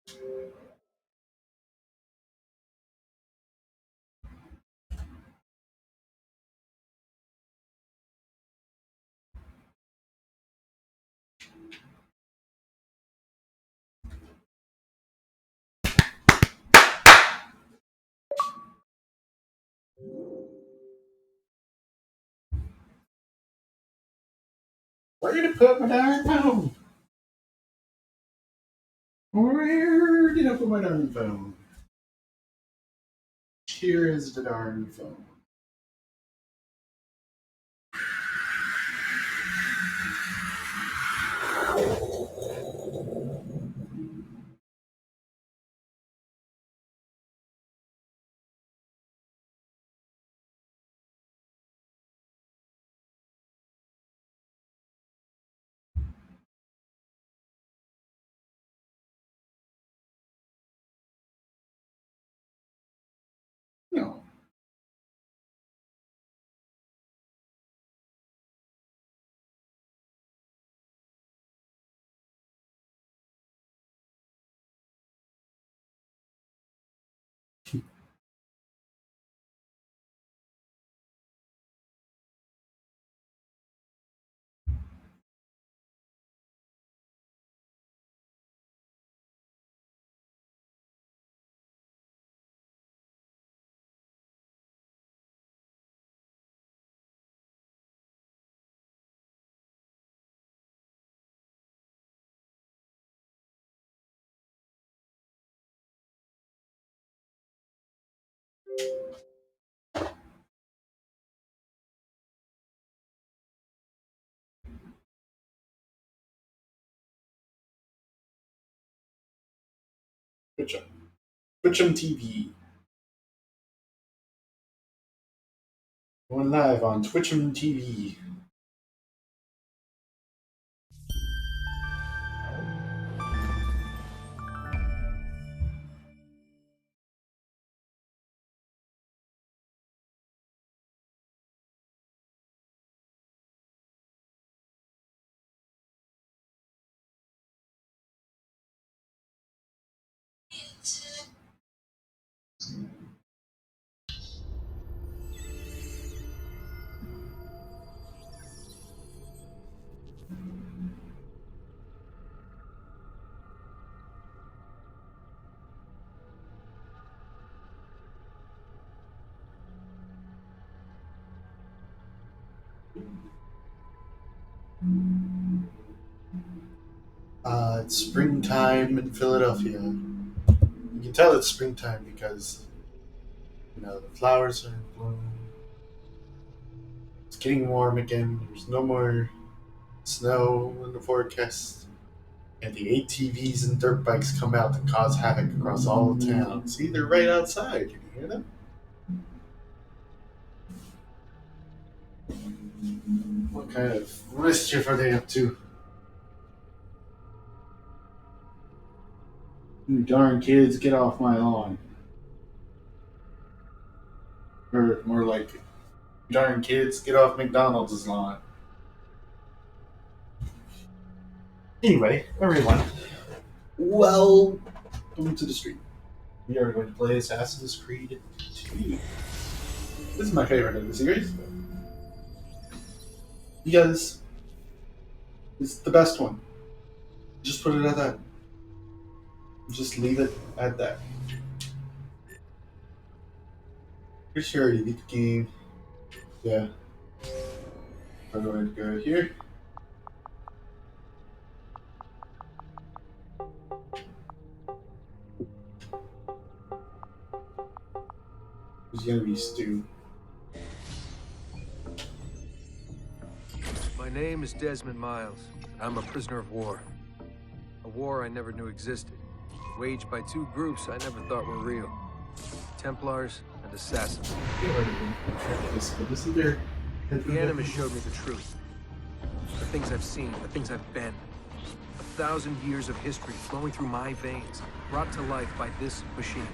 Where did I put my darn phone? Where did I put my darn phone? Here is the darn phone. No. Twitch'em TV. Going live on Twitch'em TV. It's springtime in Philadelphia. You can tell it's springtime because, the flowers are in bloom. It's getting warm again. There's no more snow in the forecast. And the ATVs and dirt bikes come out to cause havoc across all of town. See, they're right outside. Can you hear them? What kind of mischief are they up to? You darn kids, get off my lawn. Or more like, darn kids, get off McDonald's lawn. Anyway, everyone, welcome to the stream. We are going to play Assassin's Creed 2. This is my favorite of the series. Because it's the best one. Just put it at that. Just leave it at that. Pretty sure you beat the game. Yeah. I'm going to go here. There's gonna be Stu. My name is Desmond Miles. I'm a prisoner of war. A war I never knew existed, waged by two groups I never thought were real. Templars and Assassins. The Animus showed me the truth. The things I've seen, the things I've been. 1,000 years of history flowing through my veins, brought to life by this machine.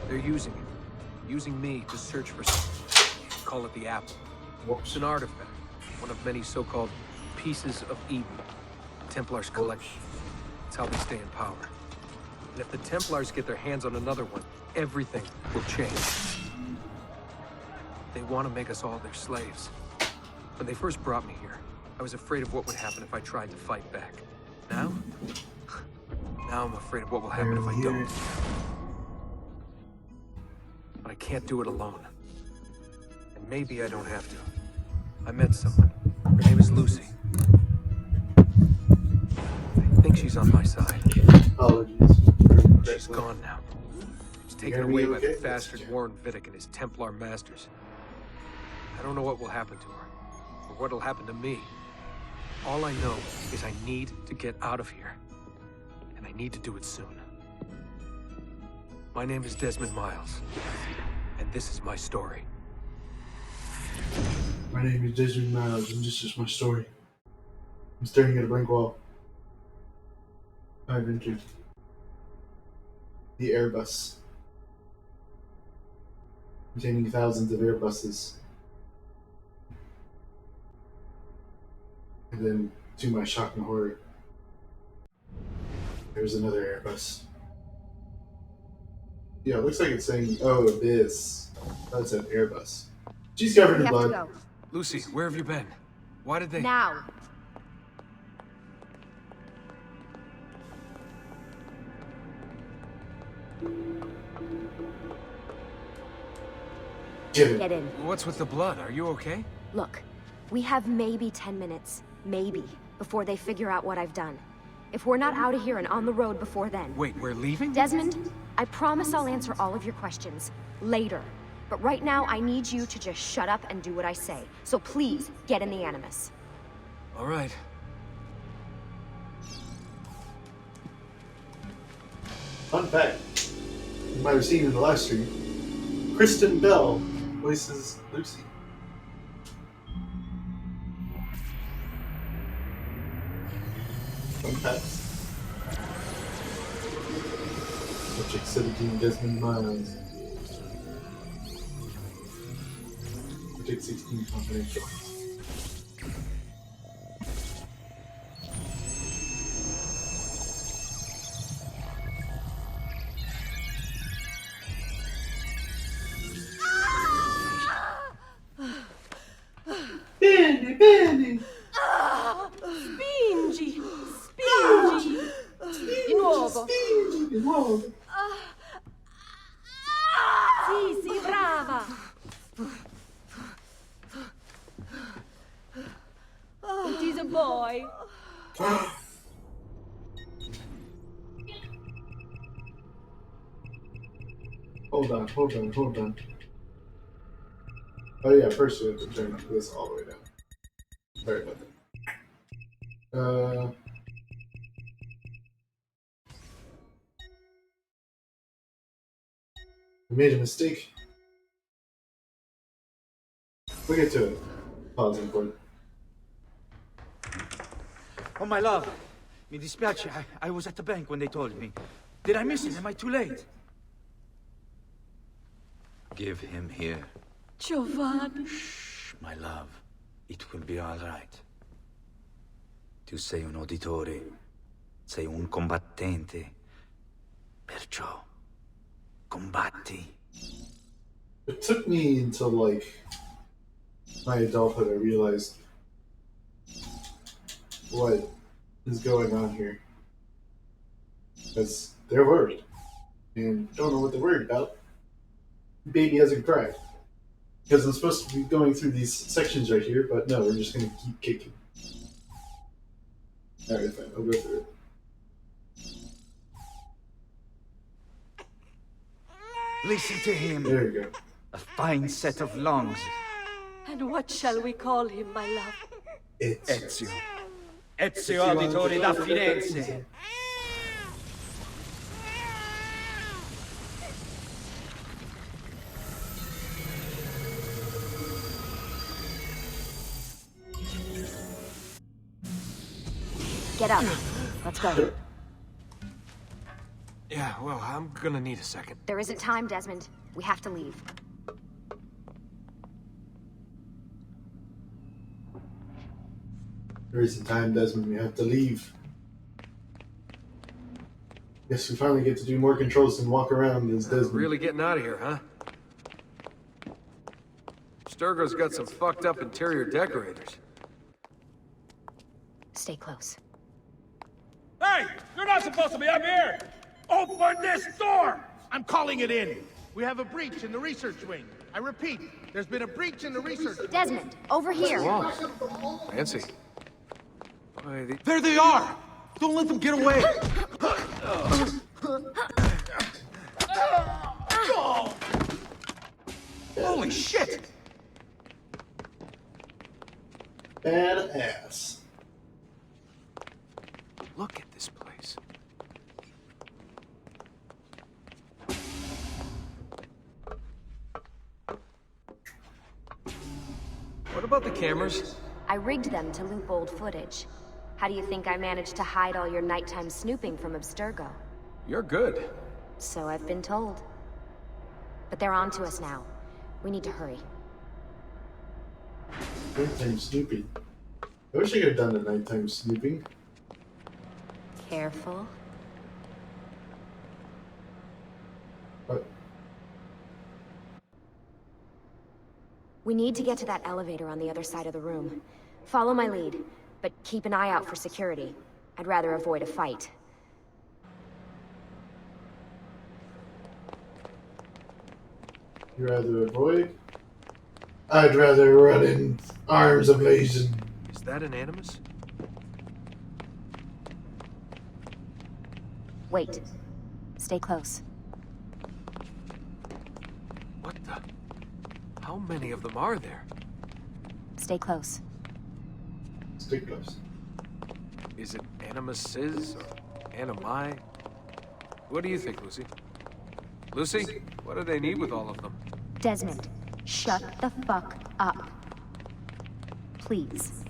They're using it. Using me to search for something. Call it the Apple. Whoops. It's an artifact. One of many so-called pieces of Eden. Templars collect. It's how they stay in power. And if the Templars get their hands on another one, everything will change. They want to make us all their slaves. When they first brought me here, I was afraid of what would happen if I tried to fight back. Now? Now I'm afraid of what will happen if I don't. But I can't do it alone. And maybe I don't have to. I met someone. Her name is Lucy. I think she's on my side. Apologies. She's gone now. She's taken away by the bastard Warren Vidic and his Templar masters. I don't know what will happen to her, or what will happen to me. All I know is I need to get out of here. And I need to do it soon. My name is Desmond Miles, and this is my story. My name is Desmond Miles, and this is my story. I'm staring at a blank wall. I've entered the Airbus, containing thousands of Airbuses. And then, to my shock and horror, there's another Airbus. Yeah, it looks like it's saying, oh, Abyss. That's an Airbus. She's covered in We have to blood. go. Lucy, where have you been? Why did they... Now. Get it. Get in. What's with the blood? Are you okay? Look, we have maybe 10 minutes, maybe, before they figure out what I've done. If we're not out of here and on the road before then. Wait, we're leaving? Desmond, I promise I'll answer all of your questions later. But right now, I need you to just shut up and do what I say. So please, get in the Animus. All right. Fun fact, you might have seen in the last stream, Kristen Bell voices Lucy. Fun facts. Subject 17, Desmond Miles. Subject 16, confidential. Benny! Spingi! Spingi! Di nuovo! Spingi di nuovo! Sì, sì, brava! It is a boy. Hold on. Oh yeah, first we have to turn this all the way down. Sorry about that. We made a mistake. We'll get to it. Pause important. Oh, my love. Mi dispiace. I was at the bank when they told me. Did I miss him? Am I too late? Give him here. Giovanni. Shh, my love. It will be all right. Tu sei un uditore. Sei un combattente. Perciò, combatti. It took me until like my adulthood I realized what is going on here. Because they're worried. And don't know what they're worried about. Baby hasn't cried. Because I'm supposed to be going through these sections right here, but no, we're just going to keep kicking. Alright, fine, I'll go through it. Listen to him. There you go. A fine set of lungs. And what shall we call him, my love? Ezio. Ezio Auditore da Firenze. Get up. Let's go. Yeah, well, I'm gonna need a second. There isn't time, Desmond. We have to leave. There isn't time, Desmond. We have to leave. Guess we finally get to do more controls and walk around as Desmond. Really getting out of here, huh? Sturgo's got some fucked up interior decorators. Stay close. Hey! You're not supposed to be up here! Open this door! I'm calling it in! We have a breach in the research wing. I repeat, there's been a breach in the research wing. Desmond, over here. Whoa. Fancy. Why, There they are! Don't let them get away! Holy shit! Badass. Look at this place. What about the cameras? I rigged them to loop old footage. How do you think I managed to hide all your nighttime snooping from Abstergo? You're good. So I've been told. But they're on to us now. We need to hurry. Nighttime snooping. I wish I could have done the nighttime snooping. Careful. But We need to get to that elevator on the other side of the room. Follow my lead, but keep an eye out for security. I'd rather avoid a fight. you rather avoid? I'd rather run in arms ablazing. Is that an animus? Wait. Stay close. What the? How many of them are there? Stay close. Stay close. Is it animuses or animi? What do you think, Lucy? Lucy, what do they need with all of them? Desmond, shut the fuck up. Please.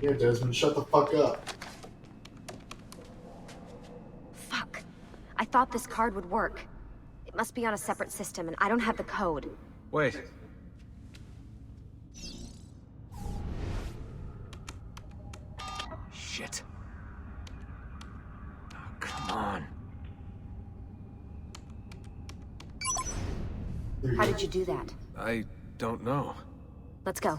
Yeah, Desmond, shut the fuck up. Fuck. I thought this card would work. It must be on a separate system, and I don't have the code. Wait. Shit. Oh, come on. There you How go. did you do that? I don't know. Let's go.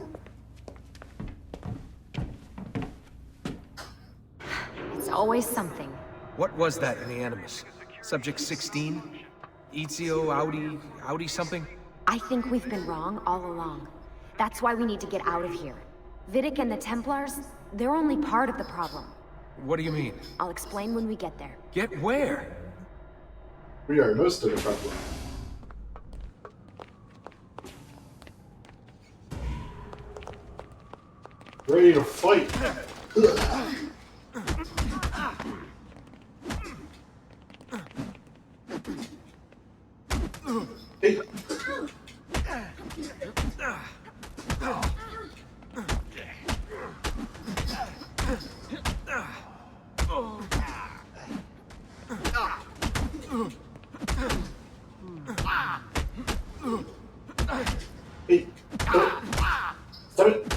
It's always something. What was that in the Animus? Subject 16? Ezio, Audi something? I think we've been wrong all along. That's why we need to get out of here. Vidic and the Templars, they're only part of the problem. What do you mean? I'll explain when we get there. Get where? We are most of the problem. Ready to fight. Hey. Hey. Stop it.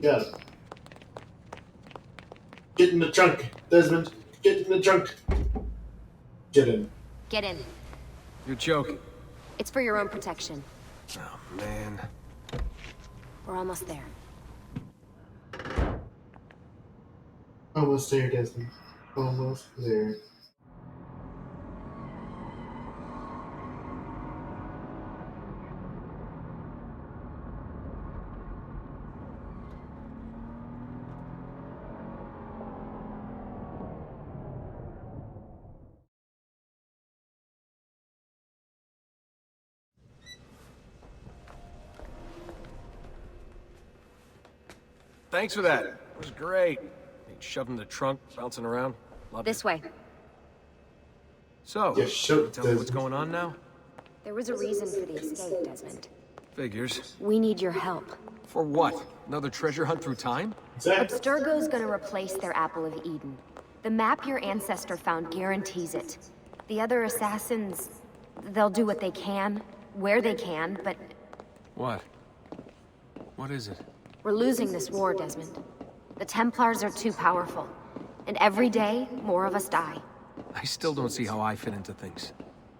Got it. Get in the trunk, Desmond. Get in the trunk. Get in. Get in. You're joking. It's for your own protection. Oh, man. We're almost there. Almost there, Desmond. Almost there. Thanks for that. It was great. Shoving the trunk, bouncing around. Loved This it. way. So, Yeah, sure, tell me what's Desmond. going on now? There was a reason for the escape, Desmond. Figures. We need your help. For what? Another treasure hunt through time? Exactly. Abstergo's gonna replace their Apple of Eden. The map your ancestor found guarantees it. The other assassins, they'll do what they can, where they can, but What? What is it? We're losing this war, Desmond. The Templars are too powerful. And every day, more of us die. I still don't see how I fit into things.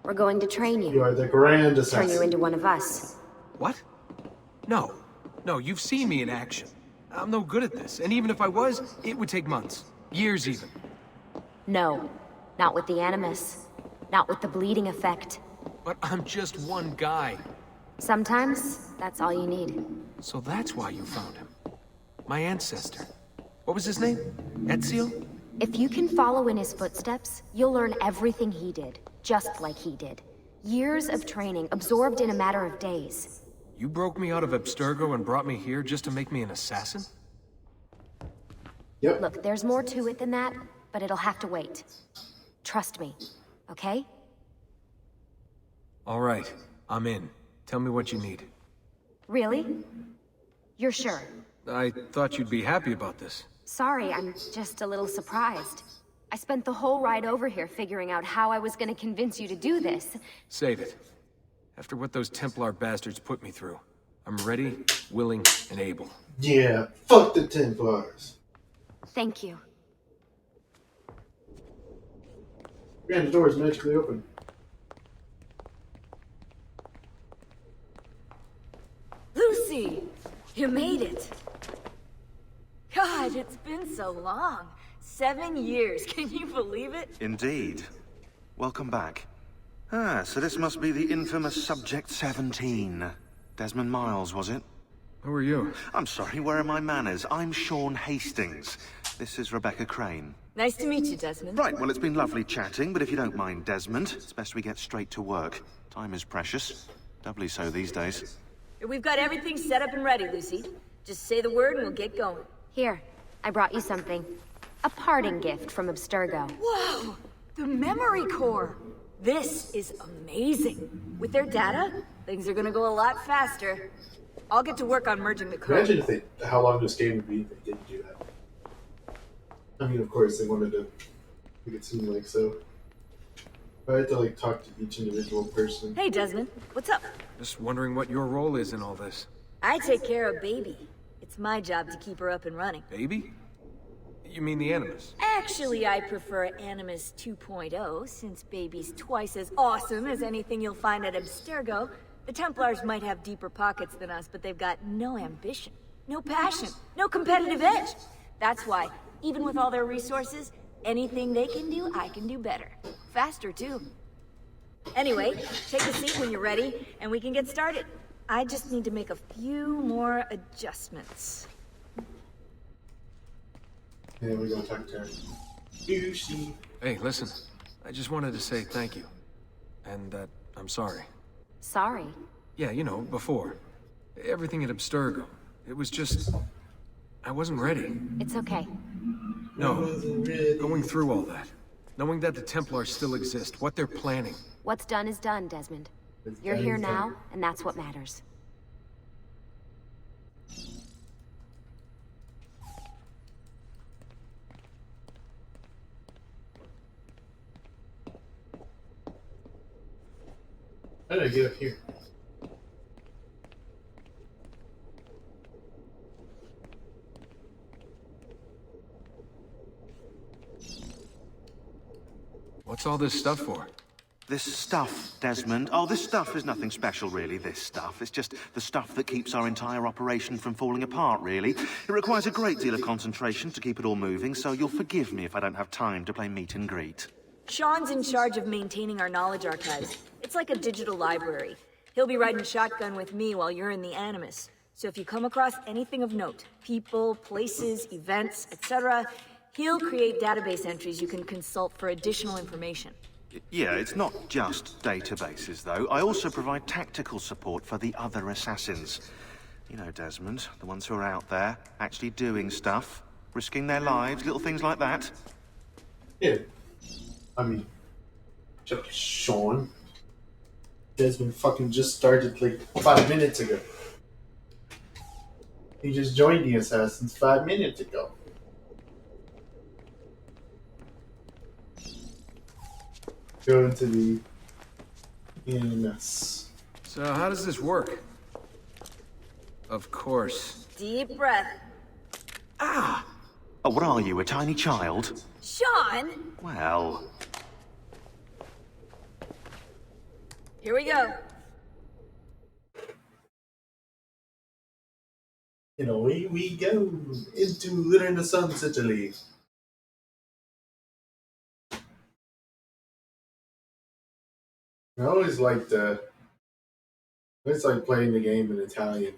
We're going to train You you. are the grand Turn assassin. you into one of us. What? No. No, you've seen me in action. I'm no good at this, and even if I was, it would take months. Years even. No. Not with the Animus. Not with the bleeding effect. But I'm just one guy. Sometimes, that's all you need. So that's why you found him. My ancestor. What was his name? Ezio? If you can follow in his footsteps, you'll learn everything he did, just like he did. Years of training, absorbed in a matter of days. You broke me out of Abstergo and brought me here just to make me an assassin? Yep. Look, there's more to it than that, but it'll have to wait. Trust me, okay? All right, I'm in. Tell me what you need. Really? You're sure? I thought you'd be happy about this. Sorry, I'm just a little surprised. I spent the whole ride over here figuring out how I was gonna convince you to do this. Save it. After what those Templar bastards put me through, I'm ready, willing, and able. Yeah, fuck the Templars. Thank you. And the door is magically open. Lucy! You made it! God, it's been so long. 7 years, can you believe it? Indeed. Welcome back. Ah, so this must be the infamous Subject 17. Desmond Miles, was it? Who are you? I'm sorry, where are my manners? I'm Sean Hastings. This is Rebecca Crane. Nice to meet you, Desmond. Right, well, it's been lovely chatting, but if you don't mind, Desmond, it's best we get straight to work. Time is precious. Doubly so these days. We've got everything set up and ready, Lucy. Just say the word and we'll get going. Here, I brought you something. A parting gift from Abstergo. Whoa! The memory core! This is amazing. With their data, things are gonna go a lot faster. I'll get to work on merging the code. Imagine if how long this game would be if they didn't do that. I mean, of course, they wanted to make it seem like so. But I had to, like, talk to each individual person. Hey, Desmond. What's up? Just wondering what your role is in all this. I take care of Baby. It's my job to keep her up and running. Baby? You mean the Animus? Actually, I prefer Animus 2.0, since Baby's twice as awesome as anything you'll find at Abstergo. The Templars might have deeper pockets than us, but they've got no ambition, no passion, no competitive edge. That's why, even with all their resources, anything they can do, I can do better. Faster, too. Anyway, take a seat when you're ready, and we can get started. I just need to make a few more adjustments. And then we're gonna talk to her. Lucy. Hey, listen. I just wanted to say thank you. And that I'm sorry. Sorry. Yeah, you know, before. Everything at Abstergo. It was just... I wasn't ready. It's okay. No. Going through all that. Knowing that the Templars still exist, what they're planning. What's done is done, Desmond. You're here now, and that's what matters. How did I get up here? What's all this stuff for? This stuff, Desmond. Oh, this stuff is nothing special, really, this stuff. It's just the stuff that keeps our entire operation from falling apart, really. It requires a great deal of concentration to keep it all moving, so you'll forgive me if I don't have time to play meet and greet. Sean's in charge of maintaining our knowledge archives. It's like a digital library. He'll be riding shotgun with me while you're in the Animus. So if you come across anything of note, people, places, events, etc., he'll create database entries you can consult for additional information. Yeah, it's not just databases, though. I also provide tactical support for the other assassins. You know, Desmond, the ones who are out there, actually doing stuff, risking their lives, little things like that. Yeah. I mean, Sean. Desmond fucking just started like 5 minutes ago. He just joined the Assassins 5 minutes ago. Go into the EMS. So how does this work? Of course. Deep breath. Oh, what are you, a tiny child? Sean! Well... Here we go. And away we go into Litter in the Suns, Italy. I always liked playing the game in Italian.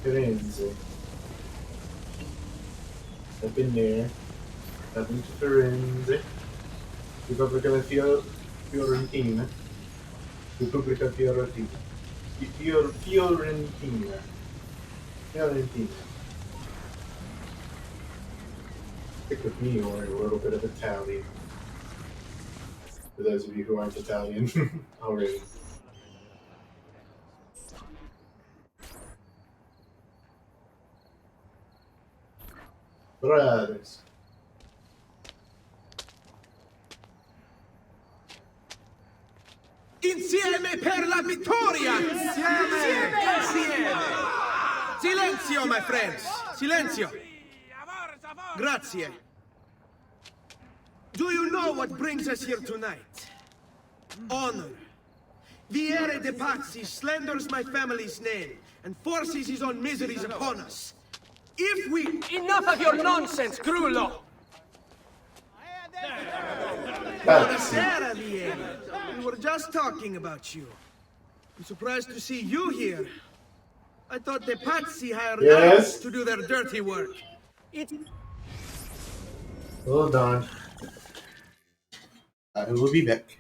Firenze. I've been there. I've been to Firenze. Repubblica Fiorentina. Repubblica Fiorentina. Fiorentina. Fiorentina. Stick with me or a little bit of Italian. For those of you who aren't Italian already. Brothers. Insieme per la vittoria! Insieme! Silenzio, my friends! Silenzio! Grazie. Do you know what brings us here tonight? Honor. Viere de Pazzi slanders my family's name and forces his own miseries upon us. If we... Enough of your nonsense, Grullo! Buonasera, Viere. We were just talking about you. I'm surprised to see you here. I thought the Pazzi hired us to do their dirty work. Hold on. I will be back.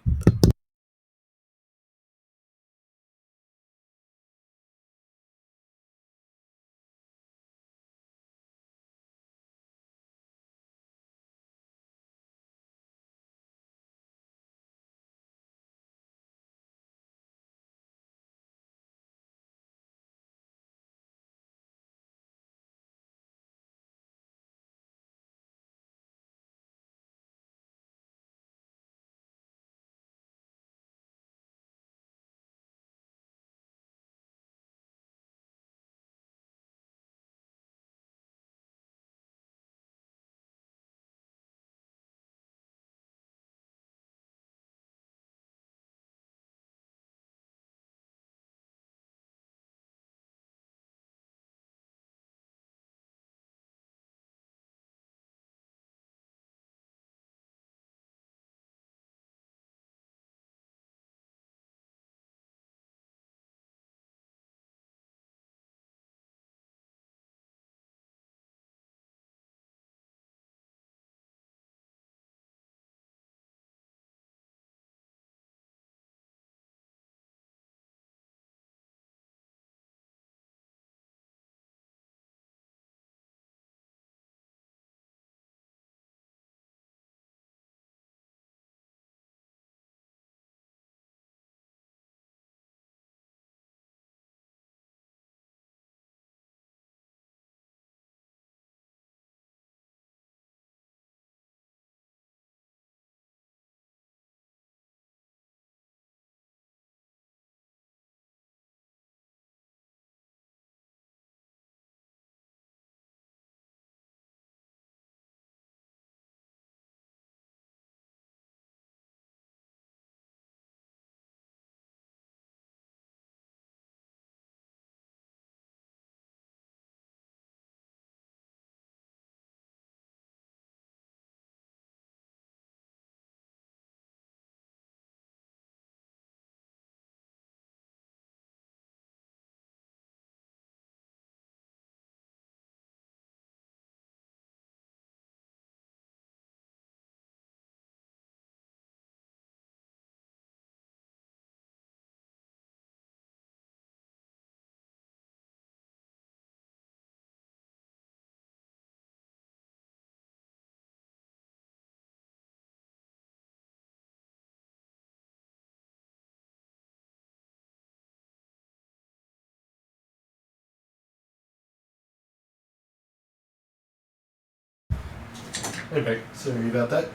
Okay, sorry about that.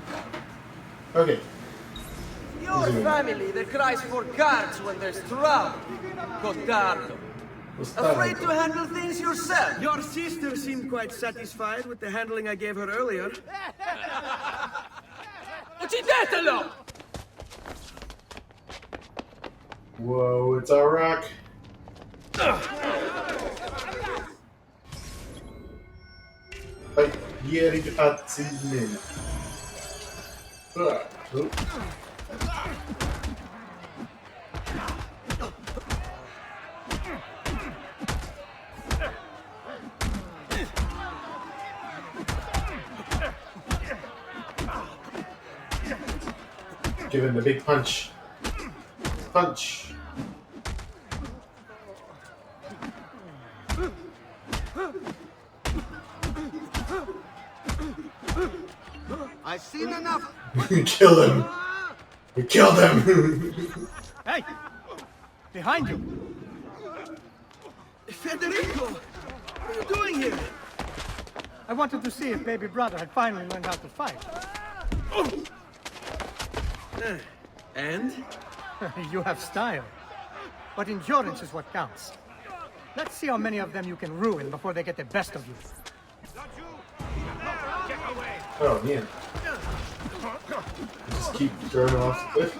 Okay, your family that cries for guards when there's trouble. Cotardo. Afraid to handle things yourself. Your sister seemed quite satisfied with the handling I gave her earlier. Uccidetelo! Whoa, it's a rock. Like, ieri che pazzi di me. Give him the big punch. Punch. I've seen enough. Kill him. We killed him. Hey! Behind you! Federico! What are you doing here? I wanted to see if baby brother had finally learned how to fight. And? You have style. But endurance is what counts. Let's see how many of them you can ruin before they get the best of you. Oh, man. Just keep throwing off the cliff.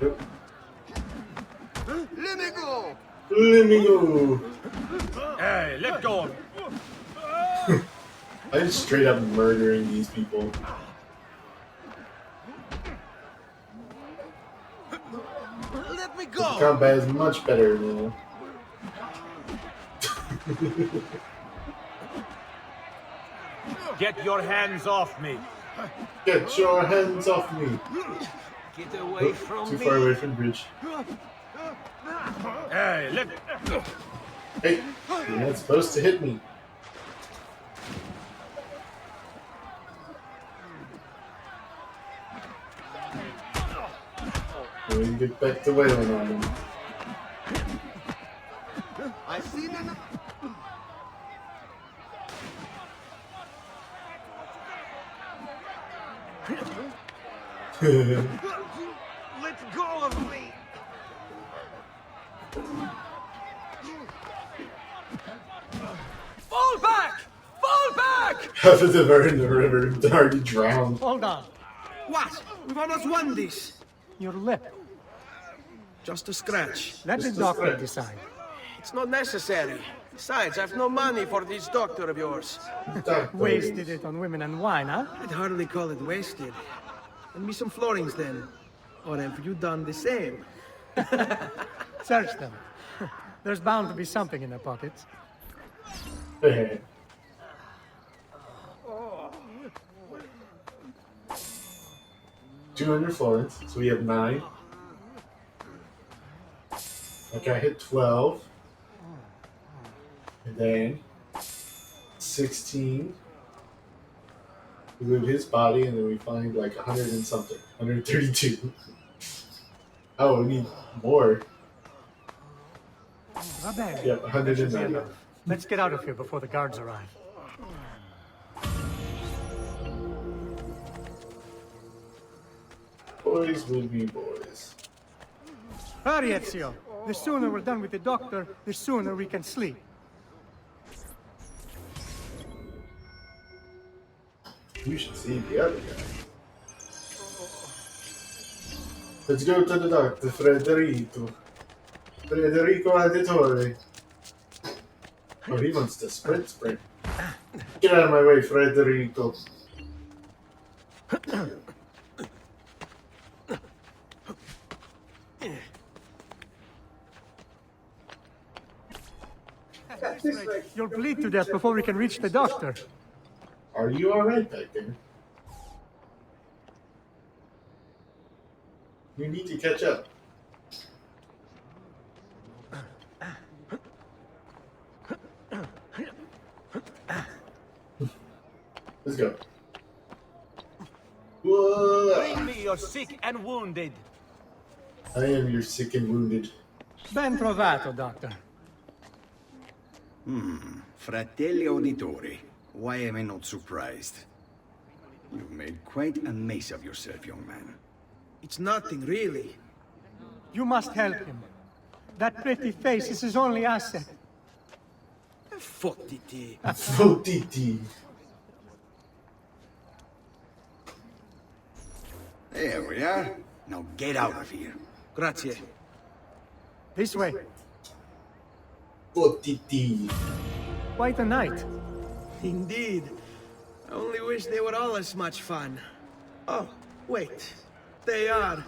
Yep. Let me go! Let me go. Hey, let go of me. I'm just straight up murdering these people. Let me The go! combat is much better now. Get your hands off me. Get your hands off me. Get away from Too me! far away from the bridge. Hey, let... Hey, you're not supposed to hit me. We get back to wailing on them. I've seen enough. Let go of me! Fall back! Fall back! Half of them are in the river. They're already drowned. Hold on. What? We've almost won this. Your lip. Just a scratch. Let the Just a doctor scratch. decide. It's not necessary. Besides, I've no money for this doctor of yours. Wasted it on women and wine, huh? I'd hardly call it wasted. Lend me some florins then. Or have you done the same? Search them. There's bound to be something in their pockets. 200 florins, so we have 9. Okay, I hit 12. And then 16. We loot his body, and then we find like 100 and something. 132. Oh, we need more. Vabbè. Yep, 190. Let's get out of here before the guards arrive. Boys will be boys. Hurry, Ezio. The sooner we're done with the doctor, the sooner we can sleep. You should see the other guy. Let's go to the doctor, Federico. Federico Auditore. Oh, he wants to sprint. Get out of my way, Federico. You'll bleed to death before we can reach the doctor. Are you alright back there? You need to catch up. Let's go. Whoa. Bring me your sick and wounded. I am your sick and wounded. Ben trovato, doctor. Fratelli Auditori, why am I not surprised? You've made quite a mess of yourself, young man. It's nothing, really. You must help him. That pretty face is his only asset. Fottiti. Fottiti. There we are. Now get out of here. Grazie. This way. Fottiti. Quite a night. Indeed. I only wish they were all as much fun. Oh, wait. They are.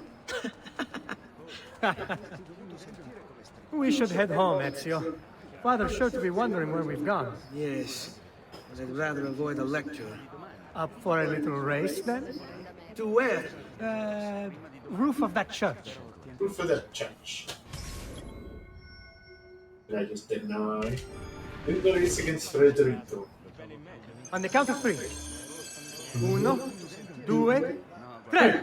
We should head home, Ezio. Father's sure to be wondering where we've gone. Yes. But I'd rather avoid a lecture. Up for a little race, then? To where? Roof of that church. Roof of that church. Did I just deny? In the race against Federico. On the count of 3. 1, 2, 3.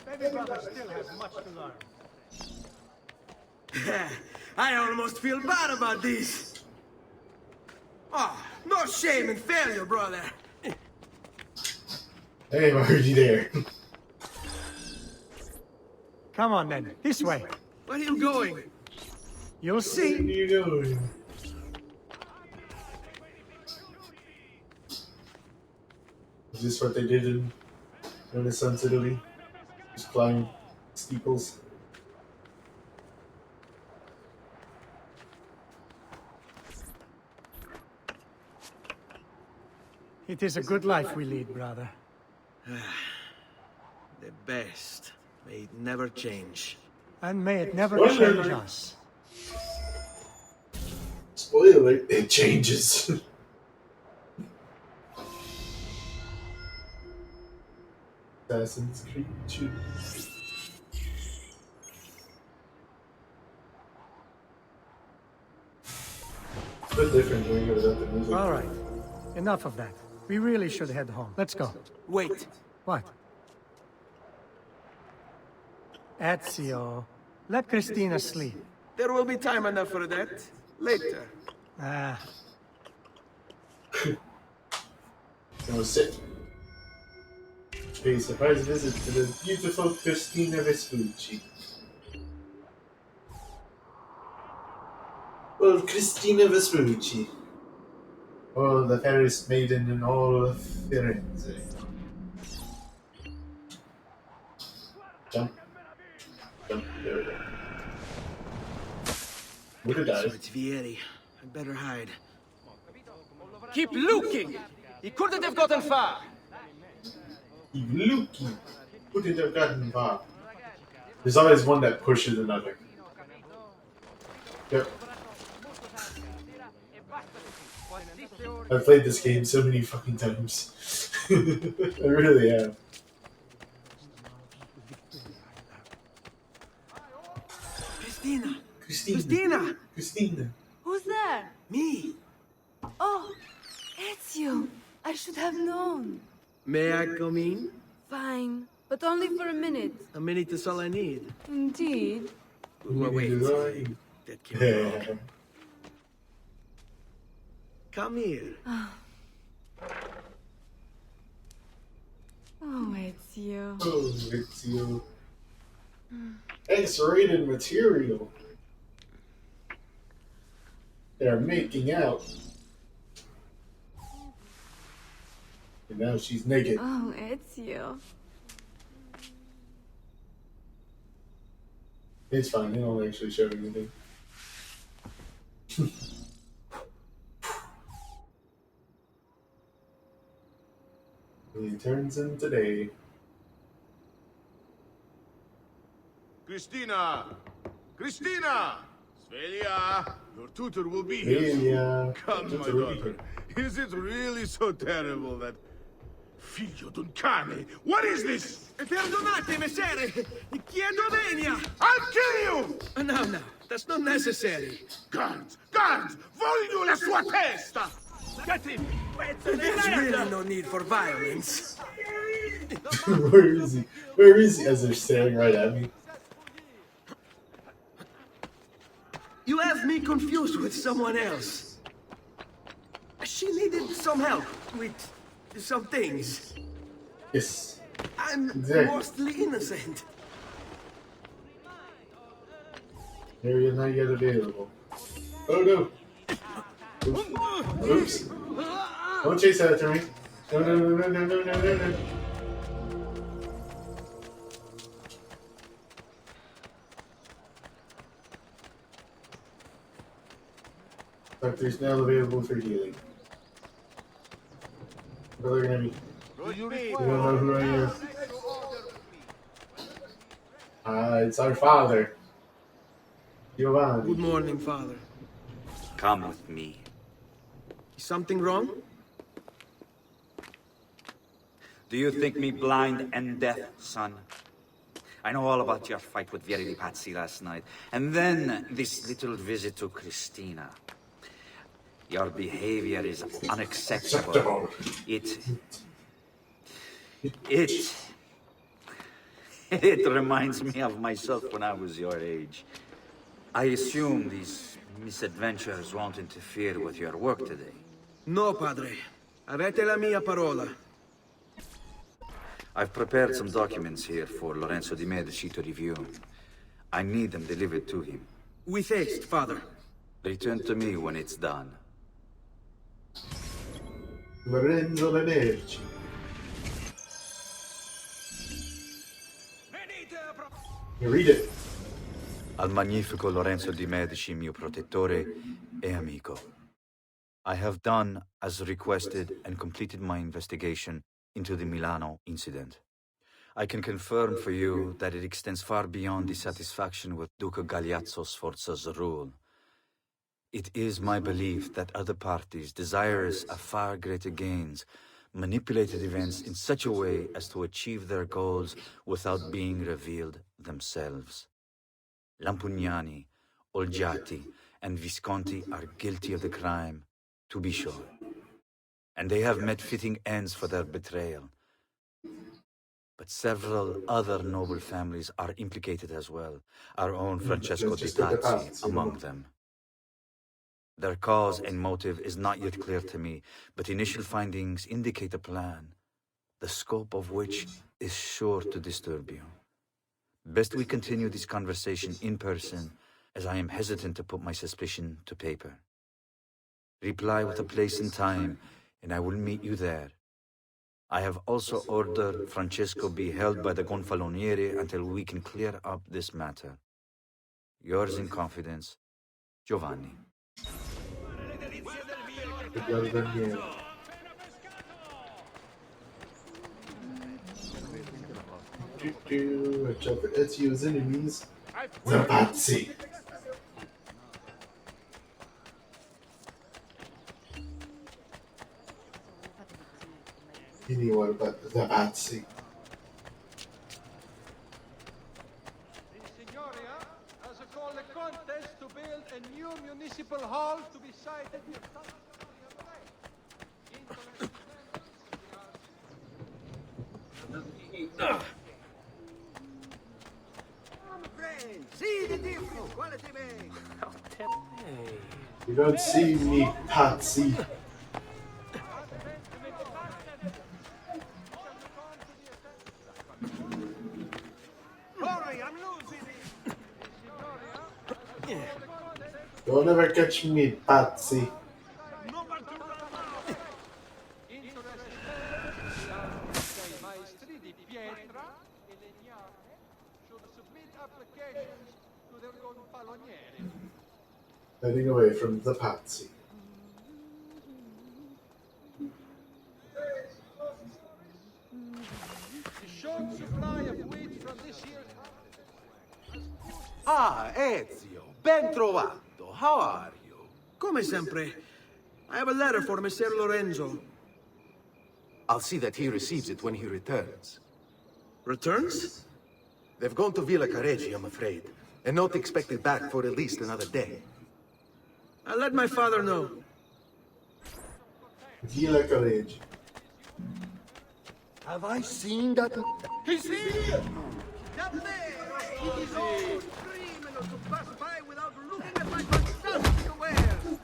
Baby brother still has much to learn. I almost feel bad about this. Oh, no shame in failure, brother. Hey, I'm already there. Come on then, this way. Where are you going? You'll see. Where are you going? Is this what they did in Renaissance Italy? Just climb steeples? It is a good life we lead, brother. The best. May it never change. And may it never Spoiler. change us. Spoiler, it changes. Assassin's Creed 2. It's a bit different doing it without the music. All right. Enough of that. We really should head home. Let's go. Wait. What? Ezio, let Christina sleep. There will be time enough for that. Later. Ah, Now sit. Pay a surprise visit to the beautiful Christina Vespucci. Oh, Christina Vespucci. Oh, the fairest maiden in all of Firenze. Jump. Jump. There we go. Would have So died. it's Vieri. I'd better hide. Keep looking! He couldn't have gotten far! Keep looking. Wouldn't have gotten far. There's always one that pushes another. Yep. I've played this game so many fucking times. I really have. Christina! Christina! Christina! Who's there? Me! Oh, Ezio. I should have known. May I come in? Fine, but only for a minute. A minute is all I need. Indeed. Well, wait. That can't be wrong. Come here. Oh, Ezio. Oh, it's you. X-rated material. They're making out. And now she's naked. Oh, Ezio. It's fine, they don't actually show anything. He turns in today. Christina! Christina! Svelia! Your tutor will be here soon. Svelia. Come, my daughter. Is it really so terrible that... Figlio d'un cane! What is this? Perdonate, messere! Chiedo venia! I'll kill you! No, that's not necessary. Guards! Guards! Voglio la sua testa! Get him! There's really no need for violence. Where is he? Where is he? As they're staring right at me. You have me confused with someone else. She needed some help with some things. Yes. I'm Exactly. mostly innocent. Area not yet available. Oh no! Oops. Oops. Don't chase after me. No, no, no, no, no, no, no, no, no. Doctor is now available for healing. Brother Enemy. You don't know who I am. It's our father. Giovanni. Good morning, Father. Come with me. Is something wrong? Do you think me blind and deaf, son? I know all about your fight with Vieri di Pazzi last night. And then this little visit to Christina. Your behavior is unacceptable. It reminds me of myself when I was your age. I assume these misadventures won't interfere with your work today. No, Padre. Avete la mia parola. I've prepared some documents here for Lorenzo di Medici to review. I need them delivered to him. With haste, Father. Return to me when it's done. Lorenzo di Medici. You read it. Al magnifico Lorenzo di Medici, mio protettore e amico. I have done as requested and completed my investigation into the Milano incident. I can confirm for you that it extends far beyond dissatisfaction with Duca Gagliazzo Sforza's rule. It is my belief that other parties, desirous of far greater gains, manipulated events in such a way as to achieve their goals without being revealed themselves. Lampugnani, Olgiati, and Visconti are guilty of the crime, to be sure. And they have met fitting ends for their betrayal. But several other noble families are implicated as well, our own Francesco di Pazzi among them. Their cause and motive is not yet clear to me, but initial findings indicate a plan, the scope of which is sure to disturb you. Best we continue this conversation in person, as I am hesitant to put my suspicion to paper. Reply with a place and time, and I will meet you there. I have also ordered Francesco be held by the Gonfaloniere until we can clear up this matter. Yours in confidence, Giovanni. Watch out for Ezio's enemies. The Pazzi. You knew what about the Pazzi. Has a call a contest to build a new municipal hall to be sited near You don't see me, Pazzi. Don't ever catch me, Pazzi. Heading away from the Pazzi. Ah, Ezio, ben trovato. How are you? Come sempre. I have a letter for Messer Lorenzo. I'll see that he receives it when he returns. Returns? They've gone to Villa Careggi, I'm afraid, and not expected back for at least another day. I'll let my father know. Villa Careggi. Have I seen that? He's here! It is all criminal to pass by without looking at my fantastic wares!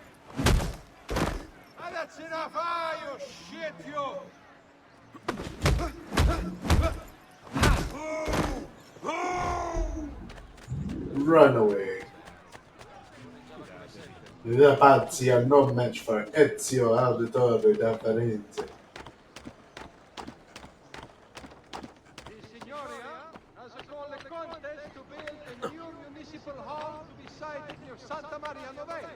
That's enough! Ah, you shit, you! Run away. The pazzi are no match for Ezio Auditore da Firenze. The Signoria has called a contest to build a new municipal hall to be sited near Santa Maria Novella.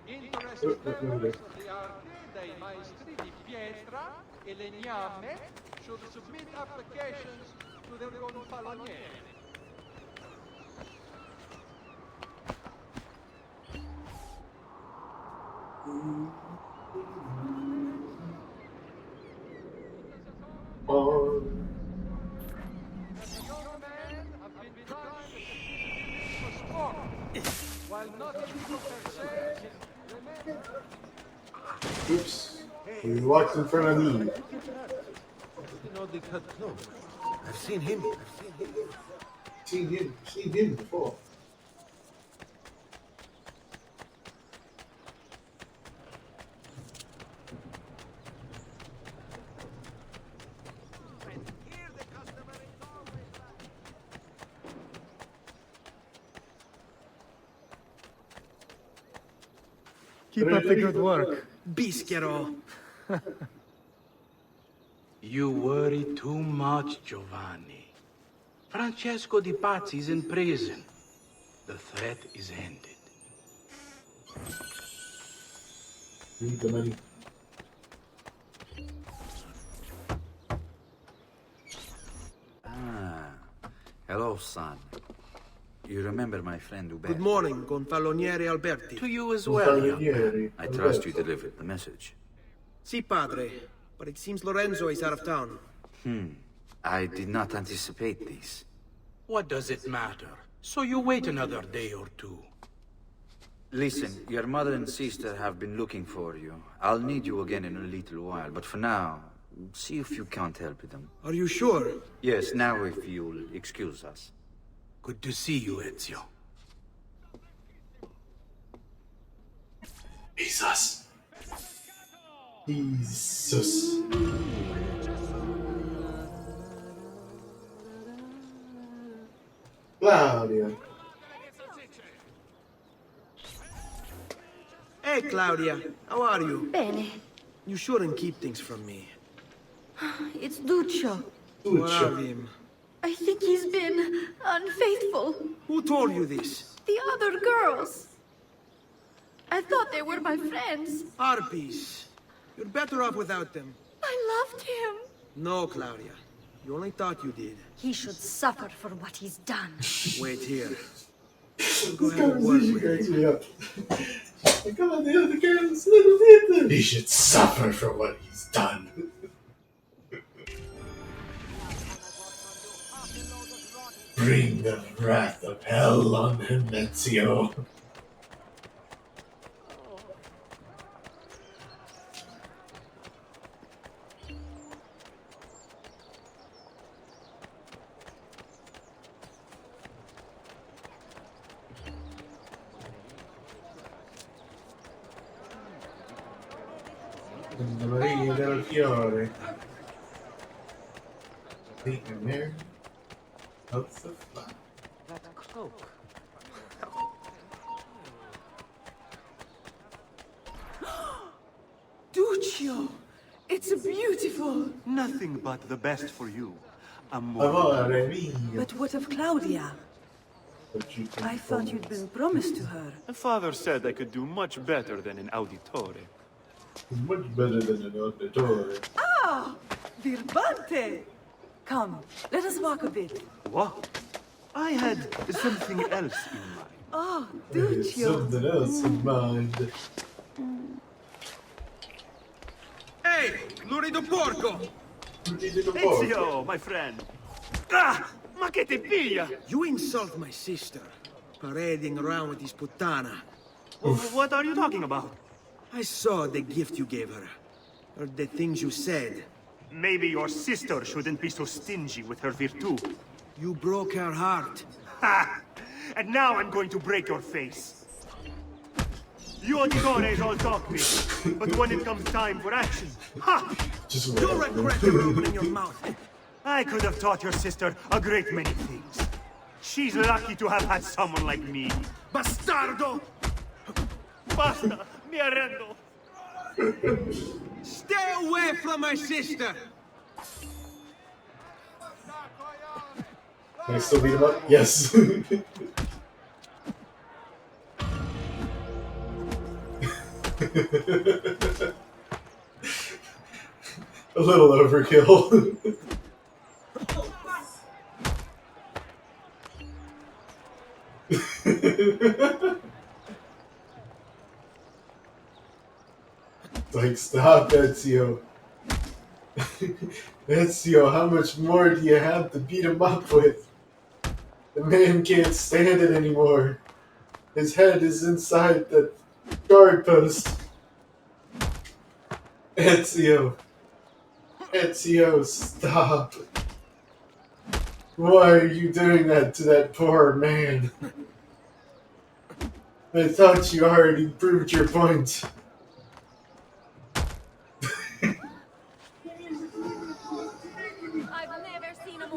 Interested members of the Arte dei Maestri di Pietra e Legname should submit applications to the Gonfaloniere. Oh. The young men have been trying to keep for sport, while not illegal per se. Remember, Oops. He walked in front of me. I've seen him. Seen him before. Keep up the good work. Bischero. You worry too much, Giovanni. Francesco Di Pazzi's in prison. The threat is ended. Need the money. Hello, son. You remember my friend Uber? Good morning, Gonfaloniere Alberti. To you as well, young man. Gonfaloniere. I trust you delivered the message. Si, padre. But it seems Lorenzo is out of town. I did not anticipate this. What does it matter? So you wait another day or two. Listen, your mother and sister have been looking for you. I'll need you again in a little while, but for now, see if you can't help them. Are you sure? Yes, now if you'll excuse us. Good to see you, Ezio. Jesus. Jesus. Claudia. Hey, Claudia. How are you? Bene. You shouldn't keep things from me. It's Duccio. What of him? I think he's been unfaithful. Who told you this? The other girls. I thought they were my friends. Harpies. You're better off without them. I loved him. No, Claudia. You only thought you did. He should suffer for what he's done. Wait here. Go have a word with him. Me up. Come on, the other girls, little bit. He should suffer for what he's done. Bring the wrath of hell on him, Ezio. Maria del Fiore. The Mary of the Flower. That cloak. Duccio! It's beautiful. Nothing but the best for you. Amore mio. But what of Claudia? But you can I thought you'd been promised to her. Father said I could do much better than an auditore. much better than an auditore. Ah! Birbante! Come, let us walk a bit. What? I had something else in mind. Oh, There's Duccio. something else in mind. Hey, lurido porco! Ezio, my friend. Ah! Ma che te piglia? You insult my sister, parading around with this puttana. What are you talking about? I saw the gift you gave her. Or the things you said. Maybe your sister shouldn't be so stingy with her virtù. You broke her heart. Ha! And now I'm going to break your face. You auditores all talk me, but when it comes time for action, ha! You regret ever opening your mouth. I could have taught your sister a great many things. She's lucky to have had someone like me. Bastardo! Basta, mi arrendo. Stay away from my sister! Can I still beat him up? Yes. A little overkill. Like, stop, Ezio. Ezio, how much more do you have to beat him up with? The man can't stand it anymore. His head is inside the guard post. Ezio. Ezio, stop. Why are you doing that to that poor man? I thought you already proved your point.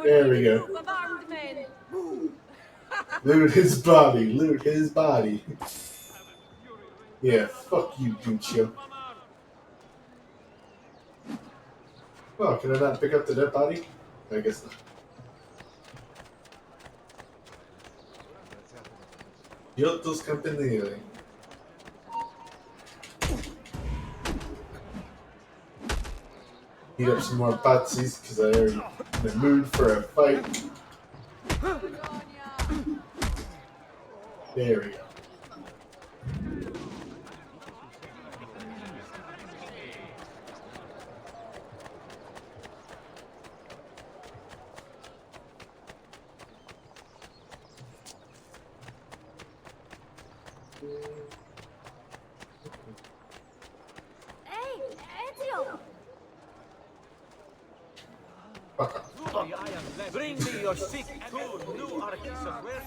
There we go. Loot his body. Loot his body. Yeah, fuck you, Duccio. Oh, can I not pick up the dead body? I guess not. Giotto's Campanile. Heat up some more patsies because I already in the mood for a fight. There we go. Hey, Ezio! Bring me your sick, cool, new artist of work.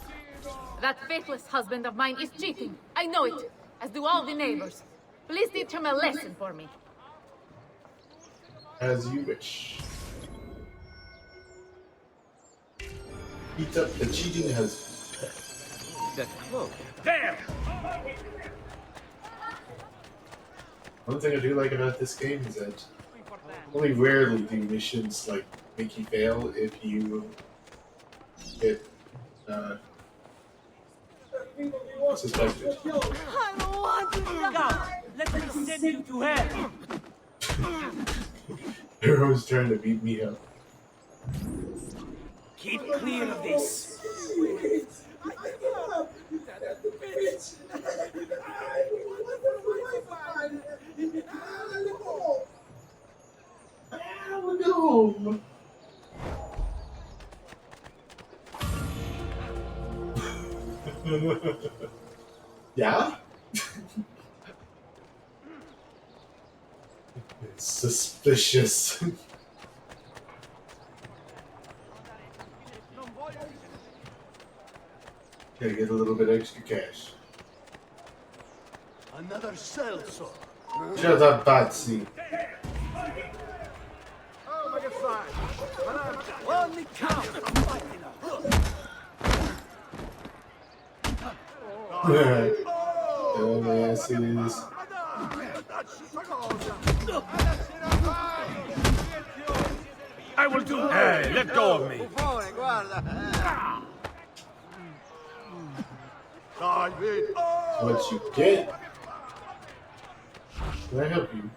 That faithless husband of mine is cheating. I know it, as do all the neighbors. Please teach him a lesson for me. As you wish. Heat up the cheating husband. That cloak. There! One thing I do like about this game is that only rarely do missions like make you fail if you get suspected. I don't want to die. Let me send you to hell. Everyone's trying to beat me up. Keep clear of this. No. Yeah? It's suspicious. Gotta get a little bit extra cash. Another sellsword. Shut up, Patsy. Only count. Dumbasses. I will do. Hey, let go of me. What you get? Can I help you?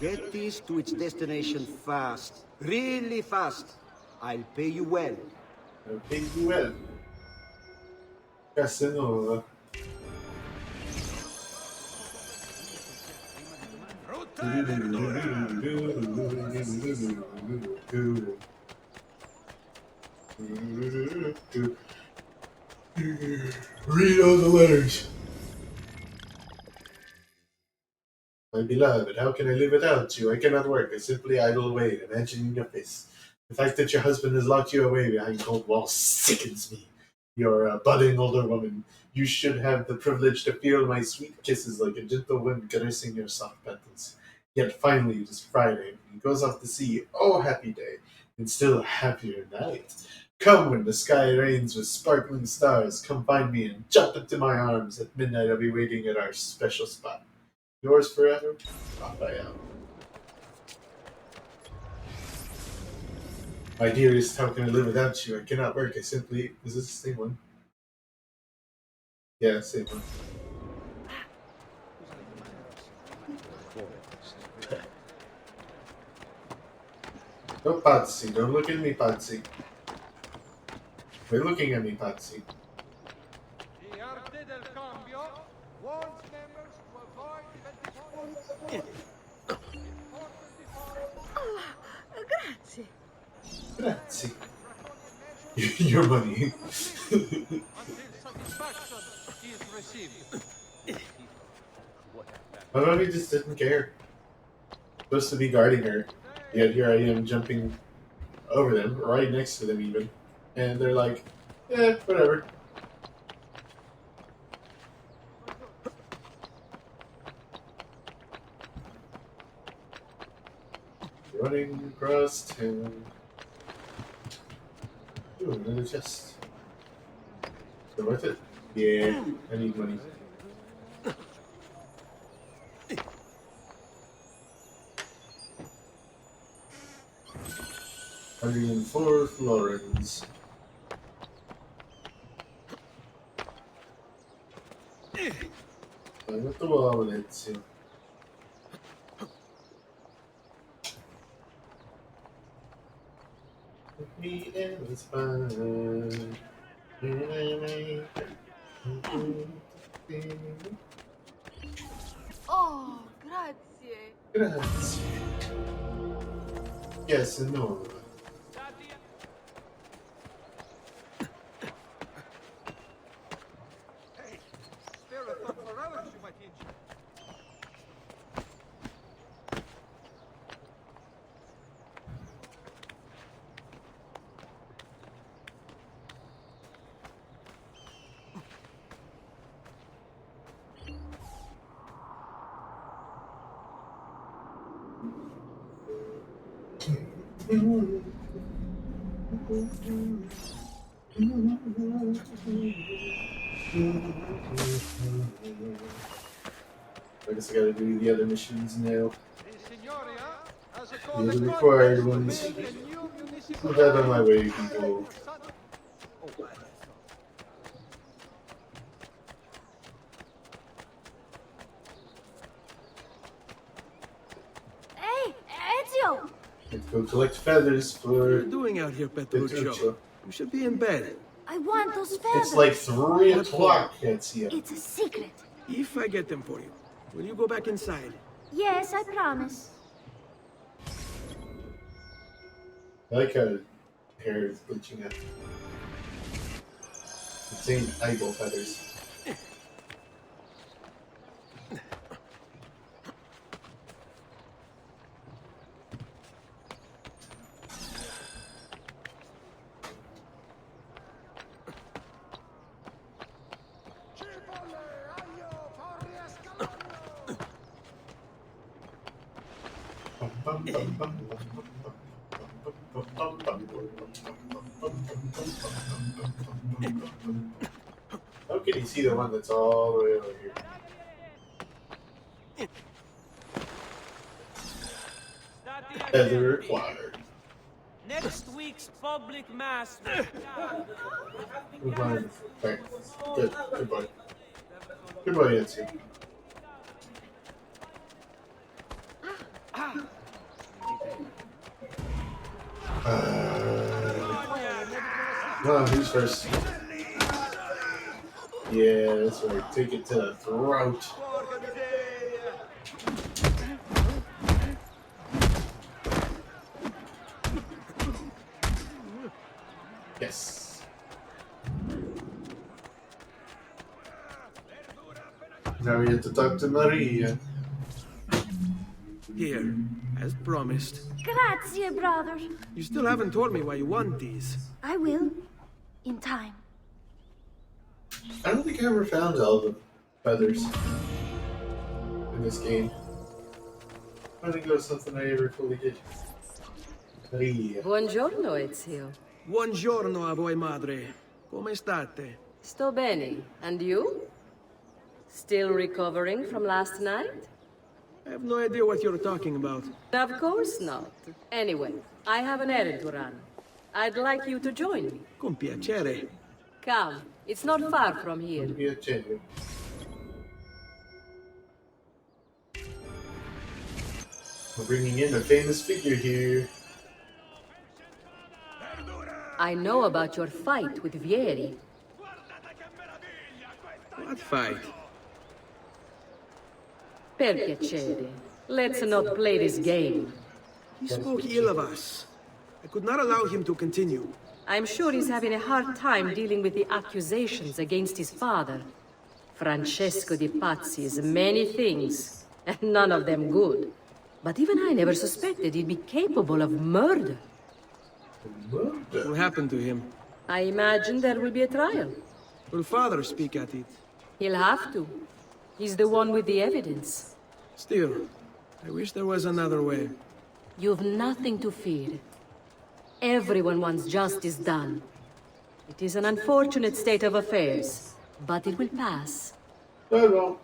Get this to its destination fast. Really fast. I'll pay you well. I'll pay you well. Casanova. Read all the letters. My beloved, how can I live without you? I cannot work. I simply idle away, imagining your face. The fact that your husband has locked you away behind cold walls sickens me. You're a budding older woman. You should have the privilege to feel my sweet kisses like a gentle wind caressing your soft petals. Yet finally it is Friday, and he goes off to sea. Oh, happy day, and still a happier night. Come when the sky rains with sparkling stars, come find me and jump into my arms. At midnight I'll be waiting at our special spot. Yours forever, Raphael. My dearest, how can I live without you? I cannot work. I simply. Is this the same one? Yeah, same one. No, Patsy. Don't look at me, Patsy. Quit looking at me, Patsy. The Arte del Cambio warns members to avoid Oh, grazie. Grazie. Your money. until satisfaction is received. My mommy just didn't care. Supposed to be guarding her. Yet here I am jumping over them, right next to them even. And they're like, whatever. Running across town. Ooh, another chest. Is it worth it? Yeah, I need money. $104 florins. Climb up the wall and hits you. Me and it's fine. Oh, grazie. Grazie. Yes and no. Hey, spare a thought for Alex, you might injure. I guess I gotta do the other missions now. The Signoria has a The call other the required contest to ones. build a new municipal Put that on hall my way, people. Hey, Ezio! Let's go collect feathers What are for you doing out here, Petruccio? Petruccio. You should be in bed. I want those feathers. It's like 3 o'clock, Ezio. It's a secret. If I get them for you, will you go back inside? Yes, I promise. I like how hair is glitching out. It's saying eyeball feathers. How can you see the one that's all the way over here? Feather required. Next week's public mass. Move on. Okay. Good. Good boy. Good boy, Ezio. Who's first? Yeah, that's right. Take it to the throat. Yes. Now we have to talk to Maria. Here, as promised. Grazie, brother. You still haven't told me why you want these. I will. In time. I don't think I ever found all the feathers in this game. I think it was something I ever fully did. Maria. Buongiorno, Ezio. Buongiorno a voi, madre. Come state? Sto bene. And you? Still recovering from last night? I have no idea what you're talking about. Of course not. Anyway, I have an errand to run. I'd like you to join me. Con piacere. Come, it's not far from here. Piacere. We're bringing in a famous figure here. I know about your fight with Vieri. What fight? Per piacere. Let's not play this game. He spoke ill of us. I could not allow him to continue. I'm sure he's having a hard time dealing with the accusations against his father. Francesco di Pazzi is many things, and none of them good. But even I never suspected he'd be capable of murder. What will happen to him? I imagine there will be a trial. Will father speak at it? He'll have to. He's the one with the evidence. Still, I wish there was another way. You've nothing to fear. Everyone wants justice done. It is an unfortunate state of affairs, but it will pass. Well.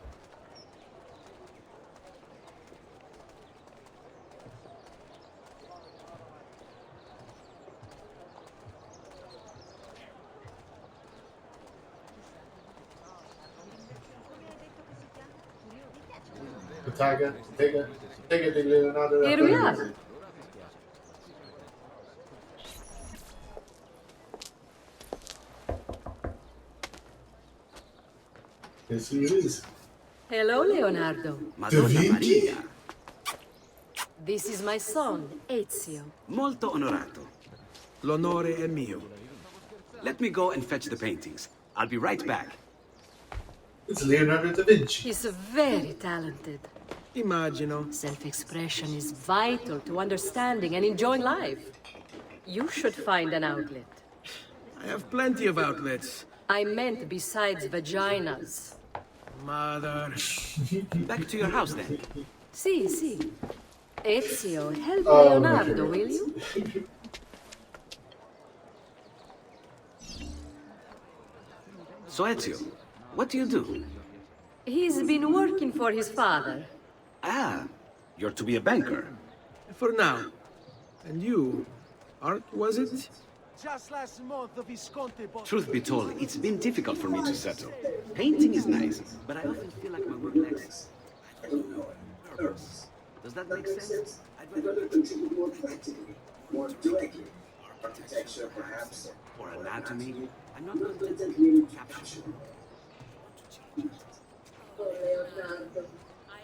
Take it, Leonardo. Here we are. Yes, he is. Hello, Leonardo. Madonna Maria. This is my son, Ezio. Molto onorato. L'onore è mio. Let me go and fetch the paintings. I'll be right back. It's Leonardo da Vinci. He's very talented. Immagino. Self-expression is vital to understanding and enjoying life. You should find an outlet. I have plenty of outlets. I meant besides vaginas. Mother. Back to your house, then. Si. Ezio, help Leonardo, will you? So, Ezio, what do you do? He's been working for his father. Ah, you're to be a banker. For now. And you? Art, was it? Just last month, the Visconti bought... Truth be told, it's been difficult for me to settle. Painting is nice, but I often feel like my work lacks... I don't know, purpose. Does that make sense? I'd rather contribute more practically, more directly. Architecture, perhaps. Or anatomy. I'm not contented being captured. Oh, Leonardo,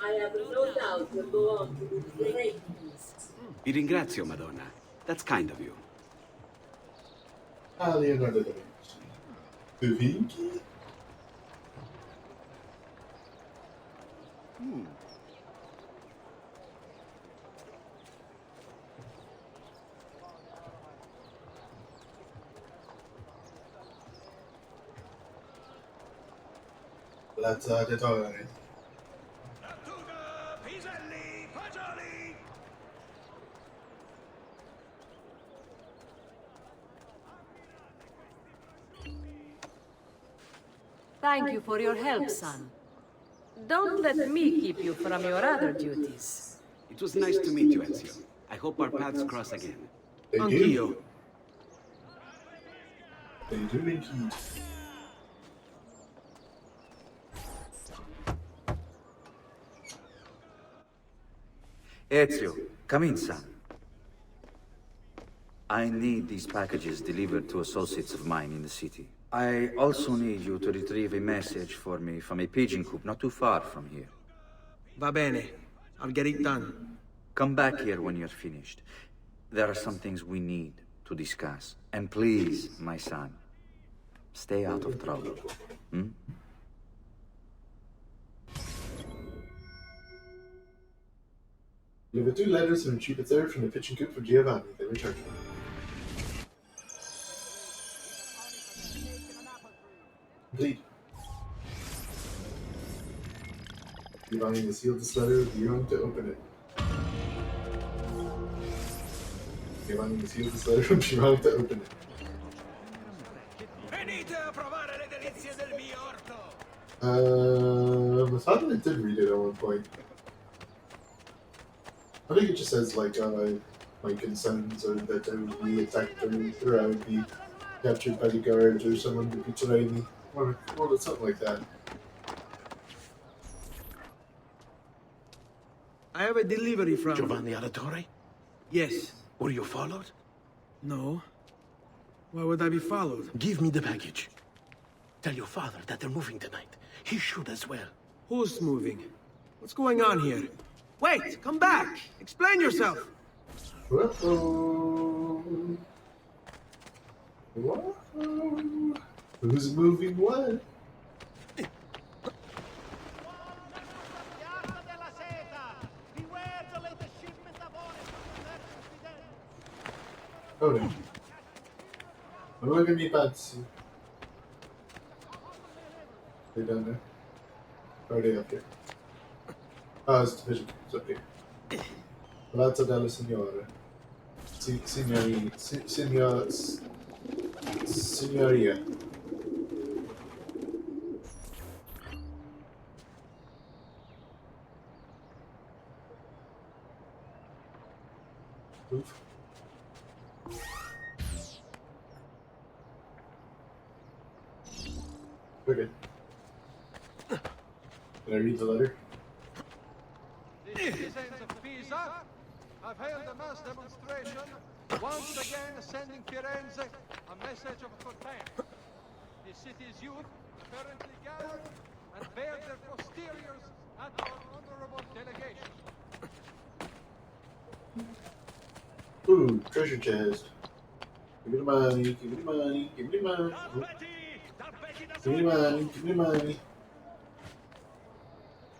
I have no doubt you'll go on to do great things. Vi ringrazio, Madonna. That's kind of you. Leonardo da Vinci. Da Vinci? Let's get on it. Thank you for your help, son. Don't let me keep you from your other duties. It was nice to meet you, Ezio. I hope our paths cross again. Anch'io. They do indeed. Ezio, come in, son. I need these packages delivered to associates of mine in the city. I also need you to retrieve a message for me from a pigeon coop not too far from here. Va bene. I'll get it done. Come back here when you're finished. There are some things we need to discuss. And please, my son, stay out of trouble. Hmm? Deliver 2 letters and retrieve a third from the pigeon coop for Giovanni, then return. Complete. Giovanni has sealed this letter. You're going to open it. Giovanni has sealed this letter. You're going to open it. I thought I did read it at one point. I think it just says like my concerns are that I would be attacked or I would be captured by the guards or someone would betray me. Or something like that. I have a delivery from Giovanni Altair? Yes. Were you followed? No. Why would I be followed? Give me the package. Tell your father that they're moving tonight. He should as well. Who's moving? What's going on here? Wait! Come back! Explain yourself! Whoa. Whoa. Who's moving what? Oh no. I'm looking at me pazzi. They down there? Or are they up here? Oh, it's division. It's up here. Palazzo della Signora. Signoria. Oof. Okay. Can I read the letter? Citizens of Pisa have held a mass demonstration, once again sending Firenze a message of contempt. The city's youth apparently gathered and bared their posteriors at our honorable delegation. Ooh, treasure chest. Give me the money, give me the money, give me the money. Give me the money, give me the money.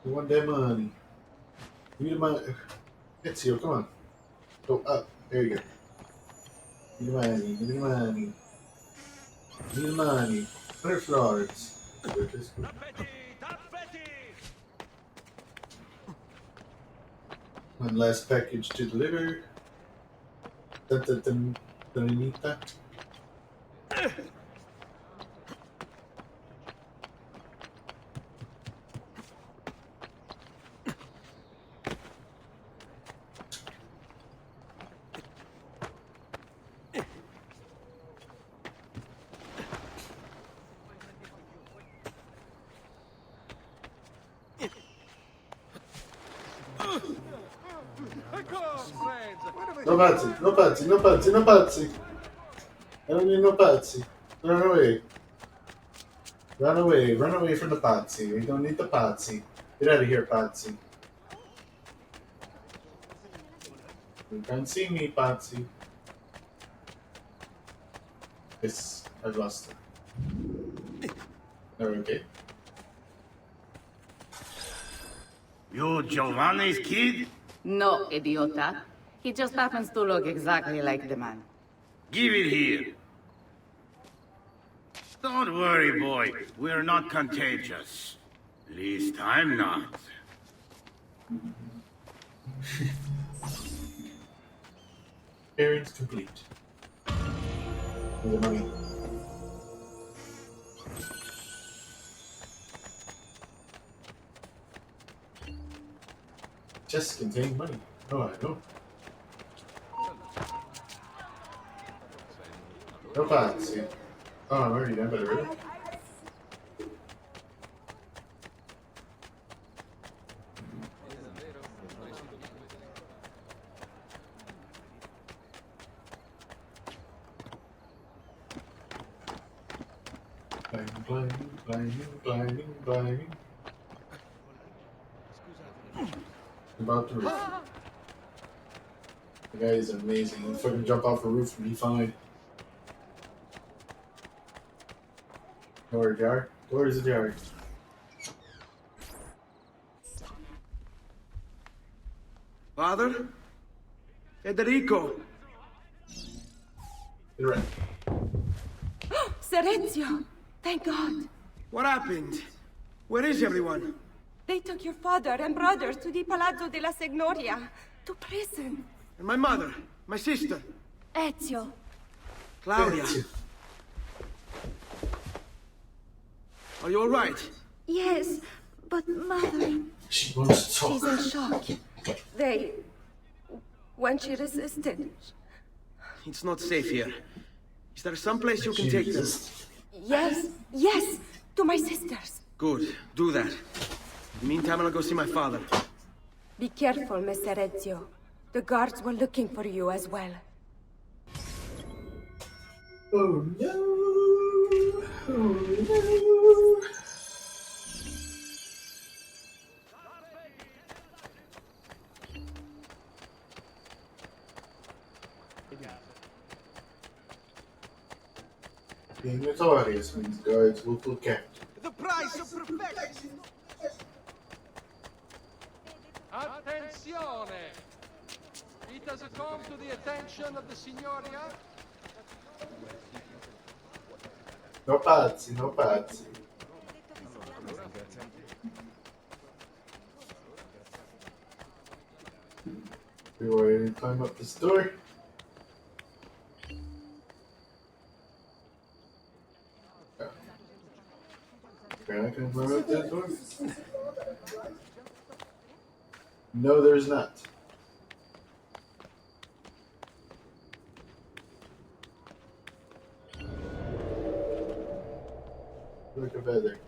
We want that money. Give me the money. Ezio, come on. Go up. There you go. Give me the money, give me the money. Give me the money. 100 florins. One last package to deliver. Danita. No pazzi, no pazzi, no pazzi, no pazzi. I don't need no pazzi. Run away. Run away. Run away from the pazzi. We don't need the pazzi. Get out of here, pazzi. You can't see me, pazzi. Yes, I've lost it. Are we okay? You Giovanni's kid? No, idiota. He just happens to look exactly like the man. Give it here. Don't worry, boy. We're not contagious. Least I'm not. Errands complete. The money. Chests contain money. Oh, I know. No pazzi. Oh, I'm already done by the river. Climbing. About the roof. The guy is amazing. He'll fucking jump off a roof and be fine. Door jar. Where's the jar? Father? Federico! You're right. Serenzio! Thank God! What happened? Where is everyone? They took your father and brothers to the Palazzo della Signoria, to prison. And my mother, my sister. Ezio. Claudia. Are you all right? Yes, but Mother... She wants to talk. She's in shock. When she resisted... It's not safe here. Is there some place you can take them? Yes, to my sisters. Good, do that. In the meantime, I'll go see my father. Be careful, Mr. Ezio. The guards were looking for you as well. Oh no! Oh no! Being notorious means guards will look after. The price of perfection! Attenzione! It has come to the attention of the Signoria. No pazzi, no pazzi. We were ready to climb up this door. Can I climb up that door? No, there's not. Look a feather.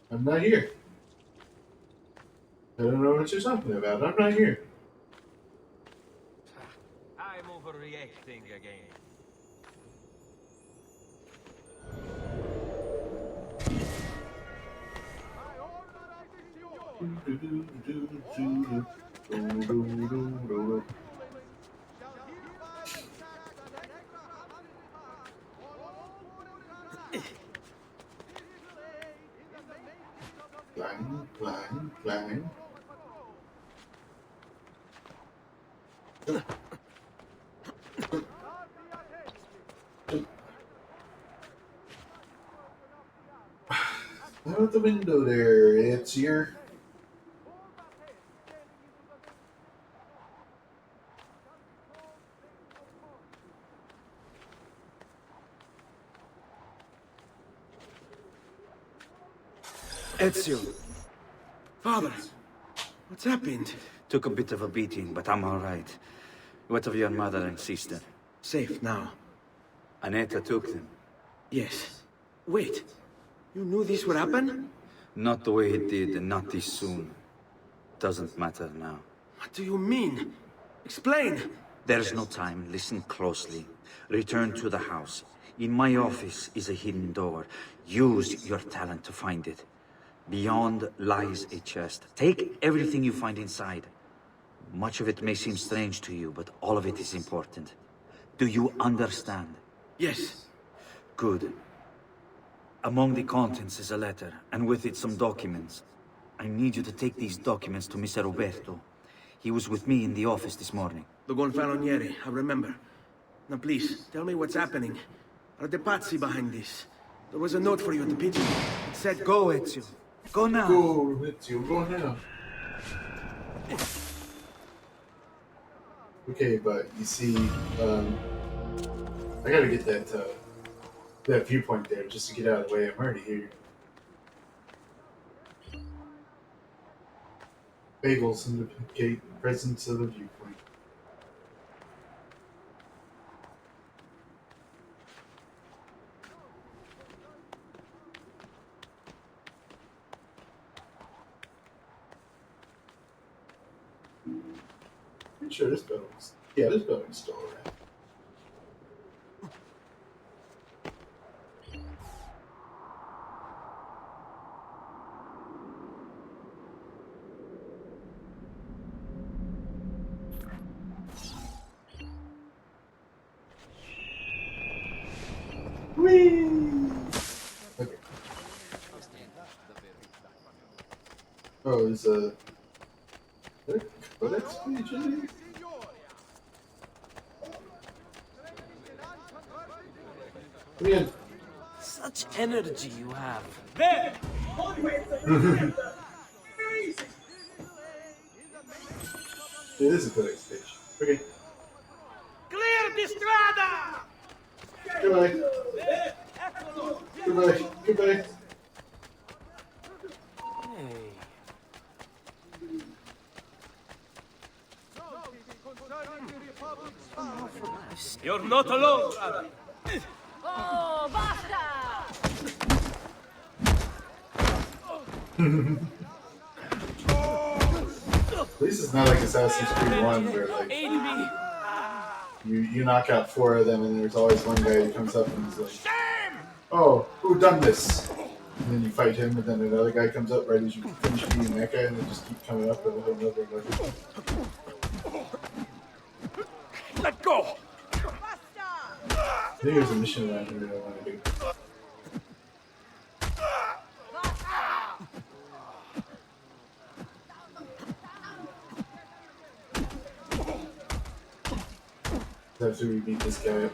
I'm not here. I don't know what you're talking about. I'm not here. I'm overreacting again. Climb. Out the window there, it's your... Ezio. Father, what's happened? Took a bit of a beating, but I'm all right. What of your mother and sister? Safe now. Annetta took them. Yes. Wait. You knew this would happen? Not the way it did, and not this soon. Doesn't matter now. What do you mean? Explain! There's no time. Listen closely. Return to the house. In my office is a hidden door. Use your talent to find it. Beyond lies a chest. Take everything you find inside. Much of it may seem strange to you, but all of it is important. Do you understand? Yes. Good. Among the contents is a letter, and with it some documents. I need you to take these documents to Mr. Roberto. He was with me in the office this morning. The Gonfaloniere, I remember. Now please, tell me what's happening. Are the Pazzi behind this? There was a note for you at the pigeon. It said, go, Ezio. Go now. Go, Ezio, go now. Okay, but you see, I gotta get that viewpoint there just to get out of the way. I'm already here. Bagels indicate the presence of a viewpoint. Pretty sure this building's still around. Whee! Okay. Oh, there's a codex page in here? Come in. Such energy you have. There! It is a good stage. Okay. Clear di strada! Goodbye. Goodbye. Goodbye. Hey. You're not alone, brother. Oh, basta! At least it's not like Assassin's Creed 1 where like you knock out 4 of them and there's always one guy who comes up and is like, oh, who done this? And then you fight him and then another guy comes up right as you finish beating that guy and they just keep coming up with another level. Let go! I think there's a mission around here that I want to do. After we beat this guy up,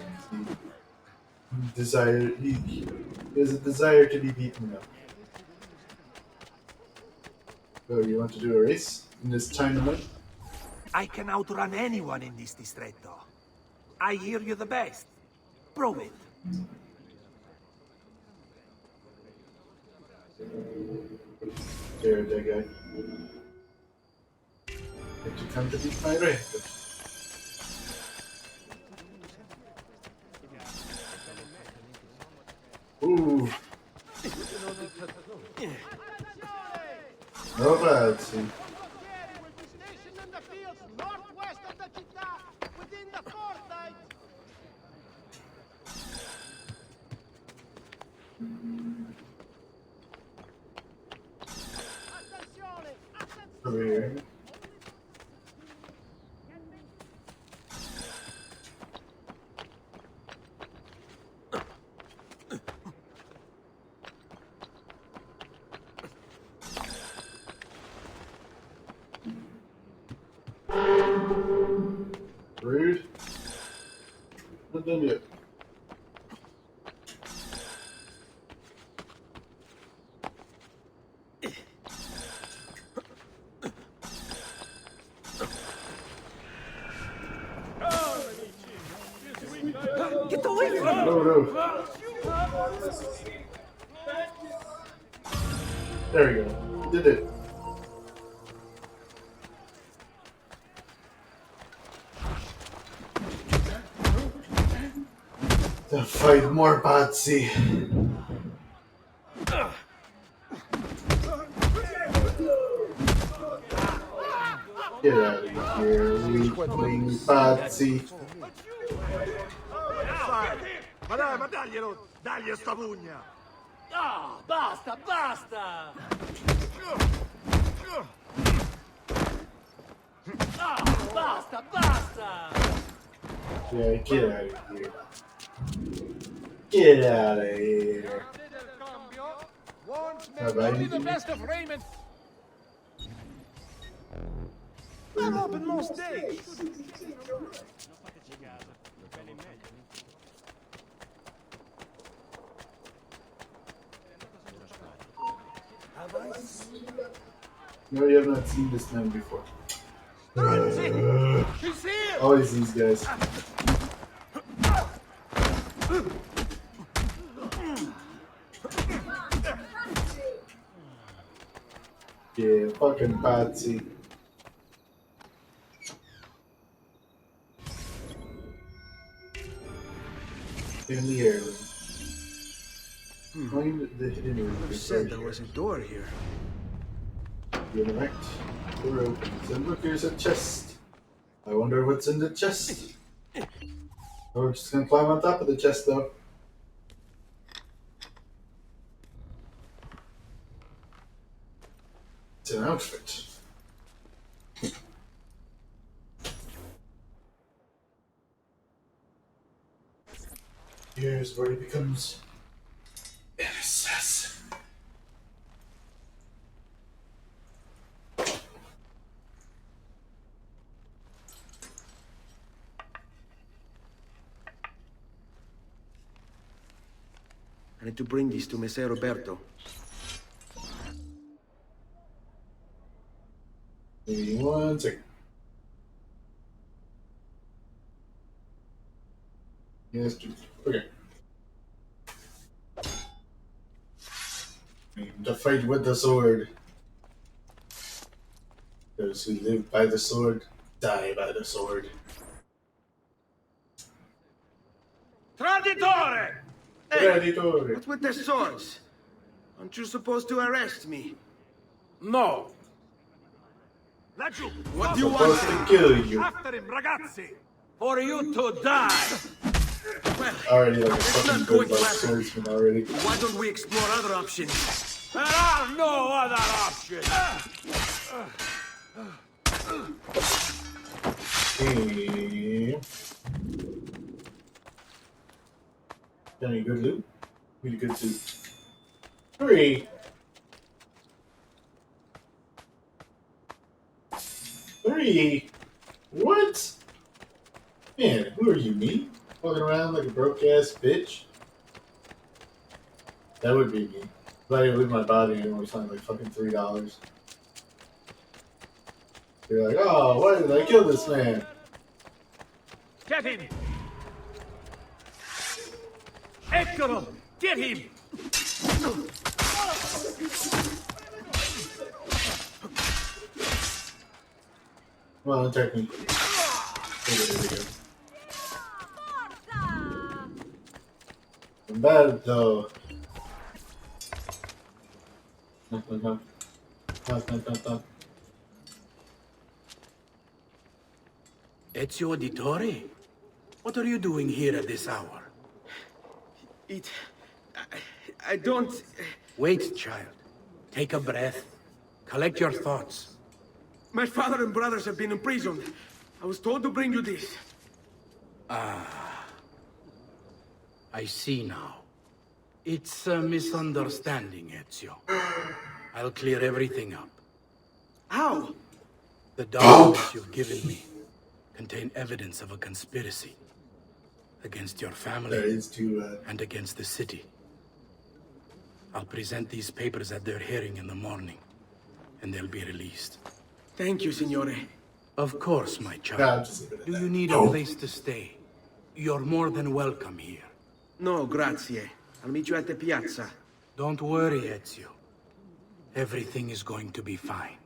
he has a desire to be beaten up. So you want to do a race in this time limit? I can outrun anyone in this distretto. I hear you the best. Prove it. There, that guy. Did you come to beat my record? Ooh. No bad, see. Over here. Rude. Not done yet. Get away from me! No, no. There we go. Did it. To fight more Batsy. Get out of here, weakling Batsy. Ma dai, ma dagli sta pugna! Ah, basta, basta! Ah, basta, basta! Yeah, get out of here. Get out of here. Only the best of Raymond. I'm open most days. No, you have not seen this man before. Always these guys. Yeah, fucking Batsy. In the air. Find the hidden room. Who said there was a door here? You interact. Door opens. And look, there's a chest. I wonder what's in the chest. Oh, we're just gonna climb on top of the chest, though. It's an outfit. Here's where he becomes an assassin. An need to bring this to Messer Roberto. Give me 1 second. Yes, dude. Okay. To fight with the sword. Those who live by the sword die by the sword. Traditore! Traditore! What's with the swords? Aren't you supposed to arrest me? No. Laggiù! What do you want? Supposed to kill you. After him, ragazzi! For you to die! Well, Already like a it's fucking not going good to like happen. swordsman already. Why don't we explore other options? There are no other options! Okay. Got any good loot? Really good loot. 3. 3? What? Man, who are you, me? Walking around like a broke ass bitch? That would be me. If I didn't leave my body and we're selling like fucking $3. You're like, oh, why did I kill this man? Get him! Eccolo! Get him! Come on, attack me. There we go. Umberto. Knock, knock, knock. Knock, knock, knock, knock. Ezio Auditore? What are you doing here at this hour? I don't... Wait, child. Take a breath. Collect your thoughts. My father and brothers have been imprisoned. I was told to bring you this. Ah. I see now. It's a misunderstanding, Ezio. I'll clear everything up. How? The documents you've given me contain evidence of a conspiracy against your family and against the city. I'll present these papers at their hearing in the morning, and they'll be released. Thank you, Signore. Of course, my child. Do you need a place to stay? You're more than welcome here. No, grazie. I'll meet you at the piazza. Don't worry, Ezio. Everything is going to be fine.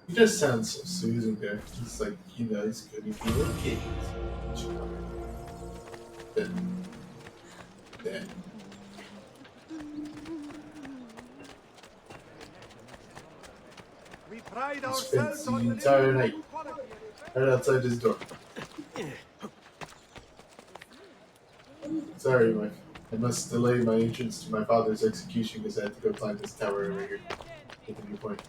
He just sounds so soothing there. He's like, he knows good if you were kids. Then. We pride Spent ourselves the on entire night right outside his door. Sorry, I must delay my entrance to my father's execution because I had to go climb this tower over here. Get the viewpoint.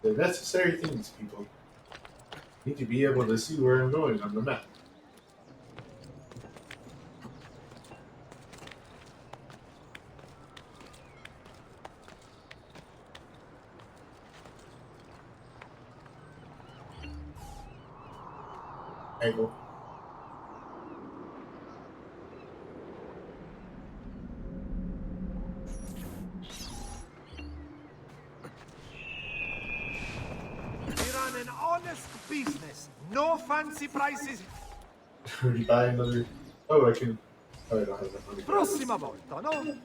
They're necessary things, people. Need to be able to see where I'm going on the map. Angle. We run an honest business. No fancy prices. Already buy another. Oh, I can. Oh, I don't have enough money. Prossima volta, no?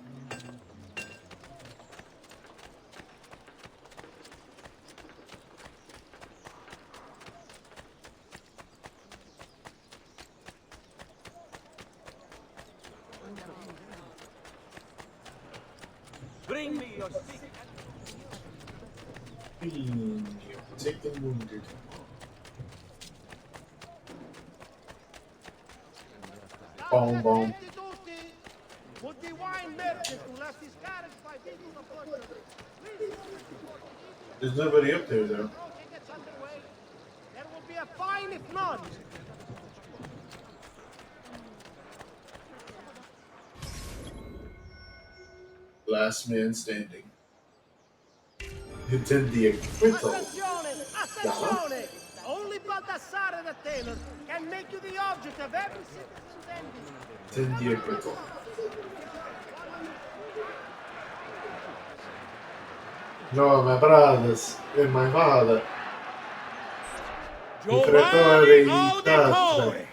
Bring me your stick. Take the wounded. Boom, boom. There's nobody up there, though. There will be a fine if not. Last man standing. Intend the acquittal. Attenzione! Attenzione! Only bad Baldassare the tailor can make you the object of every citizen's envy. No, my brothers and my father. Giovanni Auditore,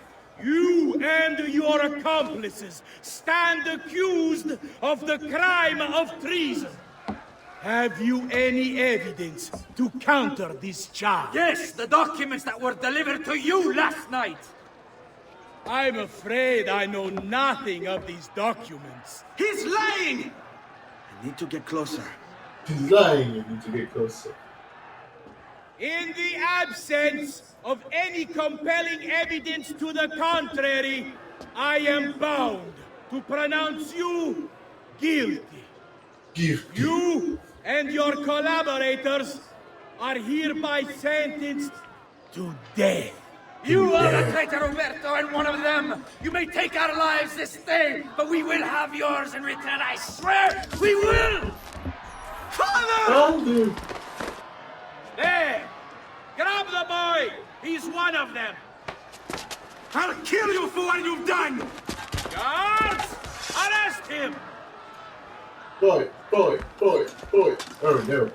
you and your accomplices stand accused of the crime of treason. Have you any evidence to counter this charge? Yes, the documents that were delivered to you last night. I'm afraid I know nothing of these documents. He's lying! I need to get closer. He's lying. You need to get closer. In the absence of any compelling evidence to the contrary, I am bound to pronounce you guilty. You and your collaborators are hereby sentenced to death. You are a traitor, Roberto, and one of them. You may take our lives this day, but we will have yours in return, I swear! We will! Father! There! Grab the boy! He's one of them! I'll kill you for what you've done! Guards! Arrest him! Boy. Oh no.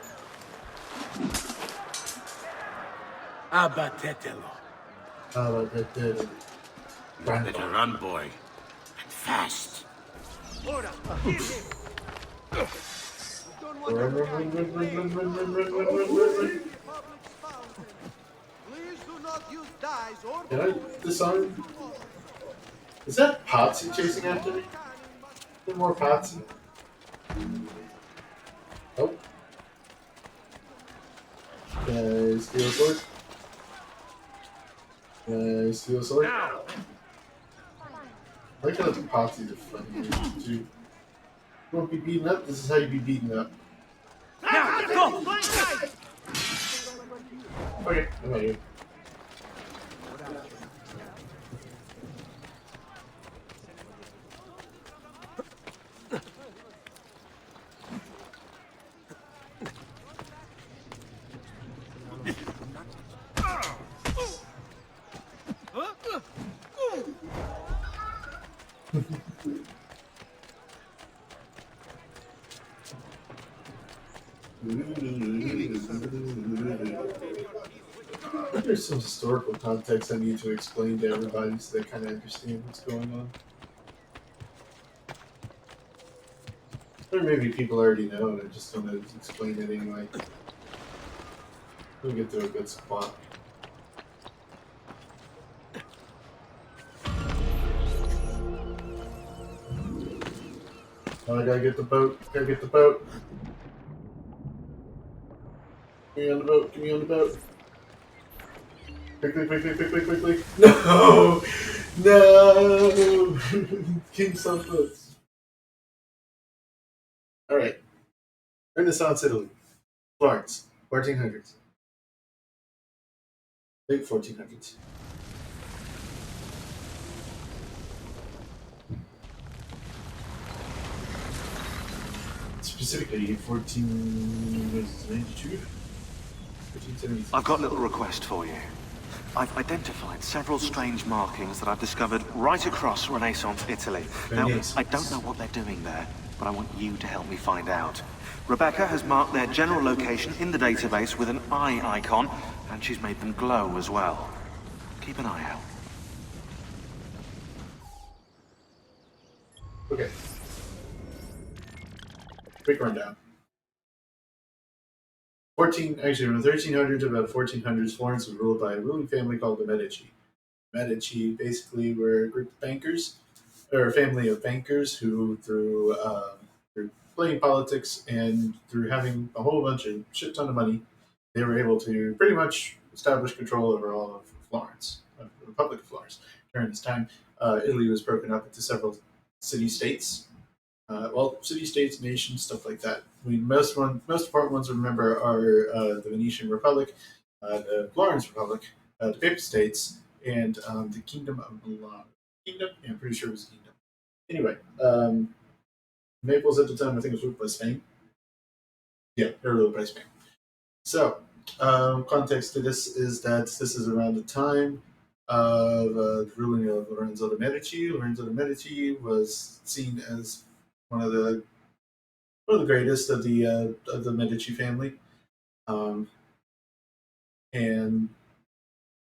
Abatetelo. Better run, boy. And fast. Ora, kill him! Please do not use dyes or... Can I disarm? Is that Potsy chasing after me? Is there more Potsy? Nope. Can I steal a sword? Can I steal a sword? I like how the Potsy's a funny too. You won't be beaten up? This is how you be beaten up. Now, go! Okay, I'm out here. There's some historical context I need to explain to everybody so they kind of understand what's going on. Or maybe people already know and I just don't know to explain it anyway. We'll get to a good spot. Oh, I gotta get the boat. Gotta get the boat. Get me on the boat. Get me on the boat. Quickly. No! No! King so close. Alright. Renaissance Italy. Florence. 1400s. Late 1400s. Specifically 1492? I've got a little request for you. I've identified several strange markings that I've discovered right across Renaissance Italy. Now, I don't know what they're doing there, but I want you to help me find out. Rebecca has marked their general location in the database with an eye icon, and she's made them glow as well. Keep an eye out. Okay. Quick rundown. From the 1300s to about the 1400s, Florence was ruled by a ruling family called the Medici. Medici basically were a group of bankers, or a family of bankers who, through playing politics and through having a whole bunch of shit ton of money, they were able to pretty much establish control over all of Florence, the Republic of Florence. During this time, Italy was broken up into several city-states. City-states, nations, stuff like that. I mean, most important ones to remember are the Venetian Republic, the Florence Republic, the Papal States, and the Kingdom of Milan. Kingdom? Yeah, I'm pretty sure it was a kingdom. Anyway, Naples at the time, I think, was ruled by Spain. Yeah, they were ruled by Spain. So, Context to this is that this is around the time of the ruling of Lorenzo de' Medici. Lorenzo de' Medici was seen as one of the greatest of the Medici family, and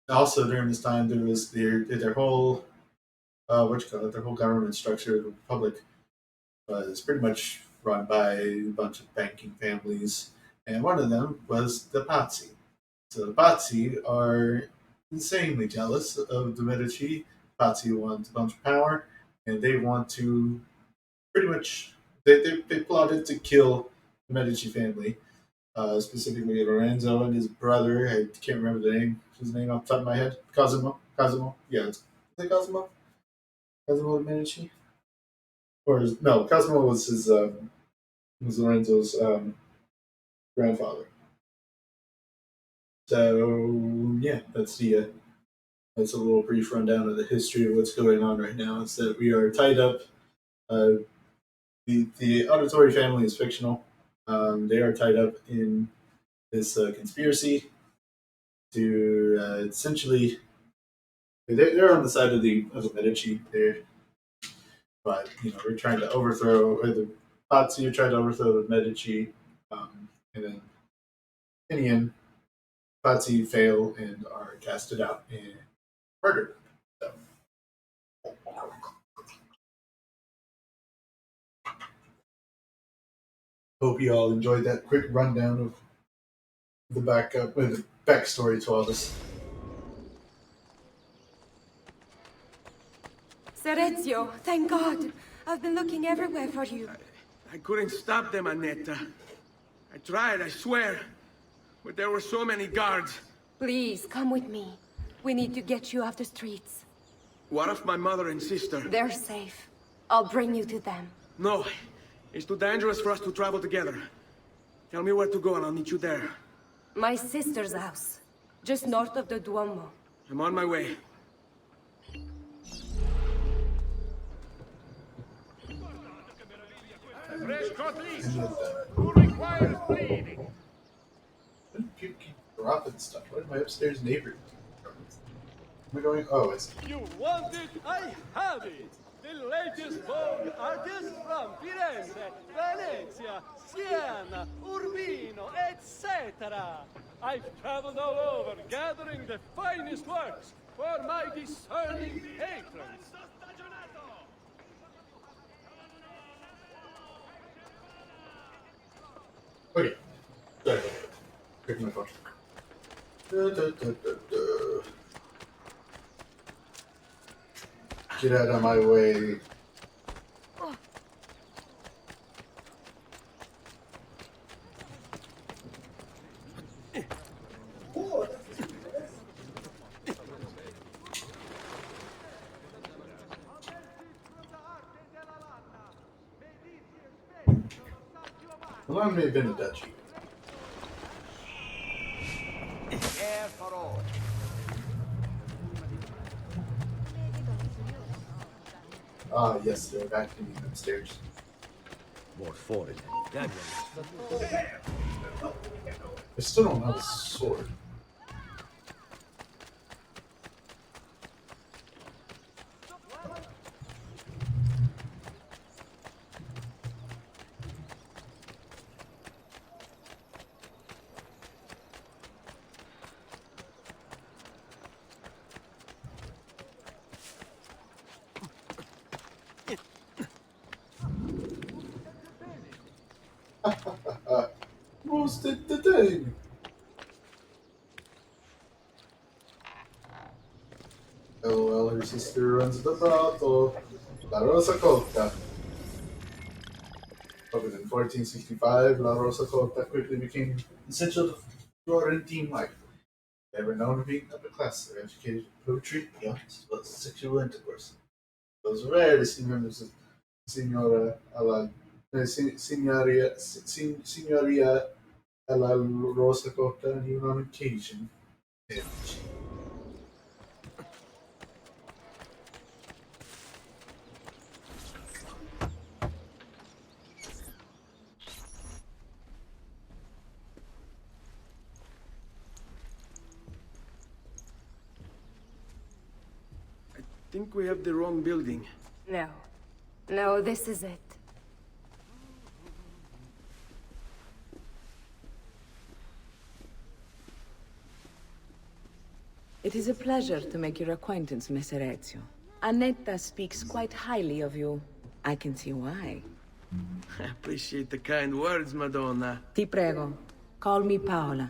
also during this time there was their whole what you call it, their whole government structure. The republic was pretty much run by a bunch of banking families, and one of them was the Pazzi. So the Pazzi are insanely jealous of the Medici. Pazzi wants a bunch of power, and they want to pretty much they plotted to kill the Medici family, specifically Lorenzo and his brother. I can't remember his name off the top of my head. Cosimo. Cosimo. Yeah, is it Cosimo? Cosimo de' Medici? No? Cosimo was his was Lorenzo's grandfather. So yeah, that's a little brief rundown of the history of what's going on right now. It's that we are tied up. Uh, the auditory family is fictional. They are tied up in this conspiracy to essentially they're on the side of the Medici there, but we're trying to overthrow or the Pazzi are trying to overthrow the Medici, and then in the end, Pazzi fail and are casted out and murdered. So, hope you all enjoyed that quick rundown of the backstory to all this. Serezio, thank God. I've been looking everywhere for you. I couldn't stop them, Annetta. I tried, I swear. But there were so many guards. Please, come with me. We need to get you off the streets. What of my mother and sister? They're safe. I'll bring you to them. No. It's too dangerous for us to travel together. Tell me where to go and I'll meet you there. My sister's house. Just north of the Duomo. I'm on my way. Who requires bleeding? People keep dropping stuff. What is my upstairs neighbor? Am I going? Oh, I see. You want it? I have it. The latest Vogue artists from Firenze, Venezia, Siena, Urbino, etc. I've traveled all over gathering the finest works for my discerning patrons. Okay. Sorry. Pick my phone. Get out of my way. How long may have been a duchy? Ah, yes, they're vacuuming upstairs. More forward. I still don't have a sword. Most entertaining. LOL, her sister runs the brothel. La Rosa Cotta. Opened in 1465, La Rosa Cotta quickly became essential to Florentine life. They were known to be upper class. They were educated in poetry, the arts, as well as sexual intercourse. Those rare to see members of Signora alla Signoria alla Rosa Cotta, and even on occasion, damage. think we have the wrong building. No. No, this is it. It is a pleasure to make your acquaintance, Messer Ezio. Annetta speaks quite highly of you. I can see why. I appreciate the kind words, Madonna. Ti prego, call me Paola.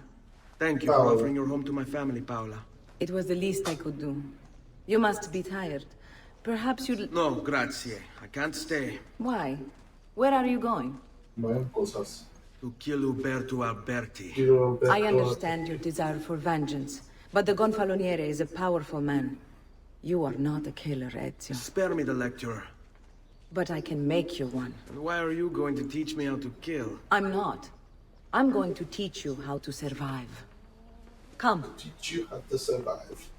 Thank you for offering your home to my family, Paola. It was the least I could do. You must be tired. Perhaps you'd... No, grazie. I can't stay. Why? Where are you going? My uncle's house. To kill Uberto Alberti. I understand your desire for vengeance, but the Gonfaloniere is a powerful man. You are not a killer, Ezio. Spare me the lecture. But I can make you one. And why are you going to teach me how to kill? I'm not. I'm going to teach you how to survive. Come. Teach you how to survive.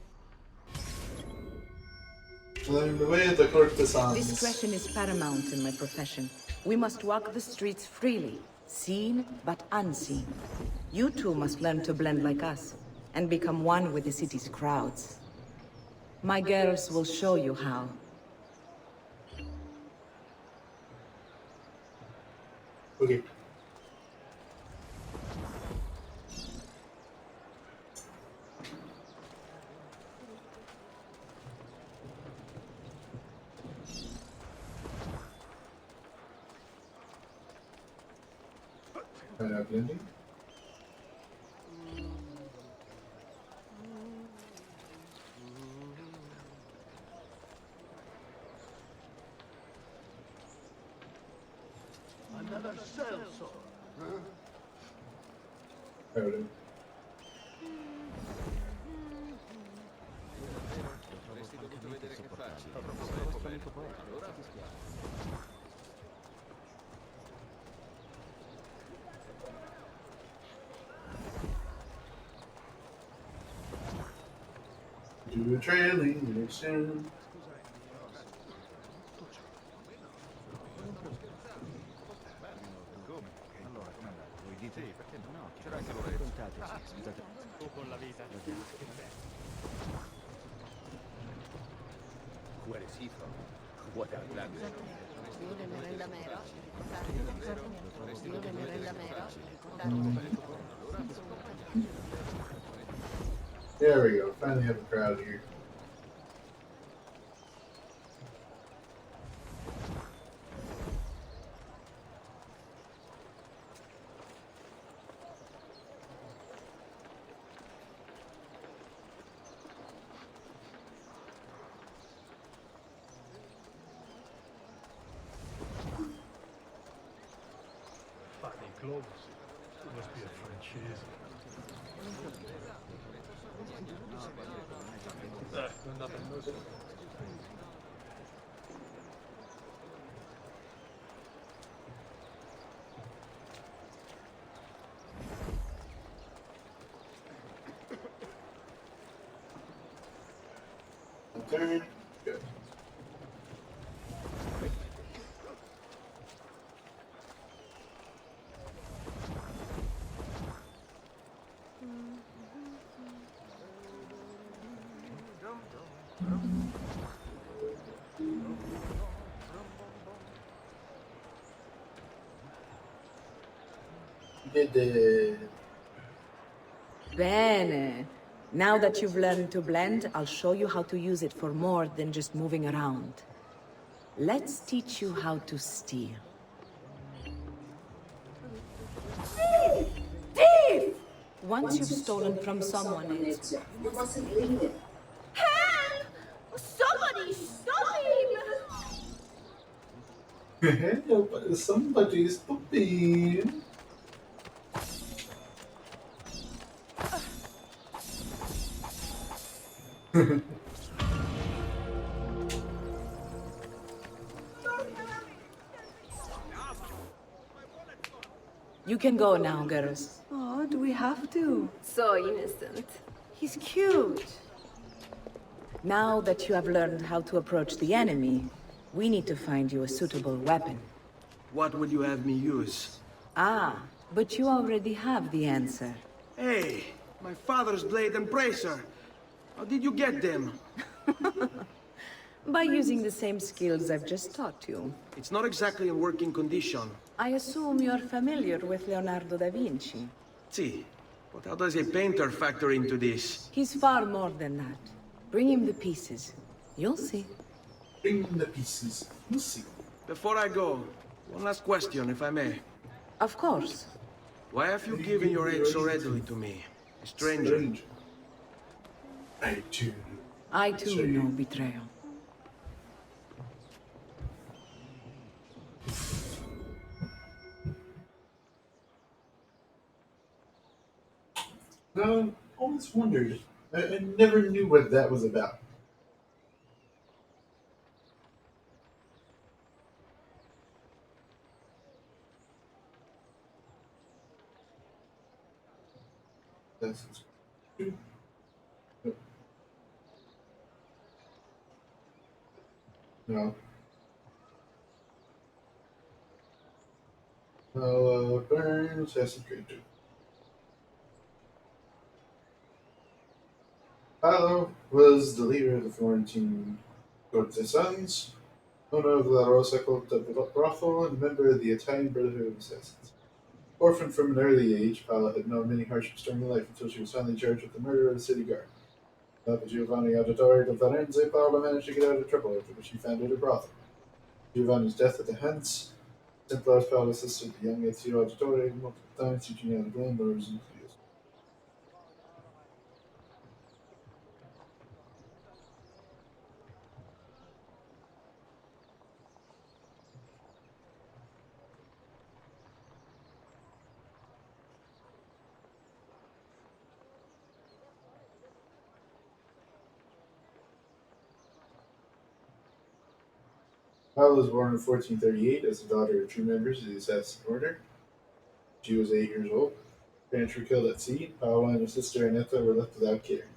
Learn the way of the courtesans. Discretion is paramount in my profession. We must walk the streets freely, seen but unseen. You too must learn to blend like us, and become one with the city's crowds. My girls will show you how. Okay. Blending. Another sellsword, huh? Paladin. Do a trailing mission. There we go. Finally have a crowd here. Gloves. It must be a franchise. Nothing else. Okay. Good. Bene. Now that you've learned to blend, I'll show you how to use it for more than just moving around. Let's teach you how to steal. Thief! Once you've stolen from someone, it's... You mustn't leave it. Help! Somebody stop him! Somebody's pooping. You can go now, girls. Oh, do we have to? So innocent. He's cute. Now that you have learned how to approach the enemy, we need to find you a suitable weapon. What would you have me use? Ah, but you already have the answer. Hey, my father's blade and bracer. How did you get them? By using the same skills I've just taught you. It's not exactly in working condition. I assume you're familiar with Leonardo da Vinci. See, but how does a painter factor into this? He's far more than that. Bring him the pieces. You'll see. Bring him the pieces. You'll see. Before I go, one last question, if I may. Of course. Why have you given your aid so readily to me, a stranger? I too know betrayal. I always wondered. I never knew what that was about. That's no. Burn Assassin's Creed 2. Paolo was the leader of the Florentine courtesans, owner of La Rosa Colta brothel, and member of the Italian Brotherhood of Assassins. Orphaned from an early age, Paolo had known many hardships during her life until she was finally charged with the murder of the city guard. Papa Giovanni Auditore de Firenze, Paolo managed to get out of trouble after she founded a brothel. Giovanni's death at the hands Templars Paolo assisted the young Ezio Auditore multiple times, teaching how to blame lures and fears. Paolo was born in 1438 as the daughter of two members of the Assassin Order. She was 8 years old. Parents were killed at sea. Paola and her sister Annetta were left without care.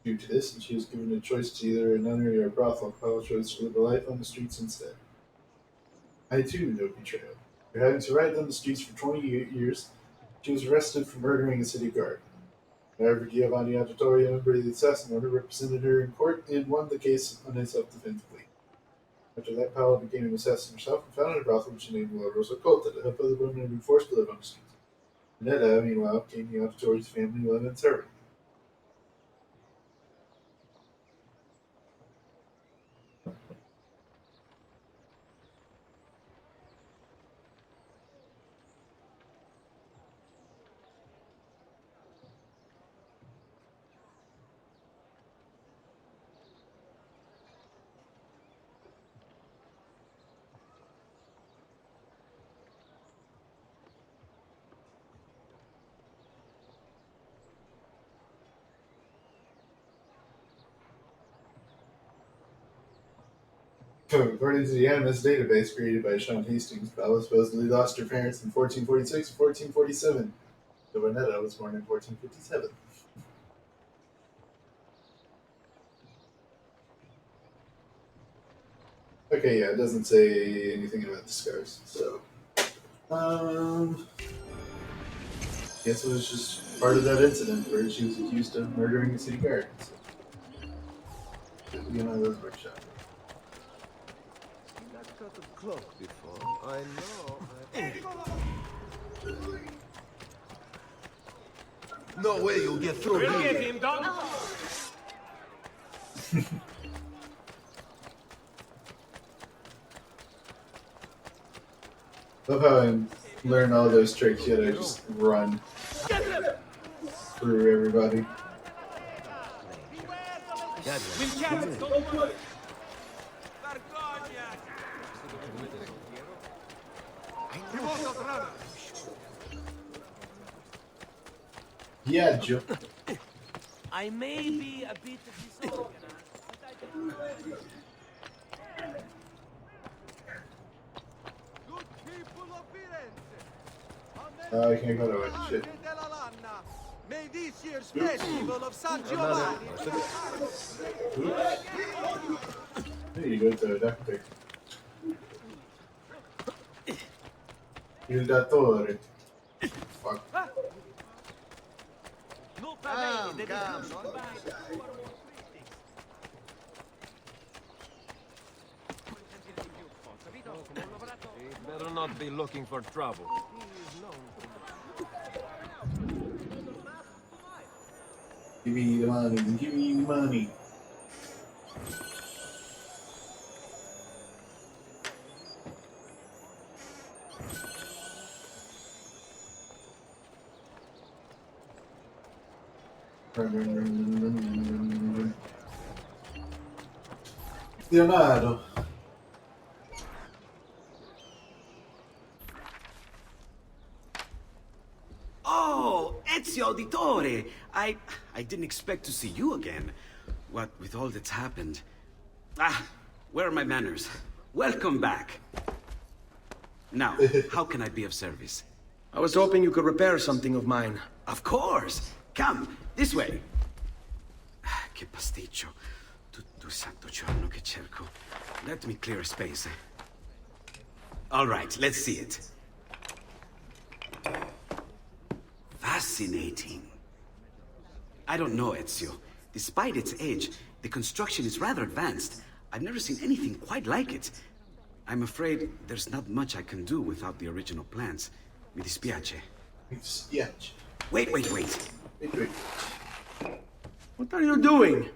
Due to this, she was given a choice to either a nunnery or a brothel. Paola chose to live a life on the streets instead. I too know betrayal. After having survived on the streets for 28 years, she was arrested for murdering a city guard. However, Giovanni Auditore, a member of the Assassin Order, represented her in court and won the case on a self-defense plea. After that, Paola became an assassin herself and founded a brothel which she named La Rosa Colta to help other women who were forced to live on the streets. Netta, meanwhile, became the Auditore's family love and servant. According to the Animus database created by Sean Hastings, Bella supposedly lost her parents in 1446 and 1447. So Renetta was born in 1457. Okay, yeah, it doesn't say anything about the scars, so guess it was just part of that incident where she was accused of murdering a city guard. So, you know, those workshop. That cut of cloak before. I know. No way you'll get through We'll here. get him done. Love how I learn all those tricks, yet I just run through everybody. We'll catch him. Don't worry. Yeah, Joe. I may be a bit disorganized, but I can do it. Good people of Firenze, I can't go to it. Shit. della Lanna, may this year's festival of San Giovanni. There you go to the doctor. Il Datore. Fuck. He'd better not be looking for trouble. Give me the money. Give me the money. Leonardo. Oh, Ezio Auditore! I didn't expect to see you again. What with all that's happened. Ah, where are my manners? Welcome back. Now, how can I be of service? I was hoping you could repair something of mine. Of course! Come, this way! Che pasticcio. Tutto santo giorno che cerco. Let me clear a space. All right, let's see it. Fascinating. I don't know, Ezio. Despite its age, the construction is rather advanced. I've never seen anything quite like it. I'm afraid there's not much I can do without the original plans. Mi dispiace. Mi dispiace. Wait. Wait. What are you doing?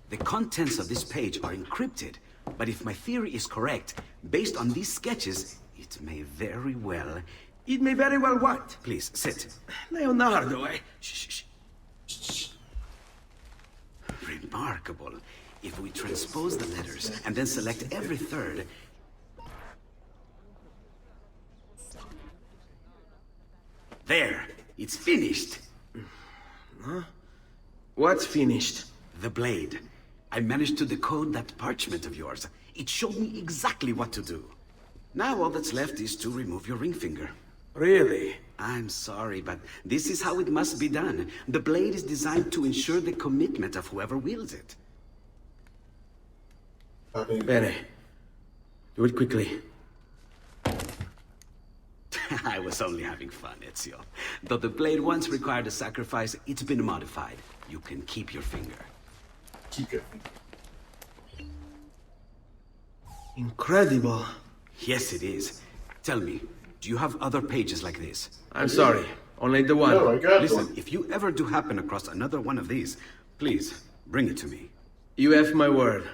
The contents of this page are encrypted, but if my theory is correct, based on these sketches, it may very well... It may very well what? Please, sit. Leonardo, Shh. Remarkable. If we transpose the letters and then select every third... There! It's finished! Huh? What's finished? The blade. I managed to decode that parchment of yours. It showed me exactly what to do. Now all that's left is to remove your ring finger. Really? I'm sorry, but this is how it must be done. The blade is designed to ensure the commitment of whoever wields it. Bene. Do it quickly. I was only having fun, Ezio. Though the blade once required a sacrifice, it's been modified. You can keep your finger. Keep your finger. Incredible. Yes, it is. Tell me, do you have other pages like this? I'm sorry. Only the one. No, I got Listen, one. if you ever do happen across another one of these, please, bring it to me. You have my word.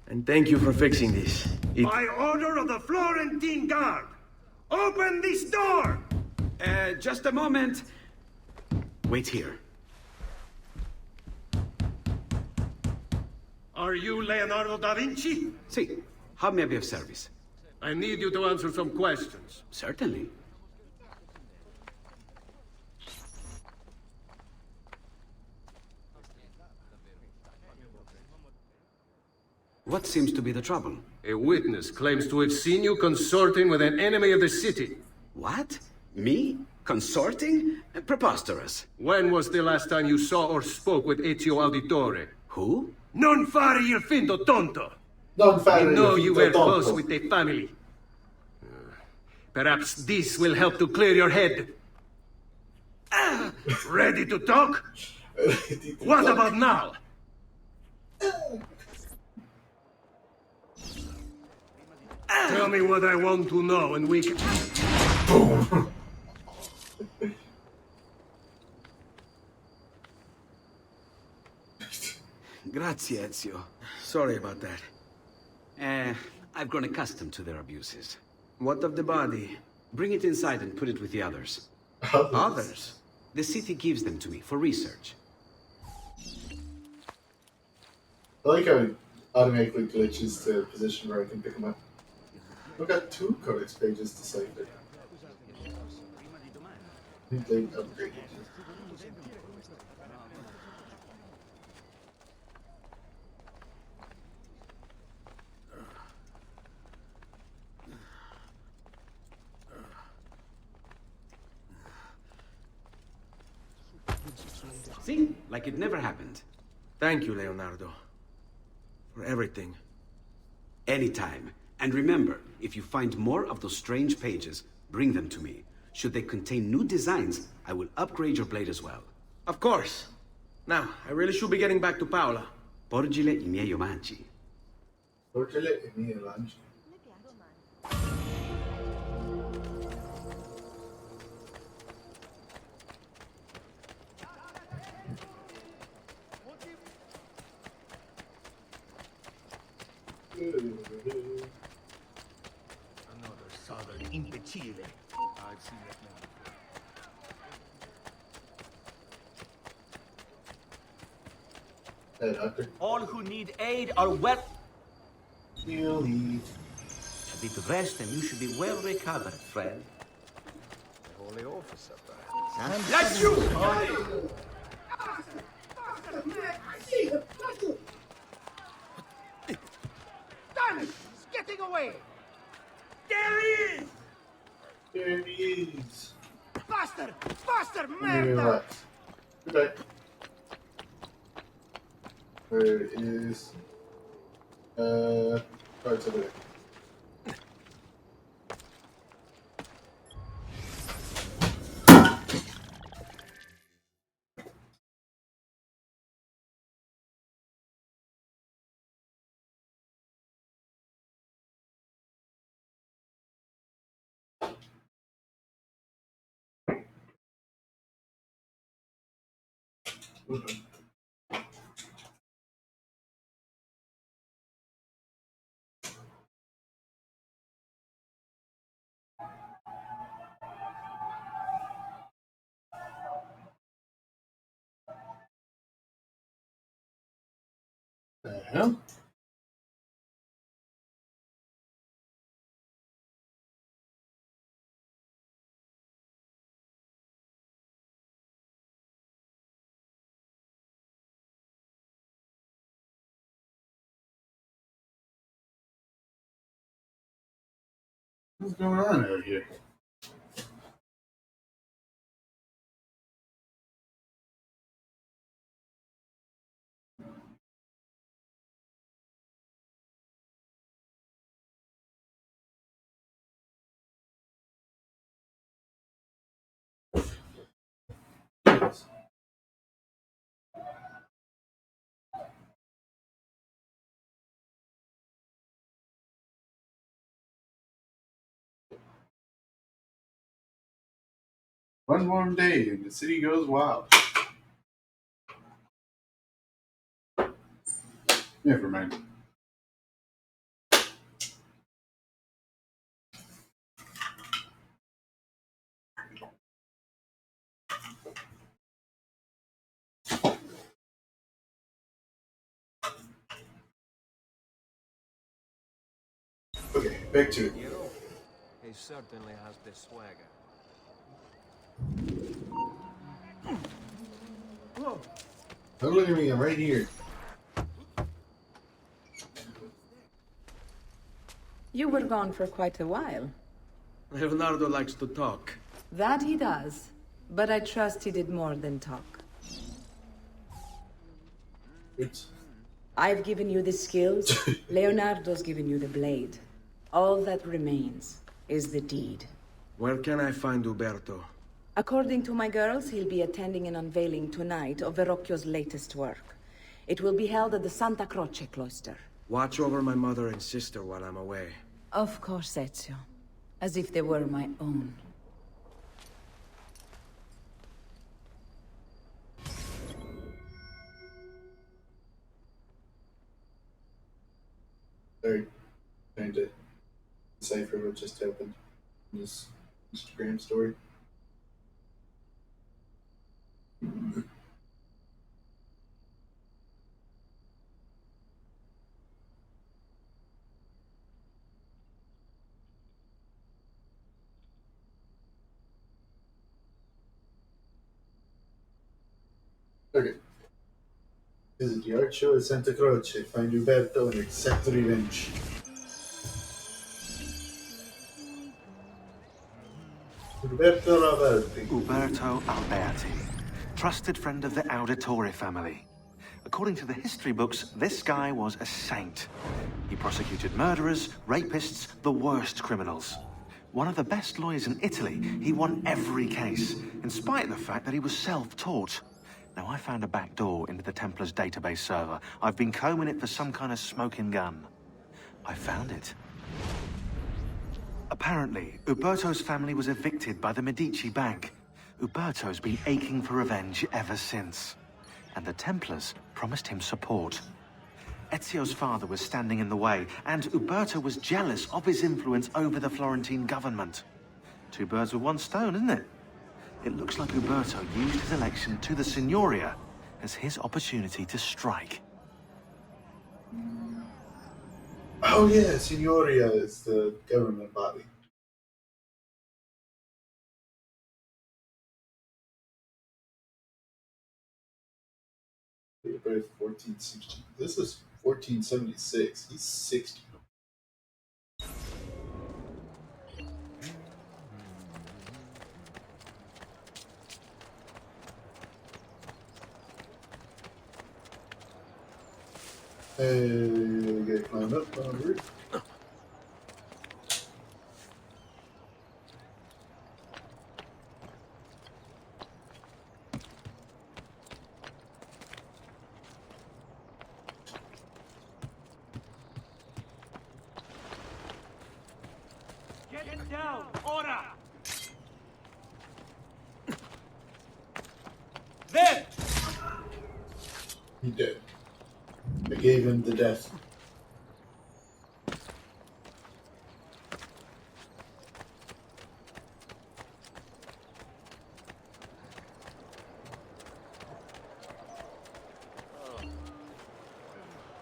And thank you for fixing this. By order of the Florentine Guard, open this door! Just a moment. Wait here. Are you Leonardo da Vinci? See, how may I be of service? I need you to answer some questions. Certainly. What seems to be the trouble? A witness claims to have seen you consorting with an enemy of the city. What? Me? Consorting? Preposterous. When was the last time you saw or spoke with Ezio Auditore? Who? Non fare il finto tonto! Non fare I know il you finto were tonto. close with the family. Perhaps this will help to clear your head. Ready to talk? What about now? Tell me what I want to know and we can... Grazie, Ezio. Sorry about that. I've grown accustomed to their abuses. What of the body? Bring it inside and put it with the others. Others? The city gives them to me for research. I like how it automatically glitches to a position where I can pick them up. I've got 2 codex pages to cipher. They upgraded. See? Like it never happened. Thank you, Leonardo. For everything. Anytime. And remember, if you find more of those strange pages, bring them to me. Should they contain new designs, I will upgrade your blade as well. Of course. Now, I really should be getting back to Paola. Porgile I miei omaggi. Porgile I miei omaggi. Another southern imbecile. I've seen that man before. Hey, Doctor. All who need aid are well. You leave. A bit of rest and you should be well recovered, friend. Holy officer, And Let's shoot! Damn it! He's getting away! There he is! There he is. Faster! Faster, Maybe merda! relax. Goodbye. Where is... Cards over there. The hell? What's going on out here? One warm day and the city goes wild. Never mind. Okay, back to it. He certainly has the swagger. Whoa. Don't look at me, I'm right here. You were gone for quite a while. Leonardo likes to talk. That he does. But I trust he did more than talk. Oops. I've given you the skills. Leonardo's given you the blade. All that remains is the deed. Where can I find Uberto? According to my girls, he'll be attending an unveiling tonight of Verrocchio's latest work. It will be held at the Santa Croce cloister. Watch over my mother and sister while I'm away. Of course, Ezio. As if they were my own. Sorry. Trying to decipher what just happened in this Instagram story. Okay. Visit the art show at Santa Croce. Find Uberto and accept revenge. Uberto Alberti, trusted friend of the Auditore family. According to the history books, this guy was a saint. He prosecuted murderers, rapists, the worst criminals. One of the best lawyers in Italy, he won every case, in spite of the fact that he was self-taught. Now, I found a back door into the Templars' database server. I've been combing it for some kind of smoking gun. I found it. Apparently, Uberto's family was evicted by the Medici Bank. Uberto's been aching for revenge ever since. And the Templars promised him support. Ezio's father was standing in the way, and Uberto was jealous of his influence over the Florentine government. Two birds with one stone, isn't it? It looks like Uberto used his election to the Signoria as his opportunity to strike. Oh yeah, Signoria is the government body. Birth 1460. This is 1476. He's 60. Hey, gotta climb up on the roof. Get down! Ora! There! He did. I gave him the death.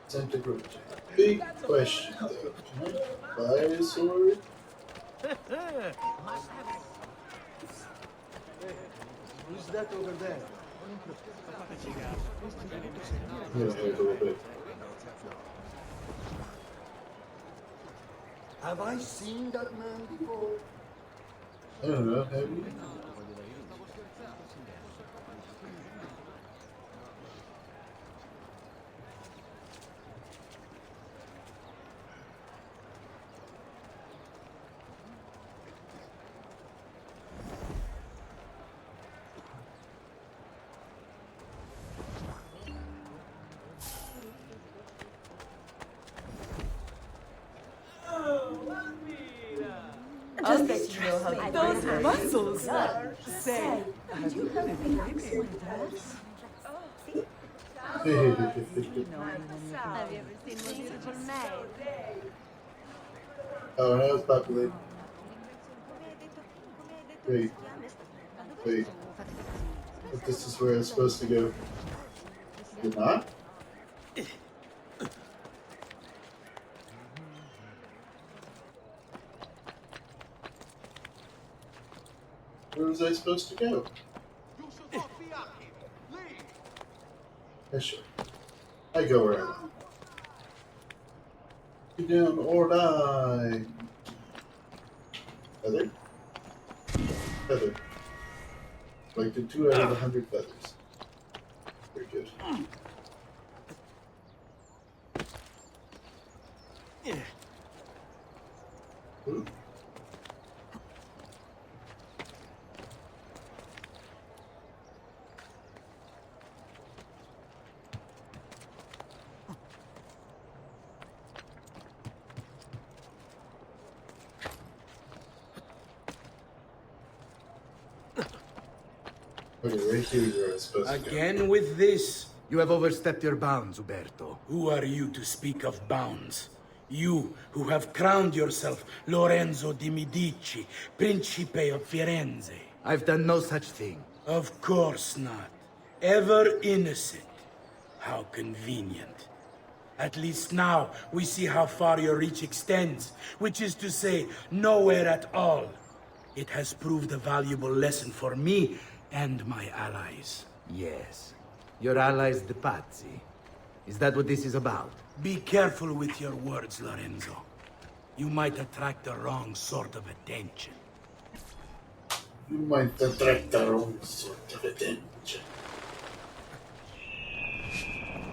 Centigrade. Big question though. Can I buy a sword? Who's that over there? Yeah, a little bit. Have I seen that man before? I don't know, have you? Just those muscles. Say, Did you have any excellent dress? Have you ever seen my beautiful maid? Oh, that was populated. Wait. Wait. But this is where I'm supposed to go. Did not? Where was I supposed to go? Yeah, sure. I go where I want. Get down or die. Feather? Feather. Like the 2 out of 100 feathers. Very good. Ooh. Okay, right here is where I'm supposed to go. Again with this? You have overstepped your bounds, Uberto. Who are you to speak of bounds? You, who have crowned yourself Lorenzo di Medici, Principe of Firenze. I've done no such thing. Of course not. Ever innocent. How convenient. At least now we see how far your reach extends, which is to say, nowhere at all. It has proved a valuable lesson for me and my allies. Yes. Your allies, the Pazzi. Is that what this is about? Be careful with your words, Lorenzo. You might attract the wrong sort of attention. You might attract the wrong sort of attention.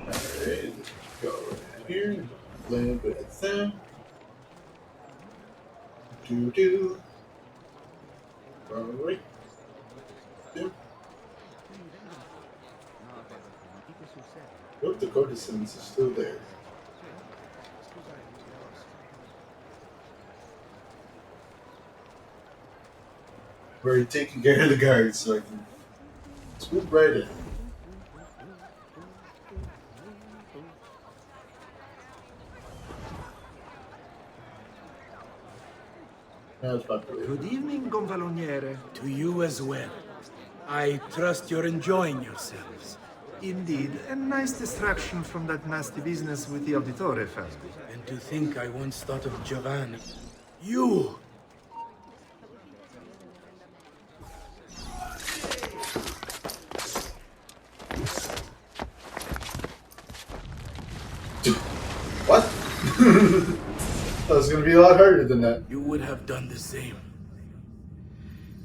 Alright, let's go right here. Play a bit of sound. Do. Alright. Yep. Nope, the courtesans are still there. We're already taking care of the guards, so I can swoop right in. Good evening, Gonfaloniere. To you as well. I trust you're enjoying yourselves. Indeed, a nice distraction from that nasty business with the Auditore family. And to think I once thought of Giovanni. You! What? That was gonna be a lot harder than that. You would have done the same.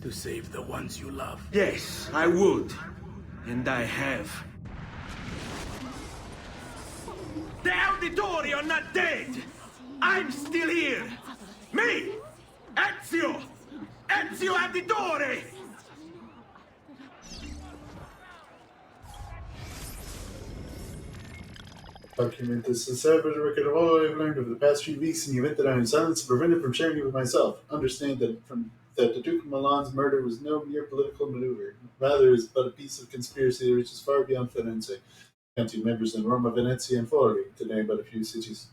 To save the ones you love. Yes, I would. And I have. The Auditori are not dead! I'm still here! Me! Ezio! Ezio Auditore! Document this celebrated record of all I've learned over the past few weeks in the event that I am silenced and prevented from sharing it with myself. Understand that the Duke of Milan's murder was no mere political maneuver. Rather, it is but a piece of conspiracy that reaches far beyond Firenze, counting members in Roma, Venezia, and Florida, to name but a few cities.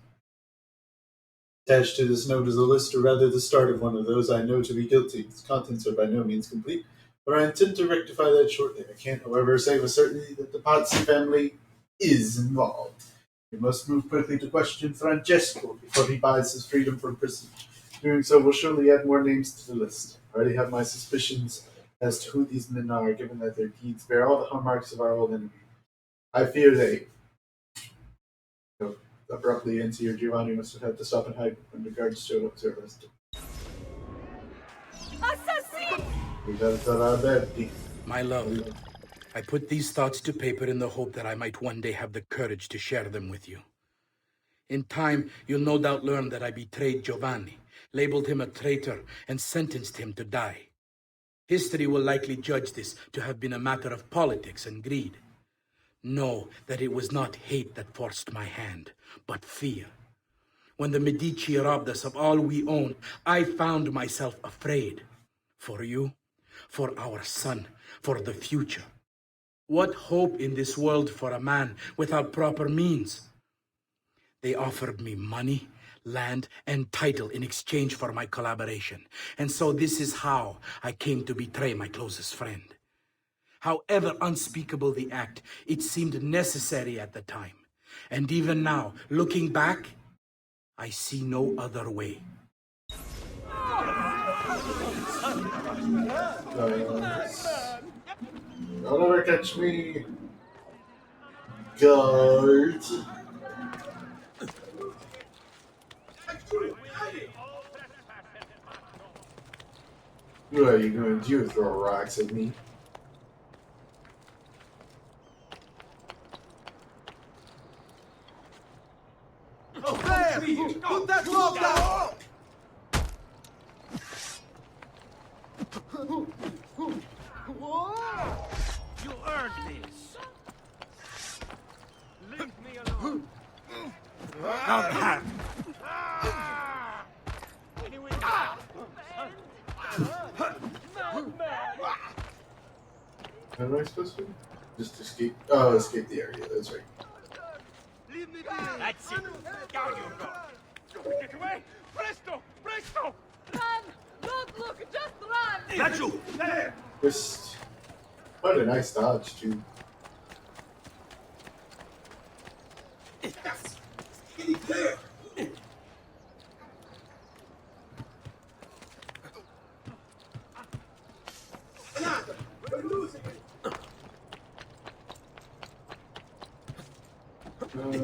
Attached to this note is a list, or rather the start of one of those I know to be guilty. Its contents are by no means complete, but I intend to rectify that shortly. I can't, however, say with certainty that the Pazzi family is involved. We must move quickly to question Francesco before he buys his freedom from prison. Doing so will surely add more names to the list. I already have my suspicions as to who these men are, given that their deeds bear all the hallmarks of our old enemy. I fear they... Abruptly into your Giovanni must have had to stop and hide when the guards showed up to arrest him. My love, I put these thoughts to paper in the hope that I might one day have the courage to share them with you. In time, you'll no doubt learn that I betrayed Giovanni, labeled him a traitor, and sentenced him to die. History will likely judge this to have been a matter of politics and greed. Know that it was not hate that forced my hand, but fear. When the Medici robbed us of all we owned, I found myself afraid. For you, for our son, for the future. What hope in this world for a man without proper means? They offered me money, land, and title in exchange for my collaboration. And so this is how I came to betray my closest friend. However unspeakable the act, it seemed necessary at the time. And even now, looking back, I see no other way. Don't ever catch me, guards. What are you going to do? Throw rocks at me? Altair! Put that log down! You earned this. Leave me alone. Altair! How am I supposed to? Just escape. Oh, escape the area. That's right. Leave me be. That's it. Down you go. Get away! Presto! Presto! Run! Don't look! Just run! Got you! There! Just what a nice dodge, too.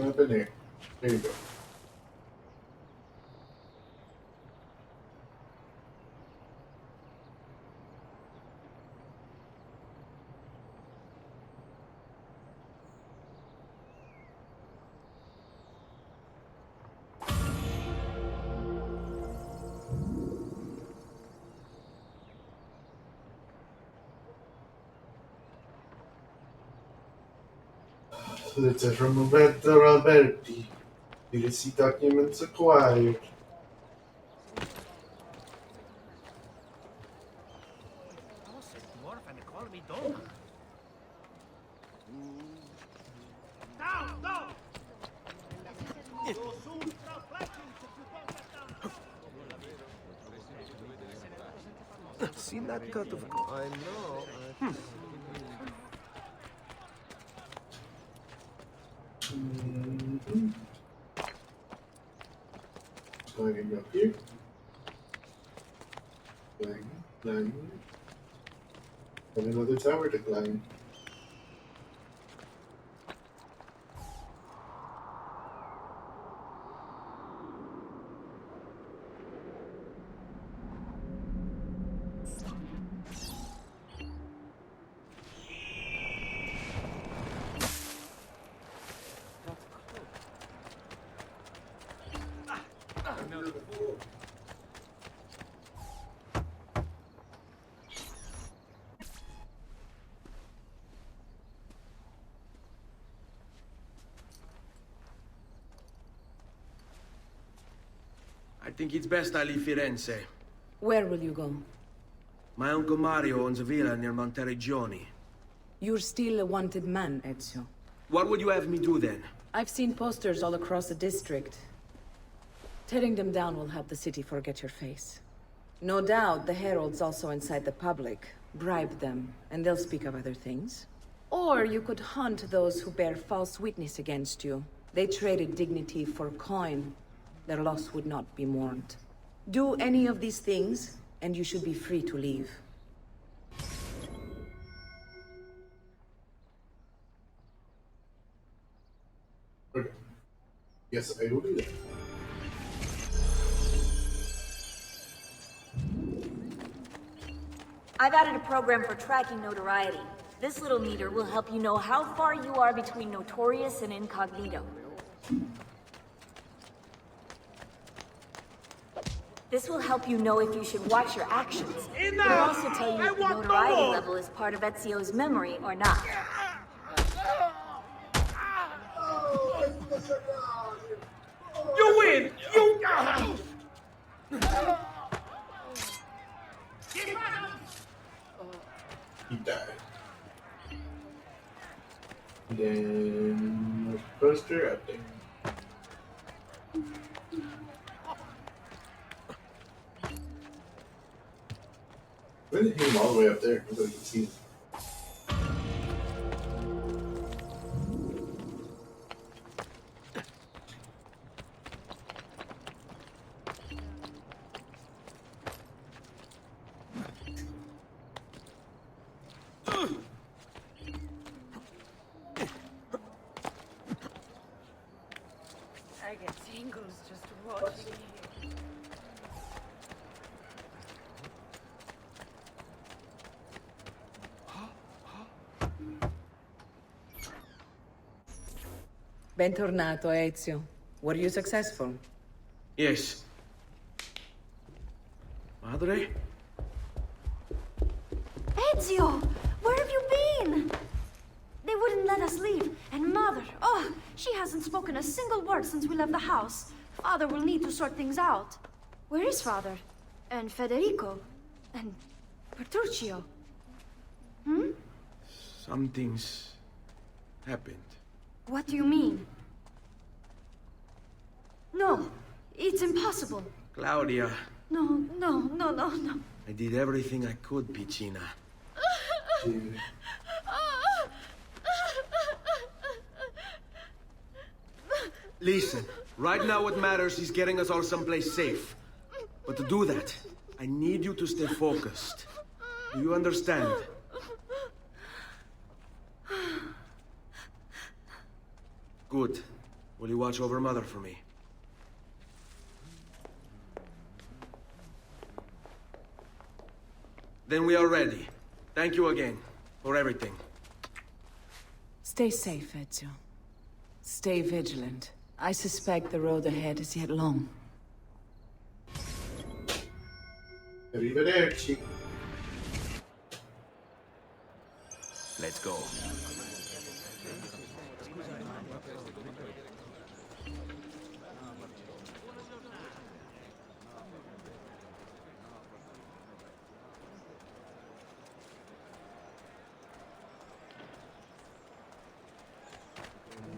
Up in there. There you go. Letter from Roberto Alberti. Legacy documents acquired. seen that cut of... I know. Climbing up here. Climbing. And another tower to climb. I think it's best I leave Firenze. Where will you go? My Uncle Mario owns a villa near Monteregioni. You're still a wanted man, Ezio. What would you have me do then? I've seen posters all across the district. Tearing them down will help the city forget your face. No doubt the heralds also incite the public. Bribe them, and they'll speak of other things. Or you could hunt those who bear false witness against you. They traded dignity for coin. Their loss would not be mourned. Do any of these things, and you should be free to leave. Okay. Yes, I will do that. I've added a program for tracking notoriety. This little meter will help you know how far you are between notorious and incognito. This will help you know if you should watch your actions. It'll also tell you if the notoriety level is part of Ezio's memory or not. You win! You... He died. And then there's a poster up there. Where did he him all the way up there? Nobody can see him. I get tingles just watching you. Bentornato, Ezio. Were you successful? Yes. Madre? Ezio! Where have you been? They wouldn't let us leave. And Mother, oh, she hasn't spoken a single word since we left the house. Father will need to sort things out. Where is Father? And Federico? And Petruccio? Hmm? Something's happened. What do you mean? No, it's impossible. Claudia, No. I did everything I could, Piccina. Listen, right now what matters is getting us all someplace safe. But to do that, I need you to stay focused. Do you understand? Good. Will you watch over Mother for me? Then we are ready. Thank you again for everything. Stay safe, Ezio. Stay vigilant. I suspect the road ahead is yet long. Arrivederci. Let's go.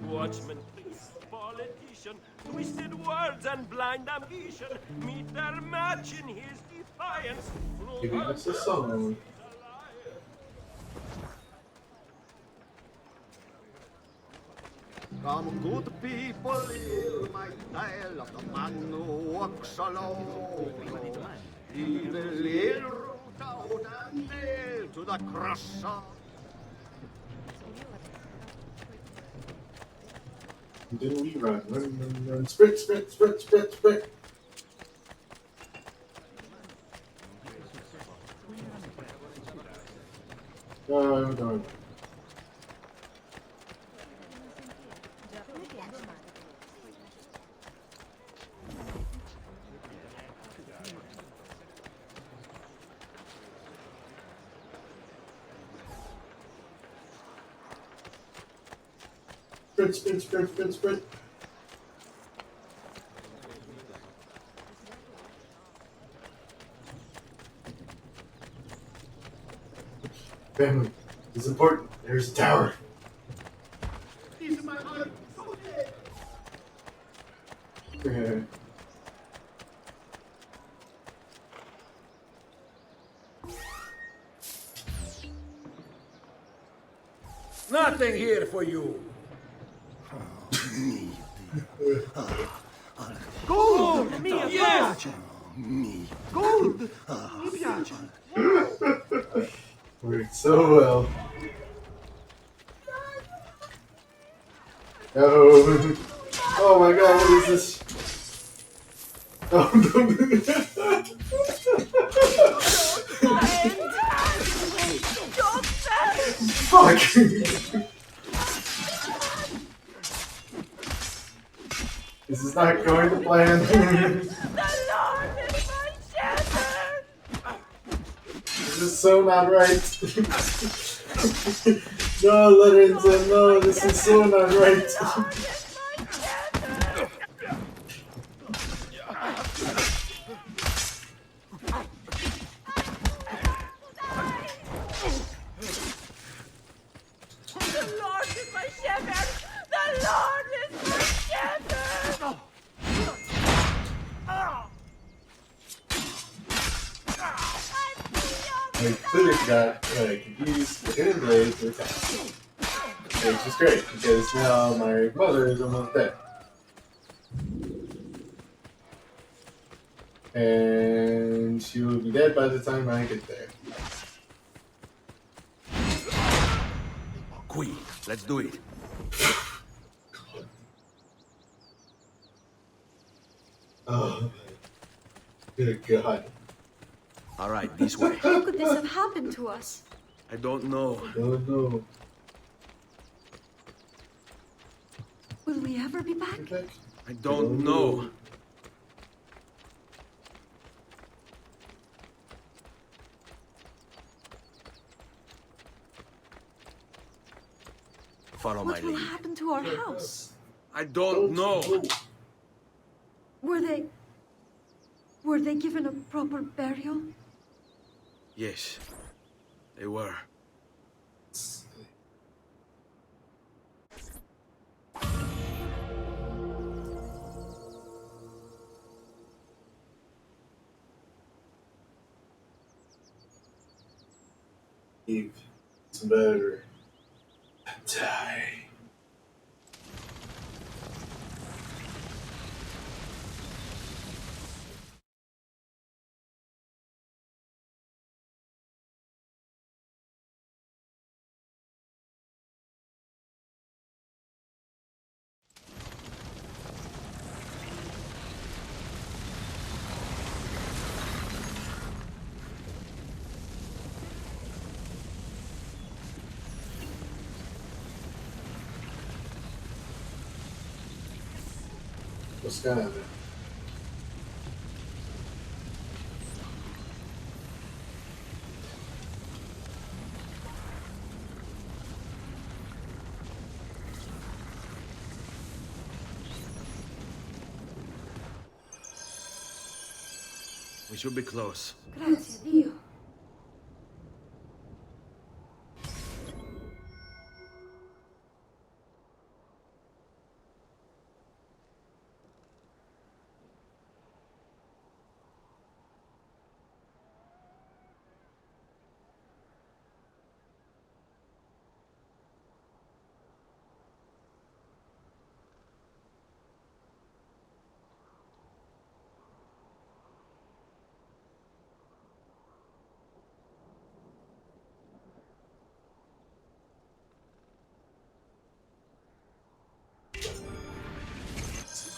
Watchman, priest, politician, twisted words and blind ambition meet their match in his defiance. giving us a song. Come, good people, hear my tale of the man who walks alone. He will lead root out and nail to the cross of... Then we run, run, sprint, sprint, sprint, sprint, sprint. No. Sprint, sprint, sprint, sprint, sprint. Family is important. There's a tower. These are my heart. Yeah. Nothing here for you. Gold! Yes! Gold! Mi piace. Worked so well. Oh, oh my god, what is this? Oh no. Fuck! This is not going to plan. This is so not right. No, Lorenzo, no, this is so not right. I clearly forgot that I could use the hidden blade to attack. Which is great, because now my mother is almost dead. And she will be dead by the time I get there. Qui, let's do it. Oh, good God. All right, this way. How could this have happened to us? I don't know. Don't know. Will we ever be back? I don't know. Follow my What will lead. happen to our house? I don't know. Were they given a proper burial? Yes, they were. Eve, it's better. Die. What's going on there? We should be close. Grazie a Dio.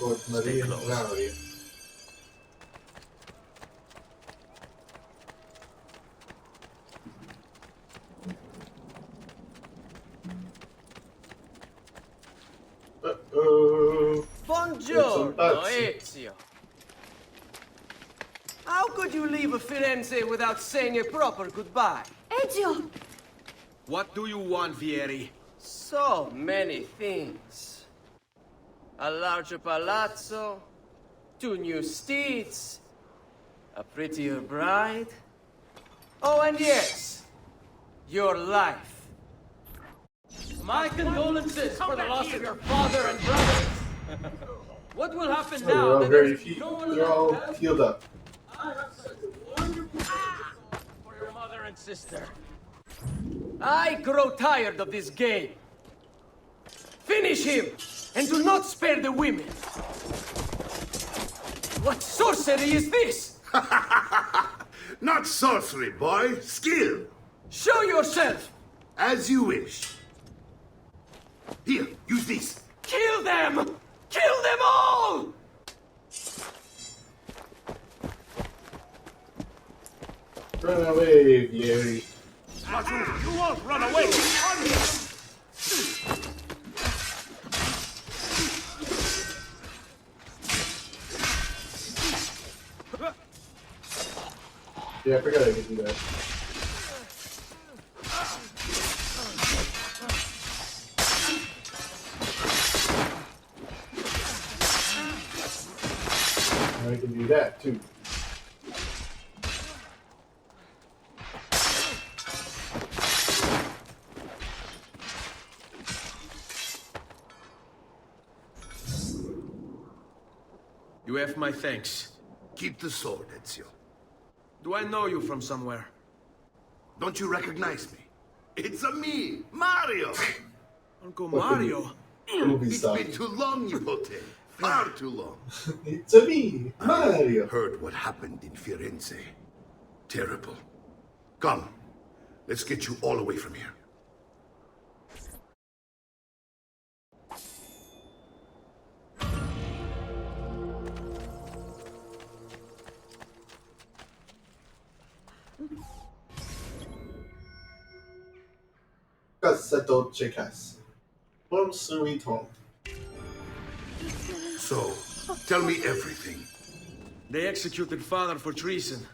Stay close. Buongiorno, Ezio. How could you leave Firenze without saying a proper goodbye? Ezio! What do you want, Vieri? So many things. A larger palazzo, 2 new steeds, a prettier bride. Oh, and yes, your life. My condolences for the loss of your father and brothers. What will happen now that there's no one They're all left? healed up. I have such a wonderful for your mother and sister. I grow tired of this game. Finish him, and do not spare the women. What sorcery is this? Not sorcery, boy. Skill. Show yourself. As you wish. Here, use this. Kill them! Kill them all! Run away, Vieri. You won't run away! Yeah, I forgot I could do that. I can do that too. You have my thanks. Keep the sword, Ezio. Do I know you from somewhere? Don't you recognize me? It's a me, Mario! Uncle Mario? It's been too long, Nipote. Far too long. It's a me, Mario. Heard what happened in Firenze. Terrible. Come, let's get you all away from here. Casa Dolce Casa. Home sweet home. So, tell me everything. They executed father for treason.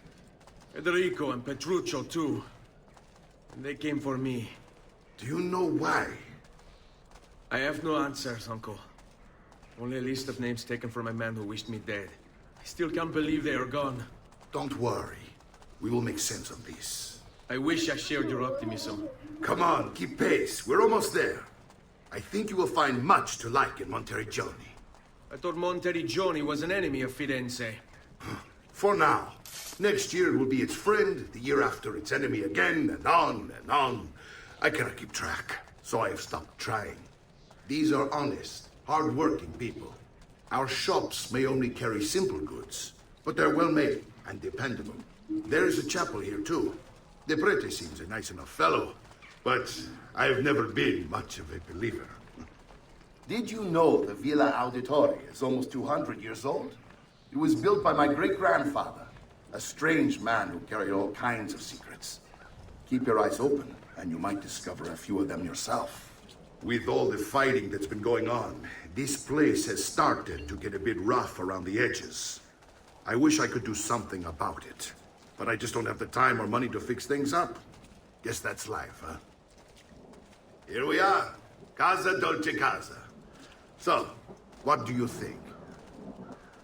Federico and Petruccio too. And they came for me. Do you know why? I have no answers, Uncle. Only a list of names taken from a man who wished me dead. I still can't believe they are gone. Don't worry. We will make sense of this. I wish I shared your optimism. Come on, keep pace. We're almost there. I think you will find much to like in Monteriggioni. I thought Monteriggioni was an enemy of Firenze. For now. Next year it will be its friend, the year after its enemy again, and on and on. I cannot keep track, so I have stopped trying. These are honest, hard-working people. Our shops may only carry simple goods, but they're well-made and dependable. There is a chapel here, too. The prete seems a nice enough fellow, but I've never been much of a believer. Did you know the Villa Auditore is almost 200 years old? It was built by my great-grandfather, a strange man who carried all kinds of secrets. Keep your eyes open, and you might discover a few of them yourself. With all the fighting that's been going on, this place has started to get a bit rough around the edges. I wish I could do something about it, but I just don't have the time or money to fix things up. Guess that's life, huh? Here we are, Casa Dolce Casa. So, what do you think?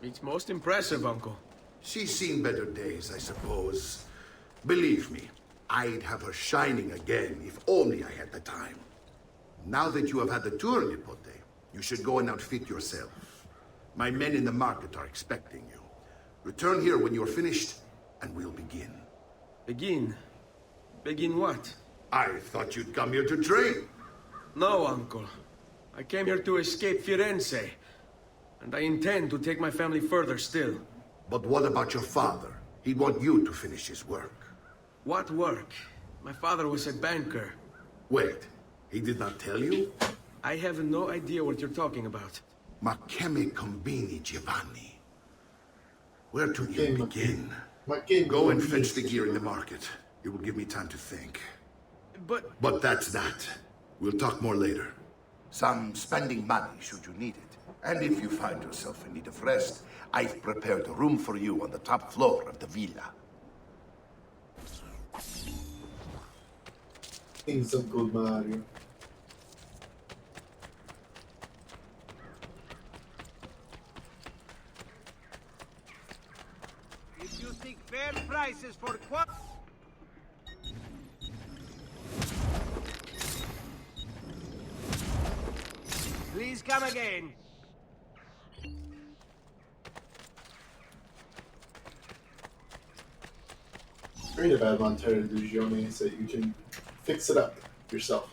It's most impressive, Uncle. She's seen better days, I suppose. Believe me, I'd have her shining again if only I had the time. Now that you have had the tour, Nipote, you should go and outfit yourself. My men in the market are expecting you. Return here when you're finished, and we'll begin. Begin? Begin what? I thought you'd come here to train. No, Uncle. I came here to escape Firenze. And I intend to take my family further still. But what about your father? He'd want you to finish his work. What work? My father was a banker. Wait, he did not tell you? I have no idea what you're talking about. Ma che mi combini, Giovanni? Where to even begin? Go and fetch the gear in the market. It will give me time to think. But that's that. We'll talk more later. Some spending money should you need it. And if you find yourself in need of rest, I've prepared a room for you on the top floor of the villa. Things are good, Mario. If you think fair prices for please come again. Great about Untitled Chapter is that you can fix it up yourself.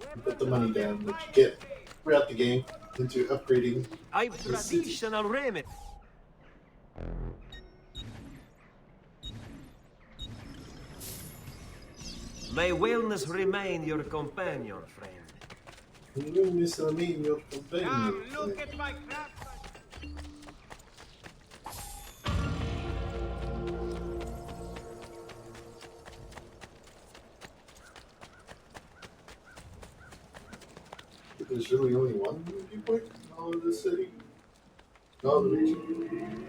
You put the money down that you get throughout the game into upgrading the city. Traditional remedy. May wellness remain your companion, friend. Wellness remain your companion. Come, look at my craft. There's really only one viewpoint in all of this city? In all the region?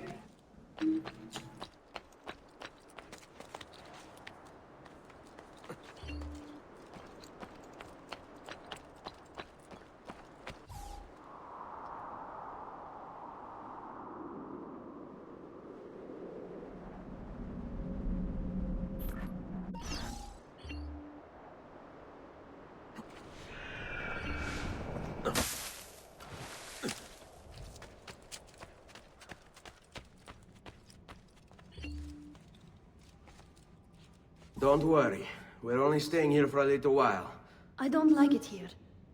Don't worry. We're only staying here for a little while. I don't like it here.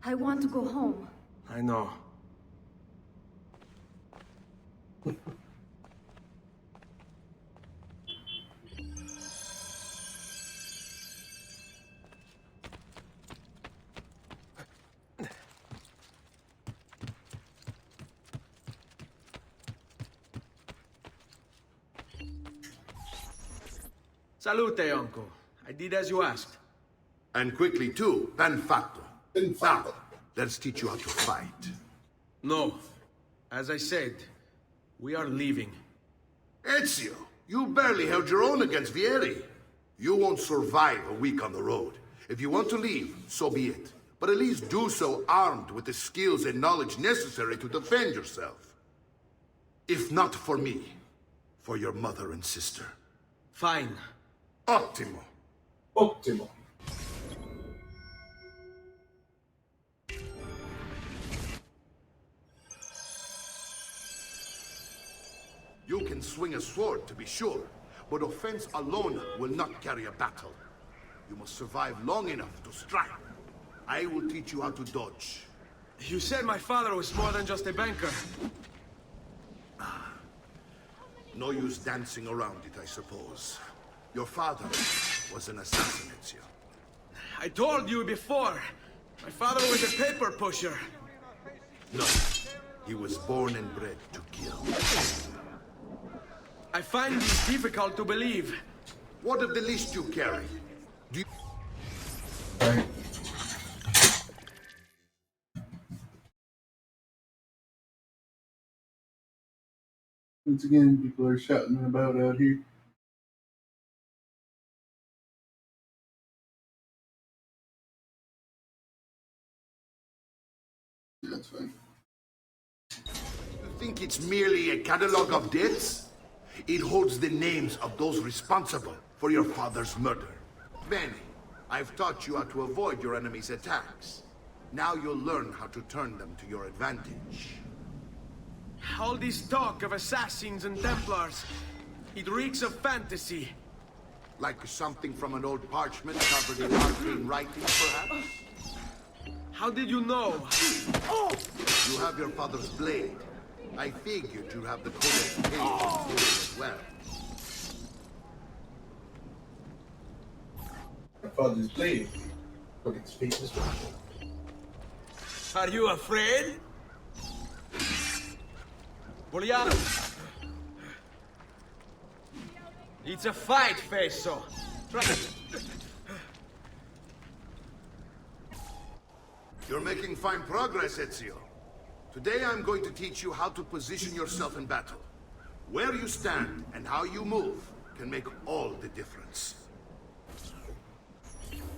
I want to go home. I know. Salute, uncle. I did as you asked. And quickly too, ben fatto. Now, let's teach you how to fight. No. As I said, we are leaving. Ezio, you barely held your own against Vieri. You won't survive a week on the road. If you want to leave, so be it. But at least do so armed with the skills and knowledge necessary to defend yourself. If not for me, for your mother and sister. Fine. Ottimo. Ottimo. You can swing a sword, to be sure, but offense alone will not carry a battle. You must survive long enough to strike. I will teach you how to dodge. You said my father was more than just a banker. No use dancing around it, I suppose. Your father was an assassin, Ezio. I told you before. My father was a paper pusher. No, he was born and bred to kill. I find this difficult to believe. What of the list you carry? Do you... Once again, people are shouting about out here. That's fine. You think it's merely a catalog of debts? It holds the names of those responsible for your father's murder. Bene, I've taught you how to avoid your enemy's attacks. Now you'll learn how to turn them to your advantage. All this talk of assassins and Templars, it reeks of fantasy. Like something from an old parchment covered in arcane writings, perhaps? How did you know? You have your father's blade. I figured you have the Codex Pages as well. My father's blade. Codex Pages. Are you afraid? Puliamo. It's a fight, Fesso. Try. You're making fine progress, Ezio. Today I'm going to teach you how to position yourself in battle. Where you stand and how you move can make all the difference.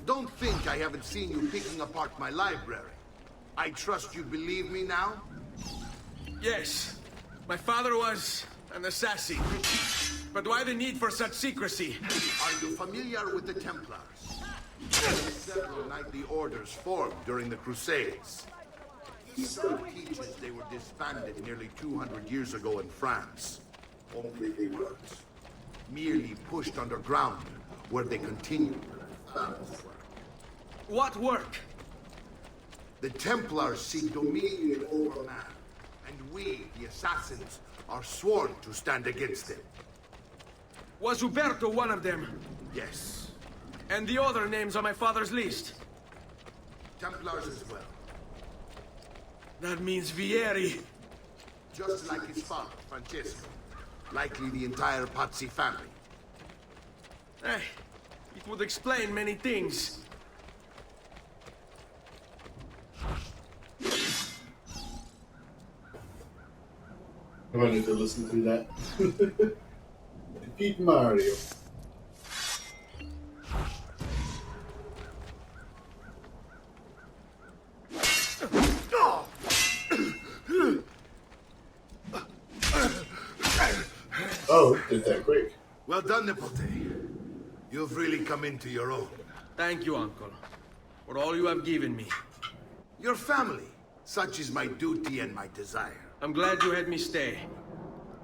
Don't think I haven't seen you picking apart my library. I trust you believe me now? Yes. My father was an assassin. But why the need for such secrecy? Are you familiar with the Templars? Several knightly orders formed during the Crusades. Some teaches they were disbanded nearly 200 years ago in France. Only they weren't. Merely pushed underground, where they continued. What work? The Templars seek dominion over man, and we, the assassins, are sworn to stand against them. Was Uberto one of them? Yes. And the other names on my father's list? Templars as well. That means Vieri. Just like his father, Francesco. Likely the entire Pazzi family. Eh, it would explain many things. I wanted to listen to that. Defeat Mario. Oh, did that quick. Well done, Nipote. You've really come into your own. Thank you, Uncle, for all you have given me. Your family. Such is my duty and my desire. I'm glad you had me stay.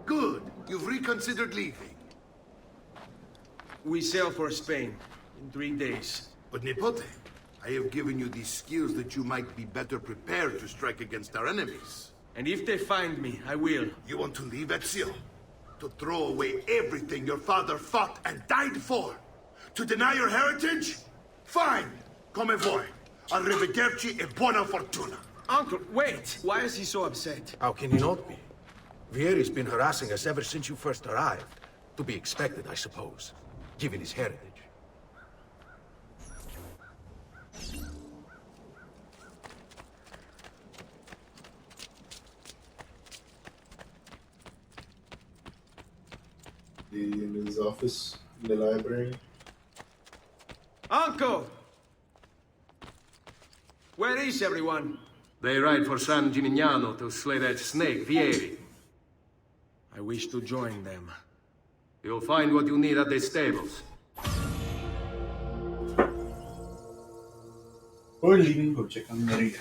Good. You've reconsidered leaving. We sail for Spain in 3 days. But Nipote, I have given you these skills that you might be better prepared to strike against our enemies. And if they find me, I will. You want to leave, Ezio? To throw away everything your father fought and died for? To deny your heritage? Fine! Come vuoi. Arrivederci e buona fortuna. Uncle, wait! Why is he so upset? How can he not be? Vieri's been harassing us ever since you first arrived. To be expected, I suppose, given his heritage. In his office, in the library. Uncle! Where is everyone? They ride for San Gimignano to slay that snake, Vieri. I wish to join them. You'll find what you need at the stables. Or leaving, go check on Maria.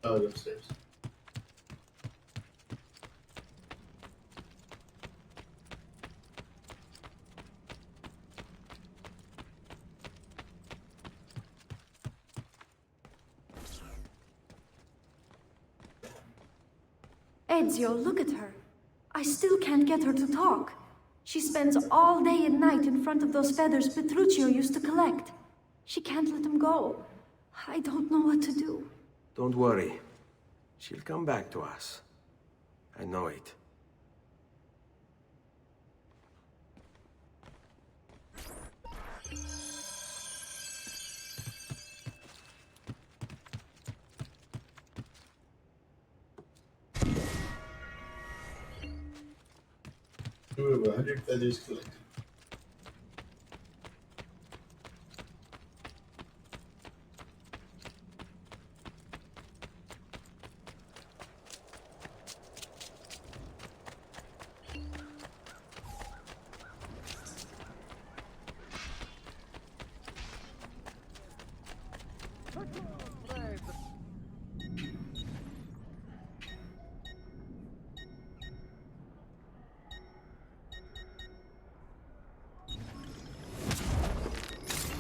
Oh, upstairs. Ezio, look at her. I still can't get her to talk. She spends all day and night in front of those feathers Petruchio used to collect. She can't let them go. I don't know what to do. Don't worry. She'll come back to us. I know it. We have 100 feathers collected.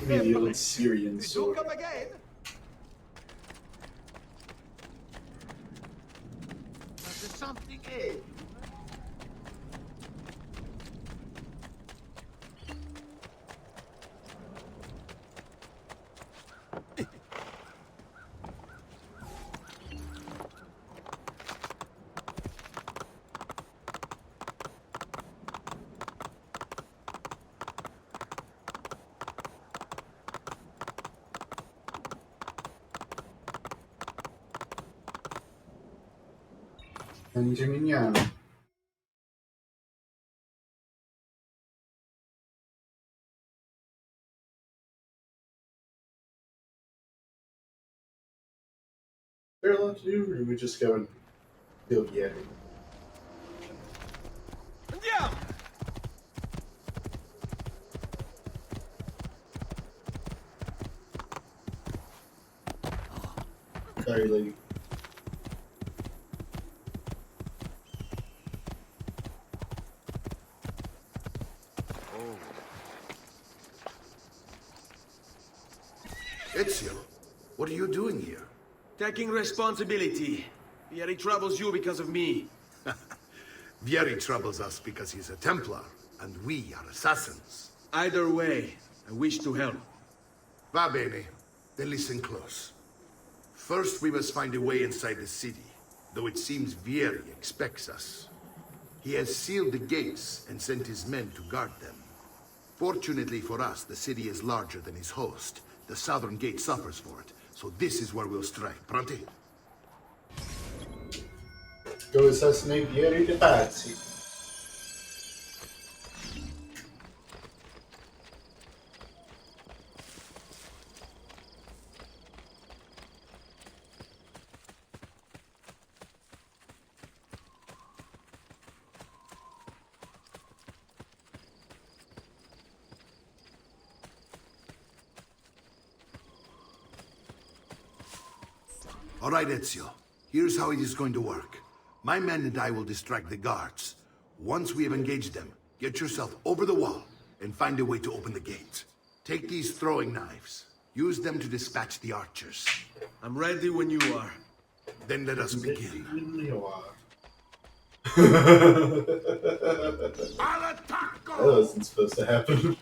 The old Syrian sword. Come again? There's something in. Amici Mignani. Is there a lot to do, or do we just go and kill Yeti? Andiamo! Sorry, lady. Ezio, what are you doing here? Taking responsibility. Vieri troubles you because of me. Vieri troubles us because he's a Templar, and we are assassins. Either way, I wish to help. Va bene. Then listen close. First, we must find a way inside the city, though it seems Vieri expects us. He has sealed the gates and sent his men to guard them. Fortunately for us, the city is larger than his host. The southern gate suffers for it, so this is where we'll strike. Pronti? Go assassinate Vieri de Pazzi. All right, Ezio. Here's how it is going to work. My men and I will distract the guards. Once we have engaged them, get yourself over the wall and find a way to open the gate. Take these throwing knives. Use them to dispatch the archers. I'm ready when you are. Then let us begin. That wasn't supposed to happen.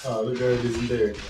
Oh, the guard isn't there anymore.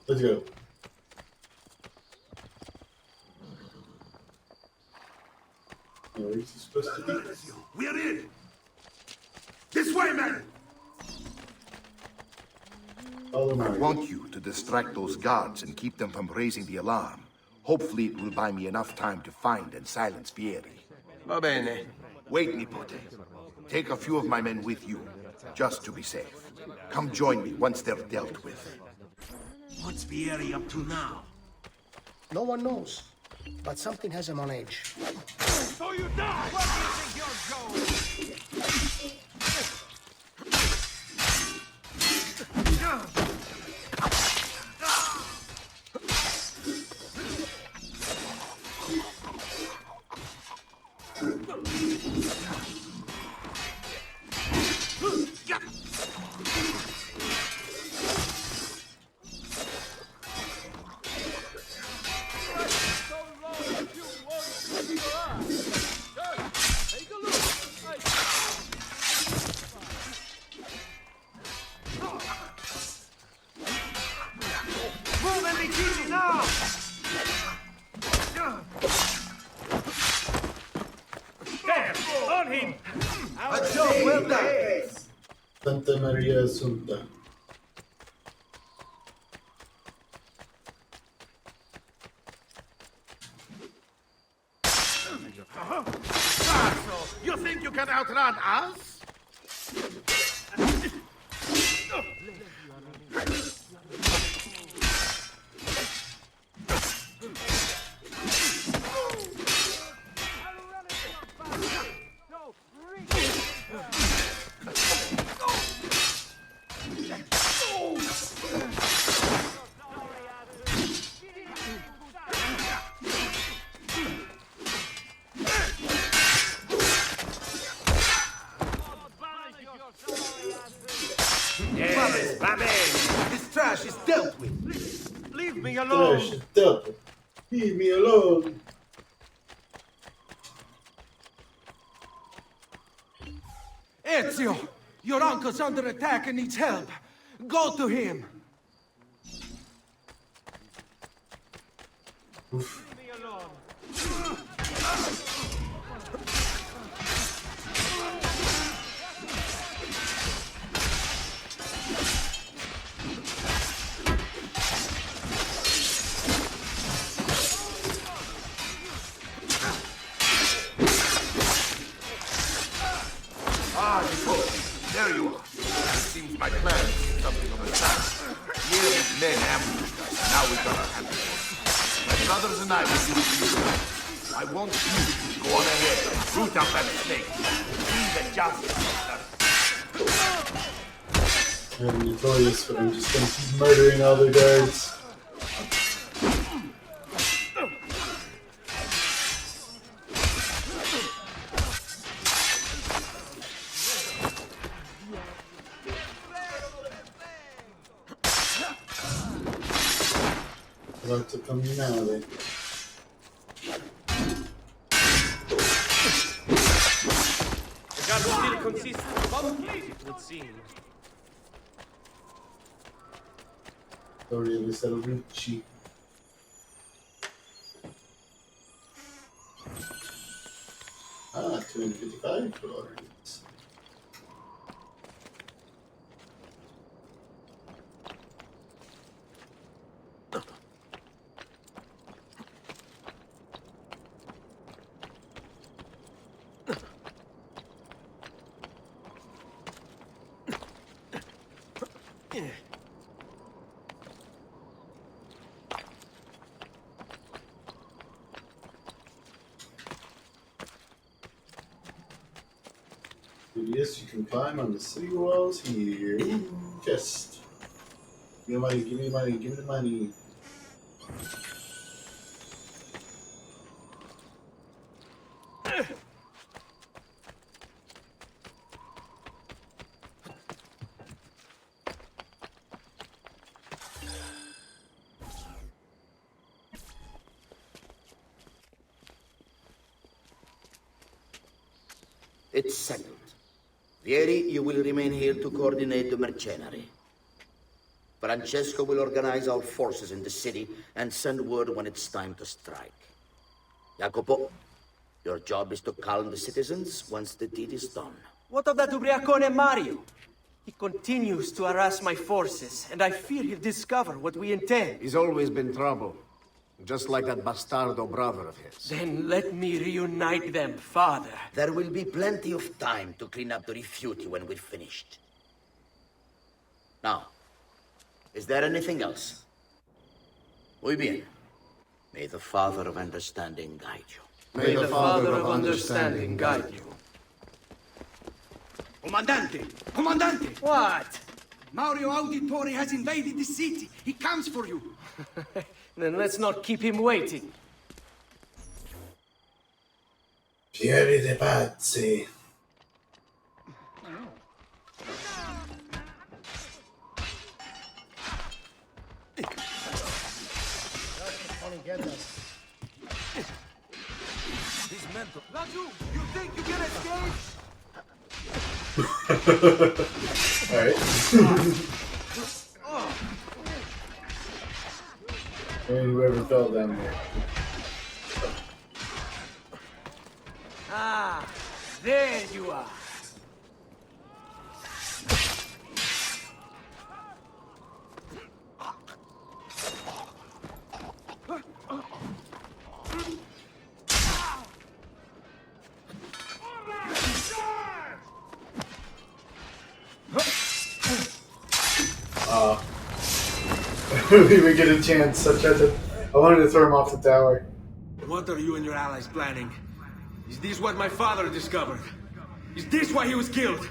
Let's go. Where is he supposed to be? We're in! This way, men! Follow I me. want you to distract those guards and keep them from raising the alarm. Hopefully it will buy me enough time to find and silence Vieri. Va bene. Wait, Nipote. Take a few of my men with you, just to be safe. Come join me once they're dealt with. What's Vieri up to now? No one knows, but something has him on edge. So you die! Where do you think you're going? Santa Maria Assunta. You think you can outrun us? alone! Shut up. Leave me alone. Ezio! Your uncle's under attack and needs help. Go to him. Oof. Leave me alone! Ah, Nicole, there you are. It seems my plan is something of a task. Nearly's men ambushed us. Now we got our hands full. My brothers and I will do what you want. I want you to go on ahead and root out that snake. Be the justice of I'm notorious, but I'm just gonna keep murdering all the guards. To camminare. The guard still consists of monkeys, it would seem. Storia di Sallucci. Ah, 255 florins. Yes, you can climb on the city walls here. Just give me money, give me money, give me the money. It's settled. Vieri, you will remain here to coordinate the mercenary. Francesco will organize our forces in the city and send word when it's time to strike. Jacopo, your job is to calm the citizens once the deed is done. What of that ubriacone Mario? He continues to harass my forces, and I fear he'll discover what we intend. He's always been trouble. Just like that bastardo brother of his. Then let me reunite them, father. There will be plenty of time to clean up the rifiuti when we're finished. Now, is there anything else? Muy bien. May the Father of Understanding guide you. May the Father of Understanding guide you. Comandante! Comandante! What? Mario Auditore has invaded the city. He comes for you. Then let's not keep him waiting. Fieri de pazzi. He's mental. Raju, you think you can escape? Alright. Whoever fell down there. Ah, there you are. I didn't even get a chance. I wanted to throw him off the tower. What are you and your allies planning? Is this what my father discovered? Is this why he was killed?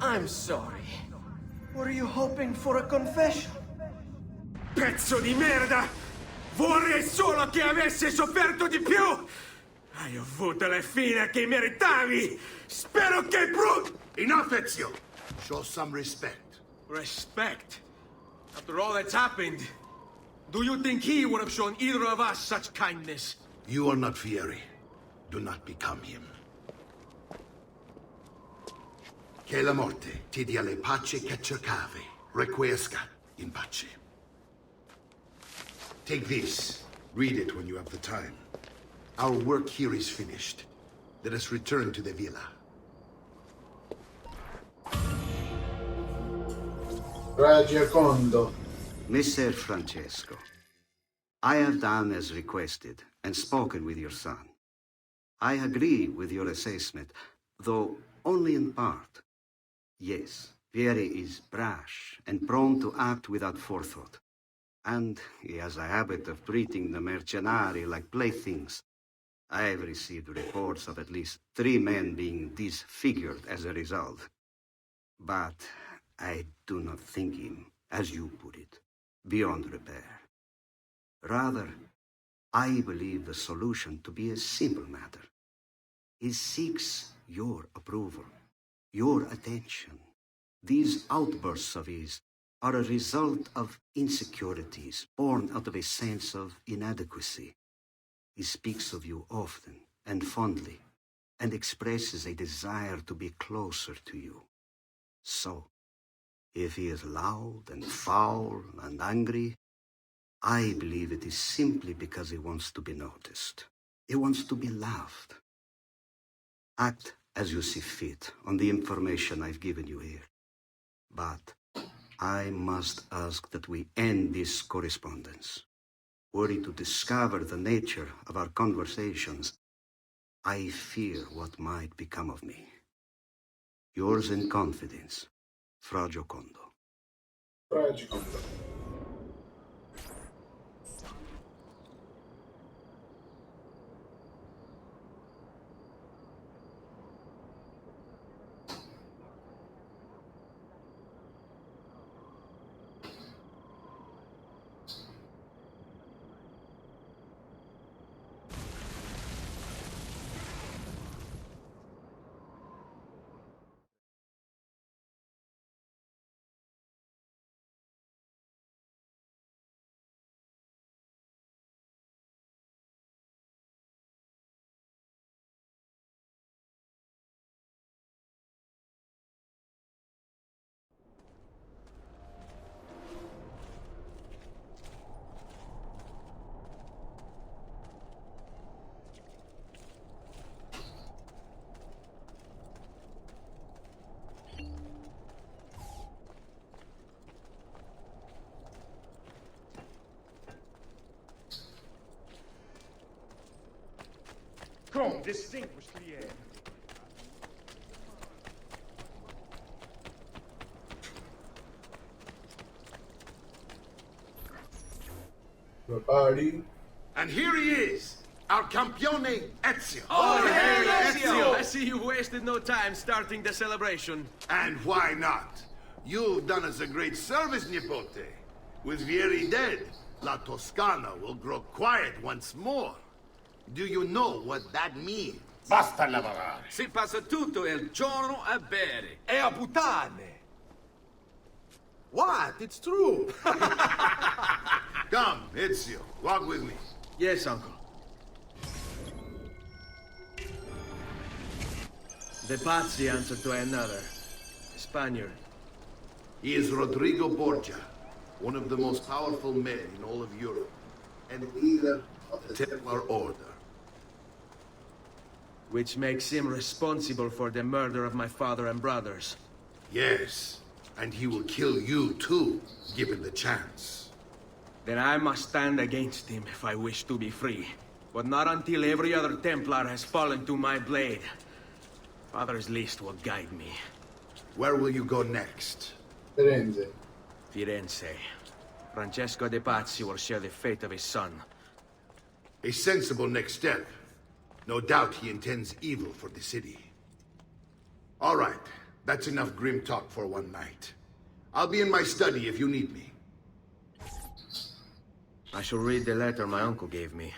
I'm sorry. Were you hoping for a confession? Pezzo di merda! Vorrei solo che avesse sofferto di più! Hai avuto la fine che meritavi! Spero che Enough, Ezio! Show some respect. Respect? After all that's happened, Do you think he would have shown either of us such kindness? You are not Fieri. Do not become him. Che la morte ti dia le pace che cercavi. Requiescat in pace. Take this. Read it when you have the time. Our work here is finished. Let us return to the villa. Ragiacondo. Messer Francesco, I have done as requested and spoken with your son. I agree with your assessment, though only in part. Yes, Vieri is brash and prone to act without forethought. And he has a habit of treating the mercenari like playthings. I have received reports of at least 3 men being disfigured as a result. But I do not think him, as you put it, beyond repair. Rather, I believe the solution to be a simple matter. He seeks your approval, your attention. These outbursts of his are a result of insecurities born out of a sense of inadequacy. He speaks of you often and fondly, and expresses a desire to be closer to you. So, if he is loud and foul and angry, I believe it is simply because he wants to be noticed. He wants to be loved. Act as you see fit on the information I've given you here. But I must ask that we end this correspondence. Were he to discover the nature of our conversations, I fear what might become of me. Yours in confidence, Fra Giocondo. Ragiacondo. Come, distinguished Lier. The party. And here he is, our campione Ezio. Oh, hey, Ezio! I see you wasted no time starting the celebration. And why not? You've done us a great service, Nipote. With Vieri dead, La Toscana will grow quiet once more. Do you know what that means? Basta lavorare. Si passa tutto il giorno a bere. E a puttane! What? It's true! Come, Ezio, walk with me. Yes, uncle. The Pazzi answer to another. A Spaniard. He is Rodrigo Borgia, one of the most powerful men in all of Europe, and leader of the Templar Order. Which makes him responsible for the murder of my father and brothers. Yes, and he will kill you too, given the chance. Then I must stand against him if I wish to be free. But not until every other Templar has fallen to my blade. Father's list will guide me. Where will you go next? Firenze. Firenze. Francesco de Pazzi will share the fate of his son. A sensible next step. No doubt he intends evil for the city. All right, that's enough grim talk for one night. I'll be in my study if you need me. I shall read the letter my uncle gave me.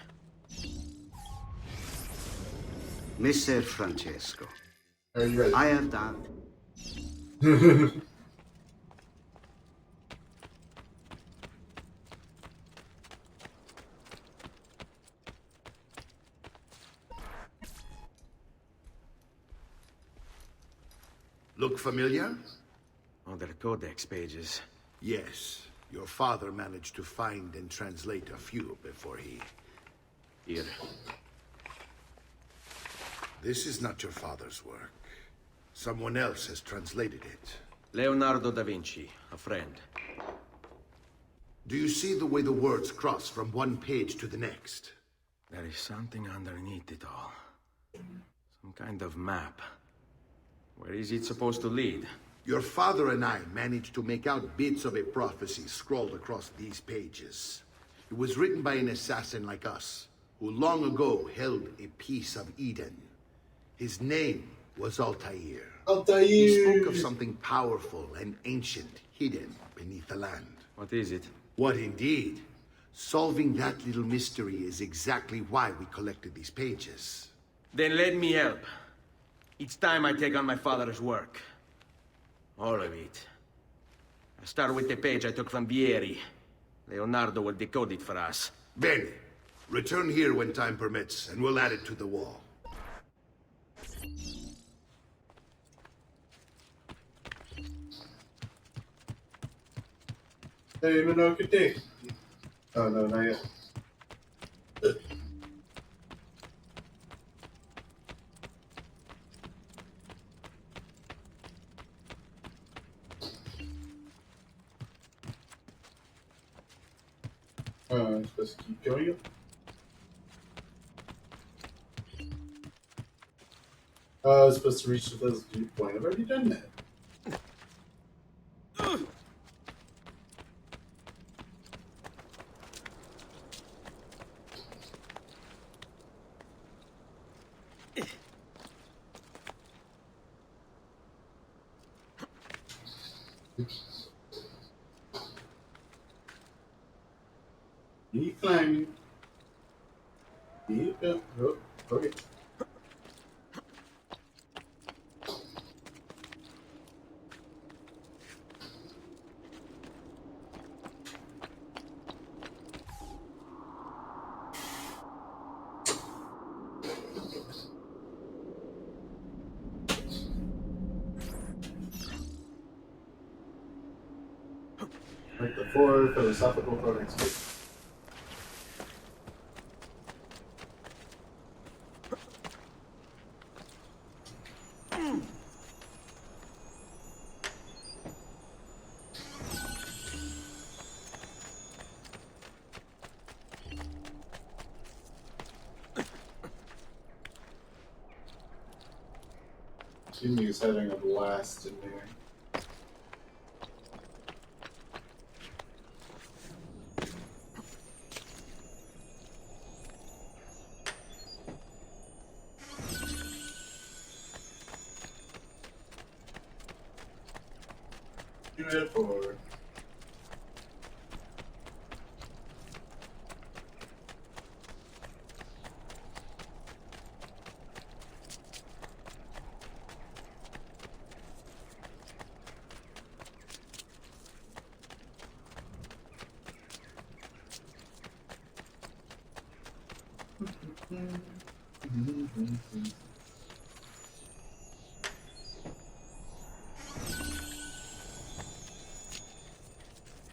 Messer Francesco, Are you ready? I have done... Look familiar? Oh, they're codex pages. Yes. Your father managed to find and translate a few before he... Here. This is not your father's work. Someone else has translated it. Leonardo da Vinci, a friend. Do you see the way the words cross from one page to the next? There is something underneath it all. Some kind of map. Where is it supposed to lead? Your father and I managed to make out bits of a prophecy scrawled across these pages. It was written by an assassin like us, who long ago held a piece of Eden. His name was Altair. Altair! He spoke of something powerful and ancient hidden beneath the land. What is it? What indeed? Solving that little mystery is exactly why we collected these pages. Then let me help. It's time I take on my father's work. All of it. I start with the page I took from Vieri. Leonardo will decode it for us. Bene. Return here when time permits, and we'll add it to the wall. Hey, Minogue, day. Oh, no, not yet. I'm supposed to keep going. I was supposed to reach the physical point. I've already done that. Keep climbing. Keep up. Oh, okay. Like the four philosophical codex. Jimmy is having a blast in there. Beautiful.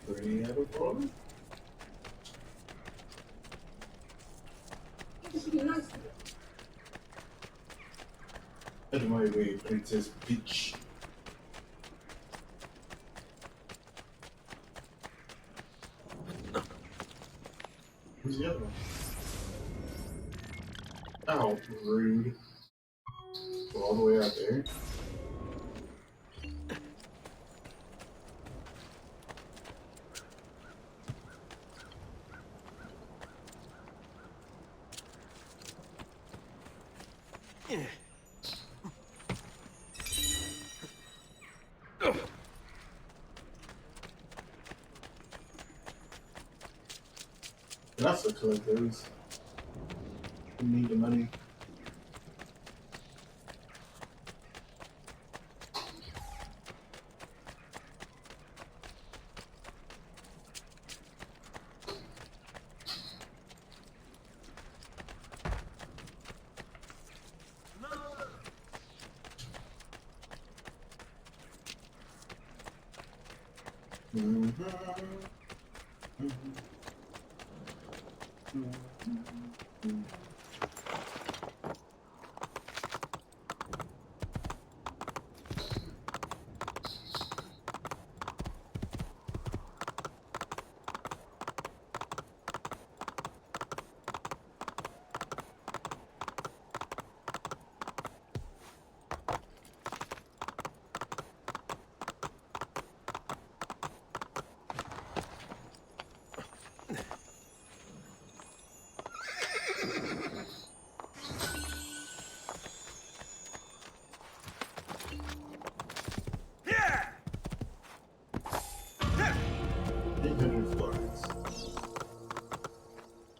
Three out of four. Out of my way, Princess Peach. Who's the other one? Oh, rude. Go all the way out there. And also collect those. We need the money.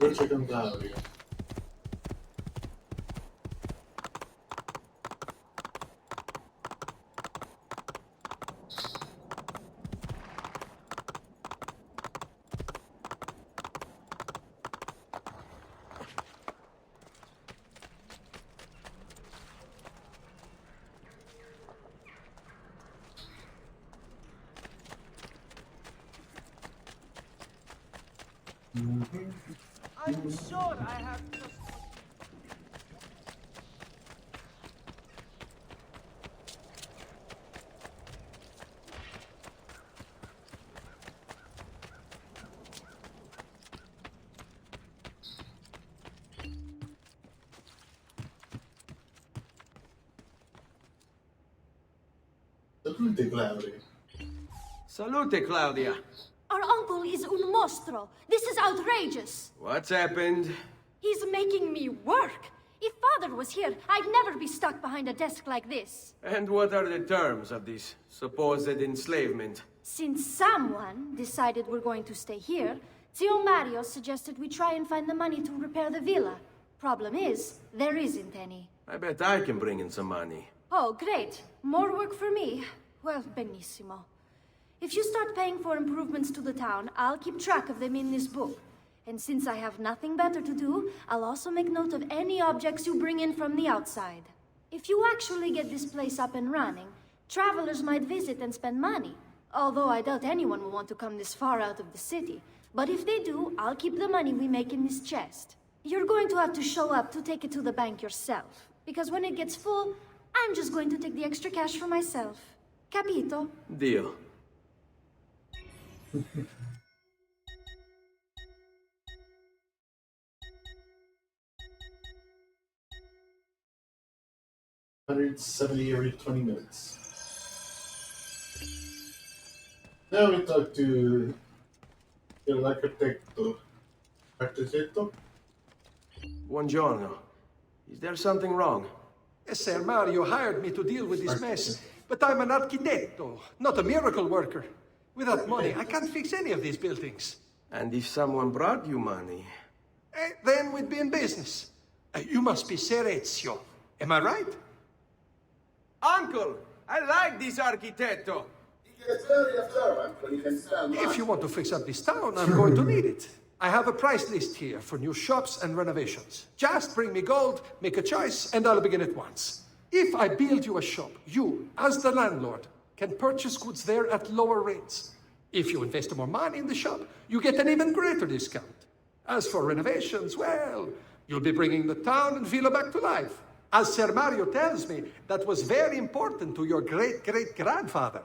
Dolce Cantabria. I'm sure I have just... Salute, Claudia. Salute, Claudia. Our uncle is un mostro. This is outrageous. What's happened? He's making me work. If Father was here, I'd never be stuck behind a desk like this. And what are the terms of this supposed enslavement? Since someone decided we're going to stay here, Zio Mario suggested we try and find the money to repair the villa. Problem is, there isn't any. I bet I can bring in some money. Oh, great. More work for me. Well, benissimo. If you start paying for improvements to the town, I'll keep track of them in this book. And since I have nothing better to do, I'll also make note of any objects you bring in from the outside. If you actually get this place up and running, travelers might visit and spend money. Although I doubt anyone will want to come this far out of the city. But if they do, I'll keep the money we make in this chest. You're going to have to show up to take it to the bank yourself. Because when it gets full, I'm just going to take the extra cash for myself. Capito? Deal. $170 every 20 minutes. Now we talk to El Arquitecto. Arquitecto? Buongiorno. Is there something wrong? Sir Mario hired me to deal with this mess, but I'm an arquitecto, not a miracle worker. Without money, I can't fix any of these buildings. And if someone brought you money? Then we'd be in business. You must be Ser Ezio. Am I right? Uncle, I like this arquitecto. He gets very observant when he can stand If you want to fix up this town, I'm going to need it. I have a price list here for new shops and renovations. Just bring me gold, make a choice, and I'll begin at once. If I build you a shop, you, as the landlord, can purchase goods there at lower rates. If you invest more money in the shop, you get an even greater discount. As for renovations, well, you'll be bringing the town and villa back to life. As Ser Mario tells me, that was very important to your great-great-grandfather.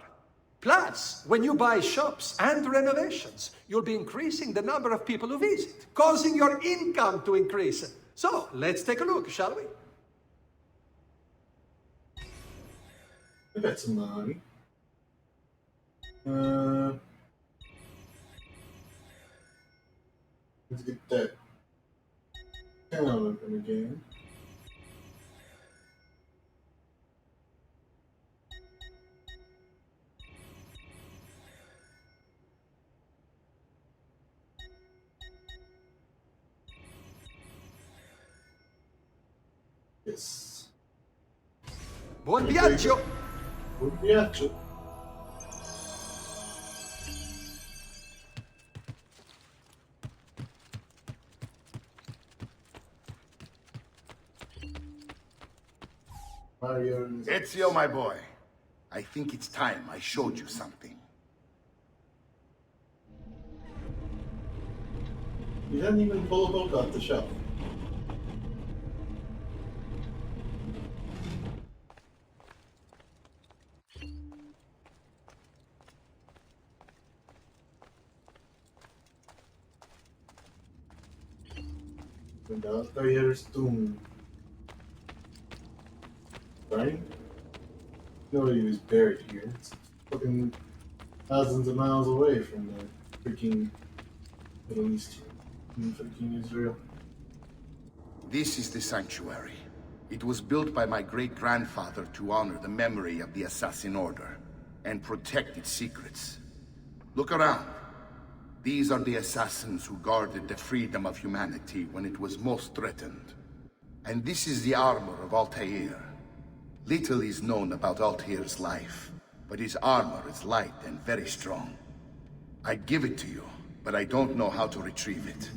Plus, when you buy shops and renovations, you'll be increasing the number of people who visit, causing your income to increase. So, let's take a look, shall we? I got some money. Let's get that town open again. Yes. Buon viaggio! Buon viaggio! Ezio, my boy. I think it's time I showed you something. You didn't even pull a boat off the shelf. And Altair's tomb. Right? Nobody was buried here. It's fucking thousands of miles away from the freaking Middle East and freaking Israel. This is the sanctuary. It was built by my great-grandfather to honor the memory of the Assassin Order and protect its secrets. Look around. These are the assassins who guarded the freedom of humanity when it was most threatened. And this is the armor of Altair. Little is known about Altair's life, but his armor is light and very strong. I'd give it to you, but I don't know how to retrieve it.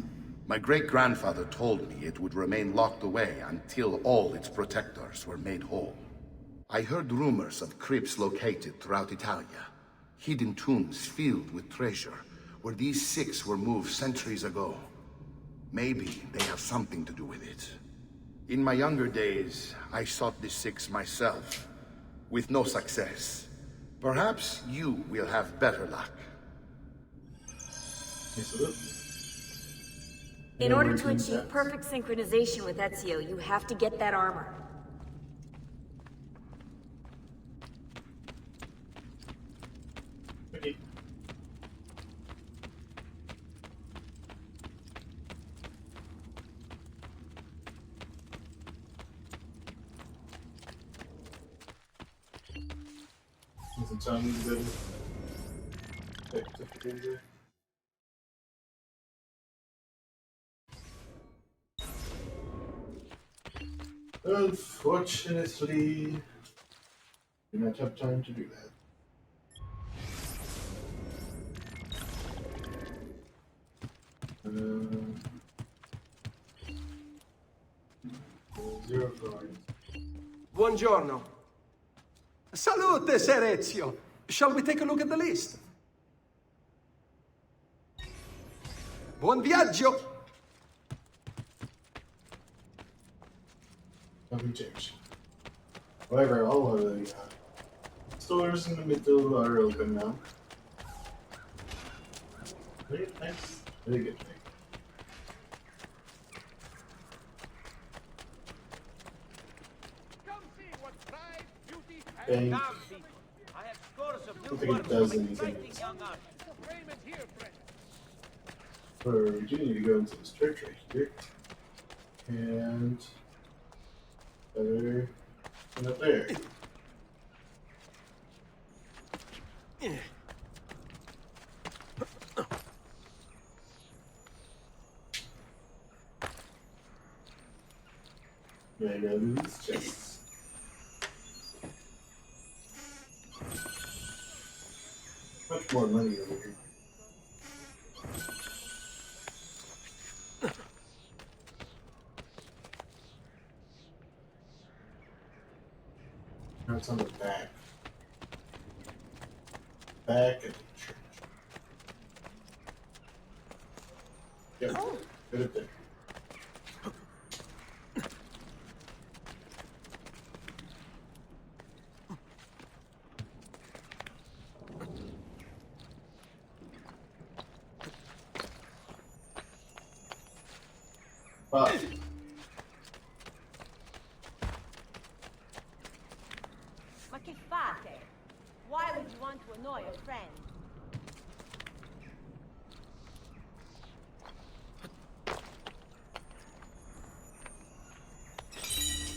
My great-grandfather told me it would remain locked away until all its protectors were made whole. I heard rumors of crypts located throughout Italia, hidden tombs filled with treasure, where these six were moved centuries ago. Maybe they have something to do with it. In my younger days, I sought the six myself, with no success. Perhaps you will have better luck. In order to achieve perfect synchronization with Ezio, you have to get that armor. Okay. Some Chinese baby. Unfortunately, do not have time to do that. Zero coins. Buongiorno. Salute, Ser Ezio. Shall we take a look at the list? Buon viaggio! Nothing changed. However, all of the stores in the middle are open now. Very nice. Very good thing. Bank. I don't think it does anything. Or we do need to go into this church right here. And better and up there. Yeah, I gotta do these chests. Much more money over here. Now it's on the back. Back of the church. Yep, put it there. Wow. Ma che fate? Why would you want to annoy a friend?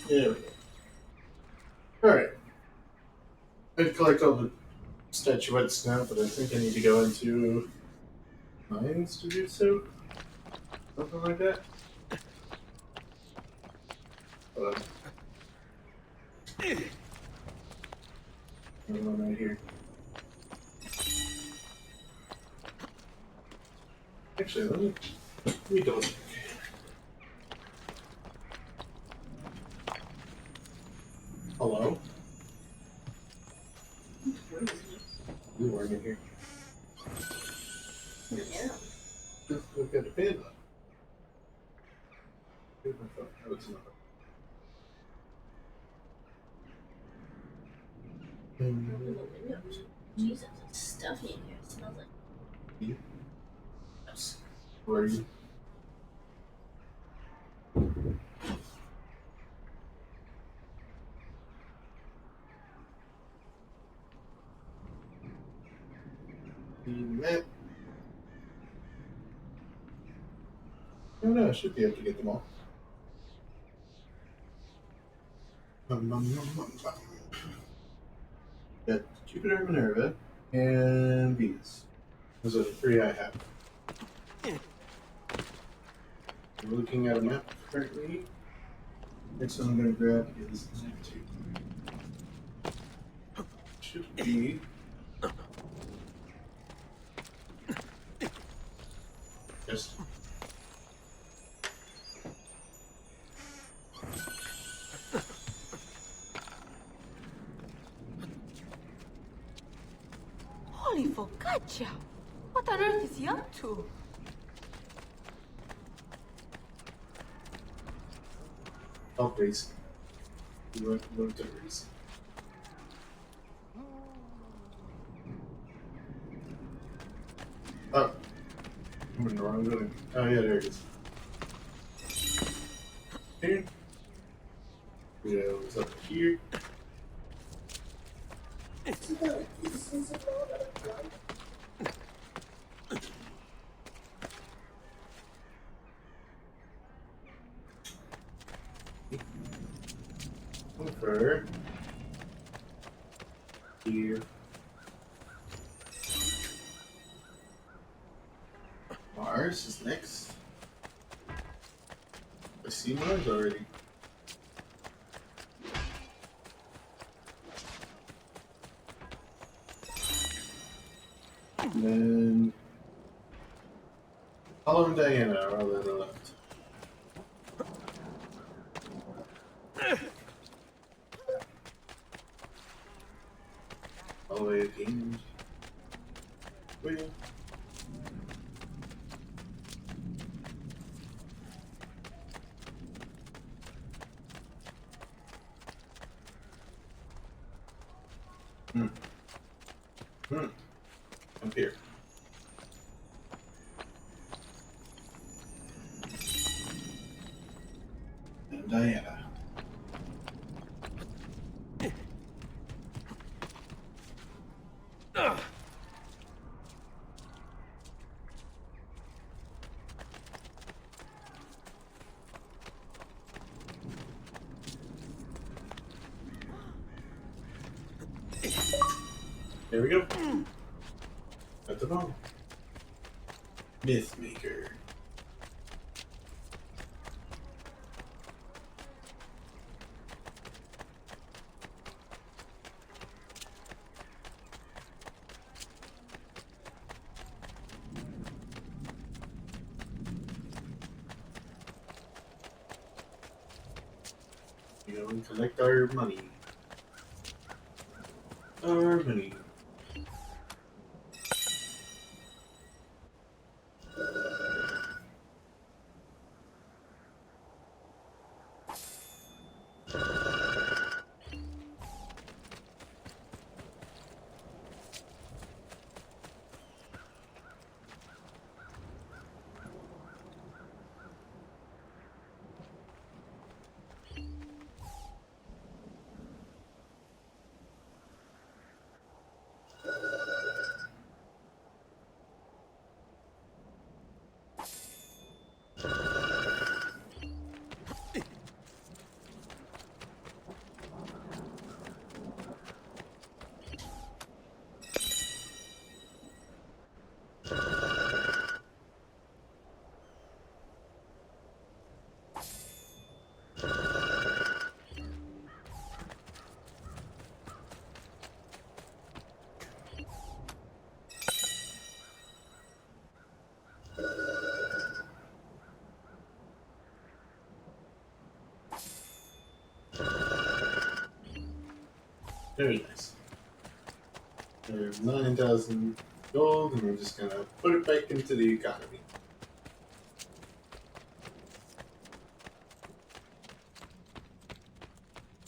There we go. Alright. I'd collect all the statuettes now, but I think I need to go into mines to do so. Something like that. Hold on. Another one right here. Actually, let me double check. Hello? You weren't in here. Yeah. Look at the pin. Jesus, it's stuffy in here. It smells like. Yes. Where are you? The map. Oh no, I should be able to get them all. Got Jupiter, Minerva, and Venus. Those are the three I have. I'm looking at a map currently. Next one I'm going to grab is Neptune. Should be. Yes. Holy focaccia! What on earth is he up to? Oh, racing. We went to racing. Oh. I'm in the wrong building. Oh, yeah, there it is. Here. Yeah, it was up here. Over here. Mars is next. I see Mars already. And then Apollo and Diana are all that are left. All the way again. Wheel. Up here. And Diana. There we go. At the bottom. Myth Maker. You know, collect our money. Our money. Very nice. There's 9,000 gold, and we're just gonna put it back into the economy.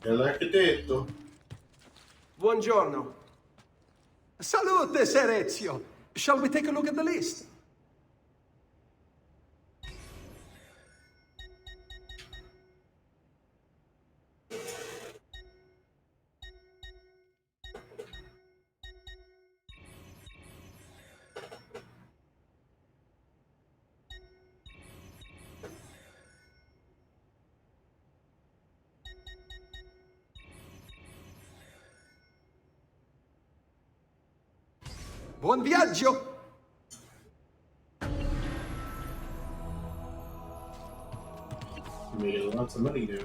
Dell'architetto. Buongiorno. Salute, Ser Ezio. Shall we take a look at the list? Buon viaggio! You made lots of money now.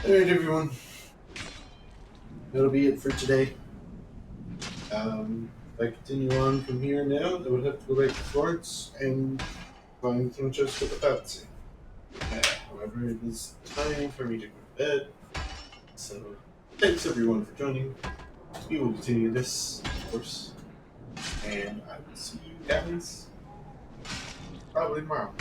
Alright, everyone. That'll be it for today. If I continue on from here now, I would have to go back to Florence and find Francesco the Pazzi. However, it is time for me to go to bed. So, thanks everyone for joining. We will continue this, of course. And I will see you guys probably tomorrow.